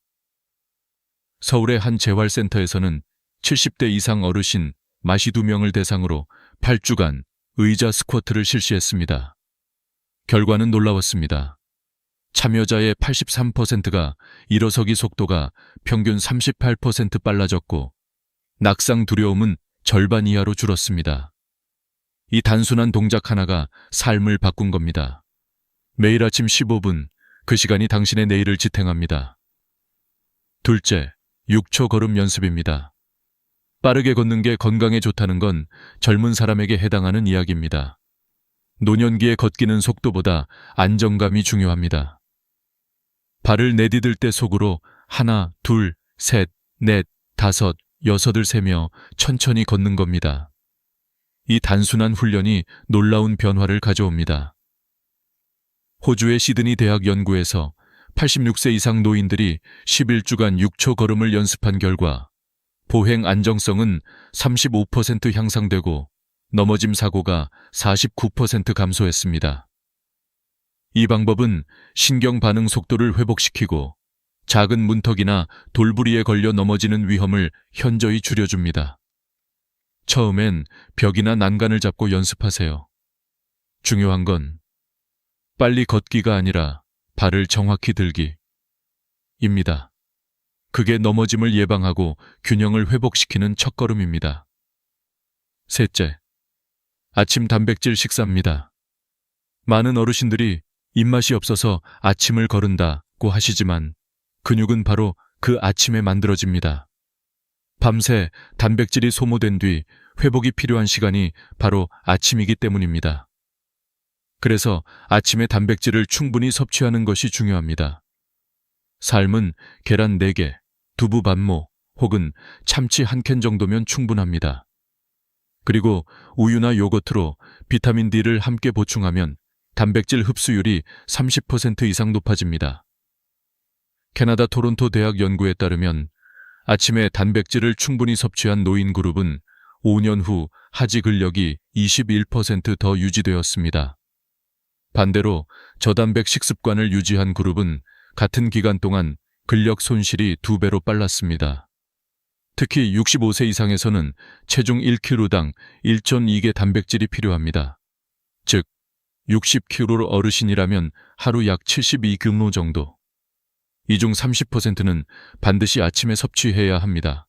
서울의 한 재활센터에서는 70대 이상 어르신 42명을 대상으로 8주간 의자 스쿼트를 실시했습니다. 결과는 놀라웠습니다. 참여자의 83%가 일어서기 속도가 평균 38% 빨라졌고 낙상 두려움은 절반 이하로 줄었습니다. 이 단순한 동작 하나가 삶을 바꾼 겁니다. 매일 아침 15분, 그 시간이 당신의 내일을 지탱합니다. 둘째, 6초 걸음 연습입니다. 빠르게 걷는 게 건강에 좋다는 건 젊은 사람에게 해당하는 이야기입니다. 노년기에 걷기는 속도보다 안정감이 중요합니다. 발을 내디딜 때 속으로 하나, 둘, 셋, 넷, 다섯, 여섯을 세며 천천히 걷는 겁니다. 이 단순한 훈련이 놀라운 변화를 가져옵니다. 호주의 시드니 대학 연구에서 86세 이상 노인들이 11주간 6초 걸음을 연습한 결과 보행 안정성은 35% 향상되고 넘어짐 사고가 49% 감소했습니다. 이 방법은 신경 반응 속도를 회복시키고 작은 문턱이나 돌부리에 걸려 넘어지는 위험을 현저히 줄여줍니다. 처음엔 벽이나 난간을 잡고 연습하세요. 중요한 건 빨리 걷기가 아니라 발을 정확히 들기입니다. 그게 넘어짐을 예방하고 균형을 회복시키는 첫걸음입니다. 셋째, 아침 단백질 식사입니다. 많은 어르신들이 입맛이 없어서 아침을 거른다고 하시지만 근육은 바로 그 아침에 만들어집니다. 밤새 단백질이 소모된 뒤 회복이 필요한 시간이 바로 아침이기 때문입니다. 그래서 아침에 단백질을 충분히 섭취하는 것이 중요합니다. 삶은 계란 4개, 두부 반모 혹은 참치 1캔 정도면 충분합니다. 그리고 우유나 요거트로 비타민 D를 함께 보충하면 단백질 흡수율이 30% 이상 높아집니다. 캐나다 토론토 대학 연구에 따르면 아침에 단백질을 충분히 섭취한 노인 그룹은 5년 후 하지 근력이 21% 더 유지되었습니다. 반대로 저단백 식습관을 유지한 그룹은 같은 기간 동안 근력 손실이 2배로 빨랐습니다. 특히 65세 이상에서는 체중 1kg당 1.2개 단백질이 필요합니다. 즉, 60kg 어르신이라면 하루 약 72g 정도. 이 중 30%는 반드시 아침에 섭취해야 합니다.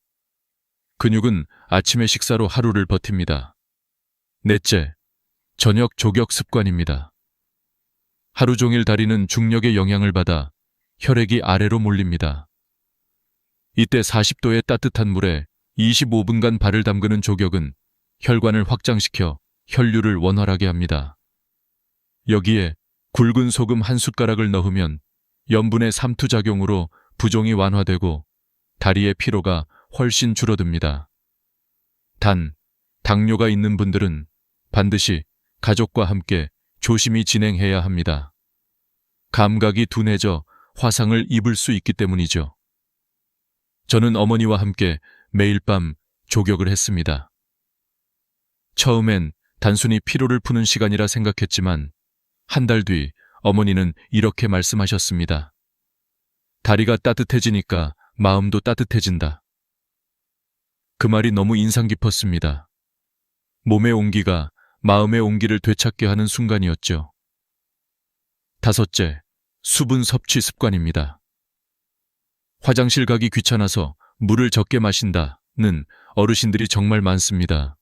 근육은 아침의 식사로 하루를 버팁니다. 넷째, 저녁 조격 습관입니다. 하루 종일 다리는 중력의 영향을 받아 혈액이 아래로 몰립니다. 이때 40도의 따뜻한 물에 25분간 발을 담그는 조격은 혈관을 확장시켜 혈류를 원활하게 합니다. 여기에 굵은 소금 한 숟가락을 넣으면 염분의 삼투작용으로 부종이 완화되고 다리의 피로가 훨씬 줄어듭니다. 단, 당뇨가 있는 분들은 반드시 가족과 함께 조심히 진행해야 합니다. 감각이 둔해져 화상을 입을 수 있기 때문이죠. 저는 어머니와 함께 매일 밤 조격을 했습니다. 처음엔 단순히 피로를 푸는 시간이라 생각했지만 한 달 뒤 어머니는 이렇게 말씀하셨습니다. 다리가 따뜻해지니까 마음도 따뜻해진다. 그 말이 너무 인상 깊었습니다. 몸의 온기가 마음의 온기를 되찾게 하는 순간이었죠. 다섯째, 수분 섭취 습관입니다. 화장실 가기 귀찮아서 물을 적게 마신다는 어르신들이 정말 많습니다.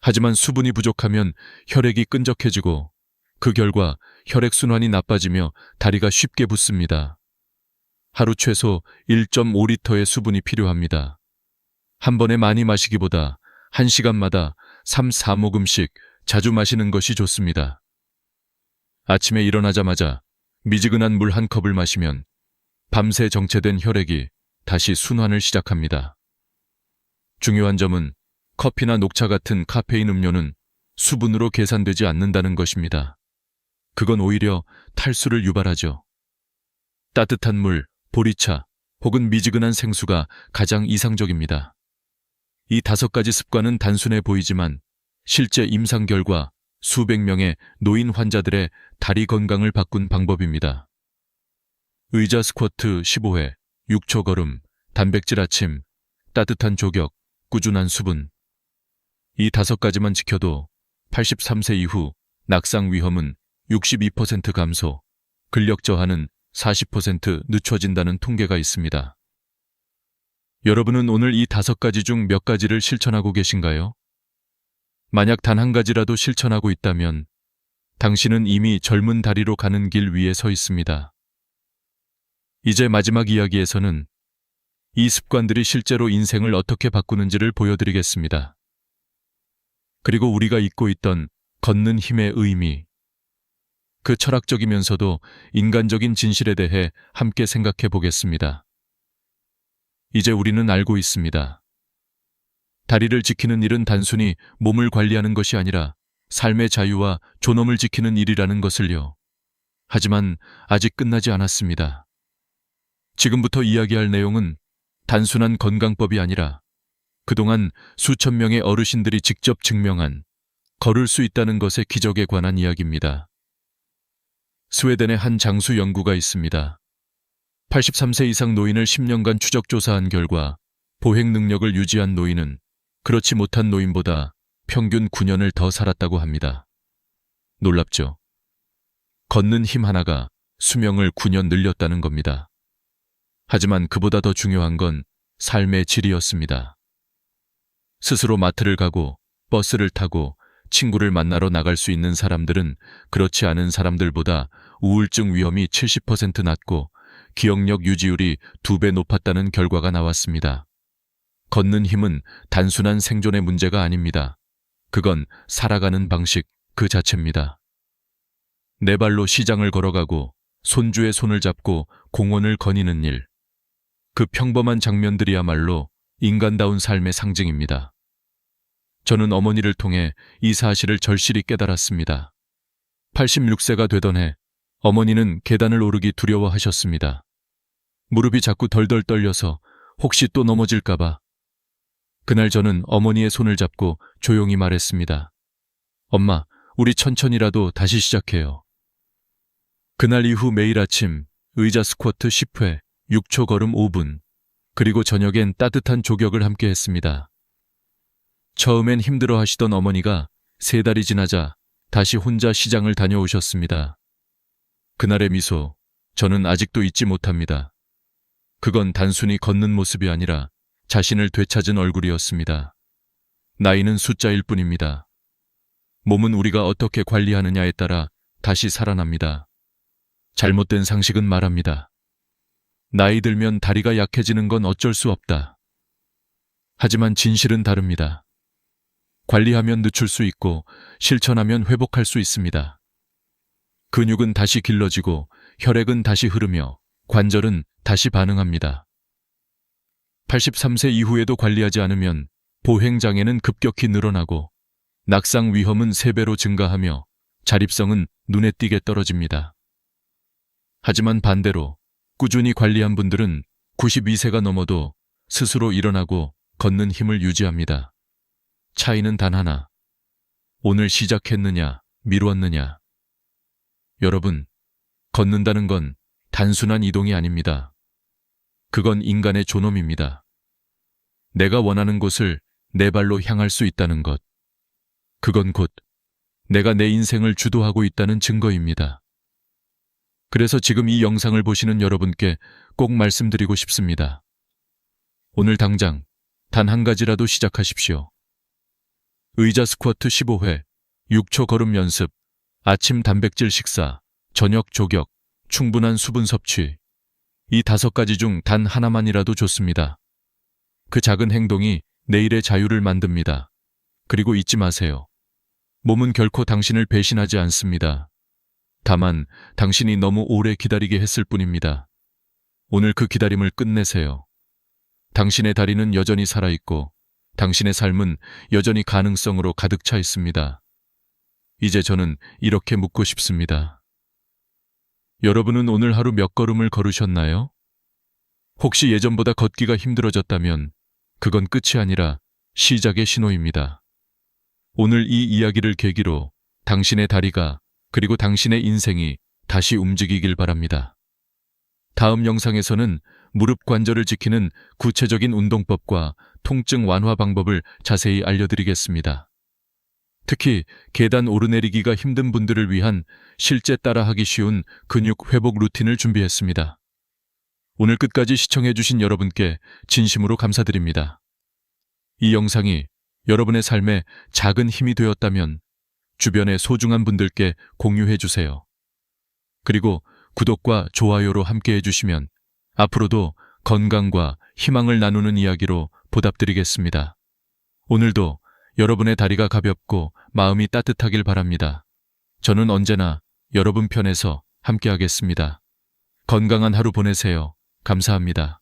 하지만 수분이 부족하면 혈액이 끈적해지고 그 결과 혈액순환이 나빠지며 다리가 쉽게 붓습니다. 하루 최소 1.5리터의 수분이 필요합니다. 한 번에 많이 마시기보다 1시간마다 3, 4모금씩 자주 마시는 것이 좋습니다. 아침에 일어나자마자 미지근한 물 한 컵을 마시면 밤새 정체된 혈액이 다시 순환을 시작합니다. 중요한 점은 커피나 녹차 같은 카페인 음료는 수분으로 계산되지 않는다는 것입니다. 그건 오히려 탈수를 유발하죠. 따뜻한 물, 보리차 혹은 미지근한 생수가 가장 이상적입니다. 이 5가지 습관은 단순해 보이지만 실제 임상 결과 수백 명의 노인 환자들의 다리 건강을 바꾼 방법입니다. 의자 스쿼트 15회, 6초 걸음, 단백질 아침, 따뜻한 조격, 꾸준한 수분. 이 5가지만 지켜도 83세 이후 낙상 위험은 62% 감소, 근력 저하는 40% 늦춰진다는 통계가 있습니다. 여러분은 오늘 이 5가지 중 몇 가지를 실천하고 계신가요? 만약 단 한 가지라도 실천하고 있다면 당신은 이미 젊은 다리로 가는 길 위에 서 있습니다. 이제 마지막 이야기에서는 이 습관들이 실제로 인생을 어떻게 바꾸는지를 보여드리겠습니다. 그리고 우리가 잊고 있던 걷는 힘의 의미, 그 철학적이면서도 인간적인 진실에 대해 함께 생각해 보겠습니다. 이제 우리는 알고 있습니다. 다리를 지키는 일은 단순히 몸을 관리하는 것이 아니라 삶의 자유와 존엄을 지키는 일이라는 것을요. 하지만 아직 끝나지 않았습니다. 지금부터 이야기할 내용은 단순한 건강법이 아니라 그동안 수천 명의 어르신들이 직접 증명한 걸을 수 있다는 것의 기적에 관한 이야기입니다. 스웨덴의 한 장수 연구가 있습니다. 83세 이상 노인을 10년간 추적 조사한 결과 보행 능력을 유지한 노인은 그렇지 못한 노인보다 평균 9년을 더 살았다고 합니다. 놀랍죠? 걷는 힘 하나가 수명을 9년 늘렸다는 겁니다. 하지만 그보다 더 중요한 건 삶의 질이었습니다. 스스로 마트를 가고 버스를 타고 친구를 만나러 나갈 수 있는 사람들은 그렇지 않은 사람들보다 우울증 위험이 70% 낮고 기억력 유지율이 2배 높았다는 결과가 나왔습니다. 걷는 힘은 단순한 생존의 문제가 아닙니다. 그건 살아가는 방식 그 자체입니다. 네 발로 시장을 걸어가고 손주의 손을 잡고 공원을 거니는 일. 그 평범한 장면들이야말로 인간다운 삶의 상징입니다. 저는 어머니를 통해 이 사실을 절실히 깨달았습니다. 86세가 되던 해 어머니는 계단을 오르기 두려워하셨습니다. 무릎이 자꾸 덜덜 떨려서 혹시 또 넘어질까봐. 그날 저는 어머니의 손을 잡고 조용히 말했습니다. 엄마, 우리 천천히라도 다시 시작해요. 그날 이후 매일 아침 의자 스쿼트 10회, 6초 걸음 5분, 그리고 저녁엔 따뜻한 조격을 함께 했습니다. 처음엔 힘들어 하시던 어머니가 3달이 지나자 다시 혼자 시장을 다녀오셨습니다. 그날의 미소, 저는 아직도 잊지 못합니다. 그건 단순히 걷는 모습이 아니라 자신을 되찾은 얼굴이었습니다. 나이는 숫자일 뿐입니다. 몸은 우리가 어떻게 관리하느냐에 따라 다시 살아납니다. 잘못된 상식은 말합니다. 나이 들면 다리가 약해지는 건 어쩔 수 없다. 하지만 진실은 다릅니다. 관리하면 늦출 수 있고 실천하면 회복할 수 있습니다. 근육은 다시 길러지고 혈액은 다시 흐르며 관절은 다시 반응합니다. 83세 이후에도 관리하지 않으면 보행장애는 급격히 늘어나고 낙상 위험은 3배로 증가하며 자립성은 눈에 띄게 떨어집니다. 하지만 반대로 꾸준히 관리한 분들은 92세가 넘어도 스스로 일어나고 걷는 힘을 유지합니다. 차이는 단 하나. 오늘 시작했느냐, 미뤘느냐. 여러분, 걷는다는 건 단순한 이동이 아닙니다. 그건 인간의 존엄입니다. 내가 원하는 곳을 내 발로 향할 수 있다는 것. 그건 곧 내가 내 인생을 주도하고 있다는 증거입니다. 그래서 지금 이 영상을 보시는 여러분께 꼭 말씀드리고 싶습니다. 오늘 당장 단 한 가지라도 시작하십시오. 의자 스쿼트 15회, 6초 걸음 연습, 아침 단백질 식사, 저녁 조격, 충분한 수분 섭취. 이 5가지 중 단 하나만이라도 좋습니다. 그 작은 행동이 내일의 자유를 만듭니다. 그리고 잊지 마세요. 몸은 결코 당신을 배신하지 않습니다. 다만 당신이 너무 오래 기다리게 했을 뿐입니다. 오늘 그 기다림을 끝내세요. 당신의 다리는 여전히 살아있고 당신의 삶은 여전히 가능성으로 가득 차 있습니다. 이제 저는 이렇게 묻고 싶습니다. 여러분은 오늘 하루 몇 걸음을 걸으셨나요? 혹시 예전보다 걷기가 힘들어졌다면 그건 끝이 아니라 시작의 신호입니다. 오늘 이 이야기를 계기로 당신의 다리가 그리고 당신의 인생이 다시 움직이길 바랍니다. 다음 영상에서는 무릎 관절을 지키는 구체적인 운동법과 통증 완화 방법을 자세히 알려드리겠습니다. 특히 계단 오르내리기가 힘든 분들을 위한 실제 따라하기 쉬운 근육 회복 루틴을 준비했습니다. 오늘 끝까지 시청해주신 여러분께 진심으로 감사드립니다. 이 영상이 여러분의 삶에 작은 힘이 되었다면 주변의 소중한 분들께 공유해주세요. 그리고 구독과 좋아요로 함께 해주시면 앞으로도 건강과 희망을 나누는 이야기로 보답드리겠습니다. 오늘도 여러분의 다리가 가볍고 마음이 따뜻하길 바랍니다. 저는 언제나 여러분 편에서 함께하겠습니다. 건강한 하루 보내세요. 감사합니다.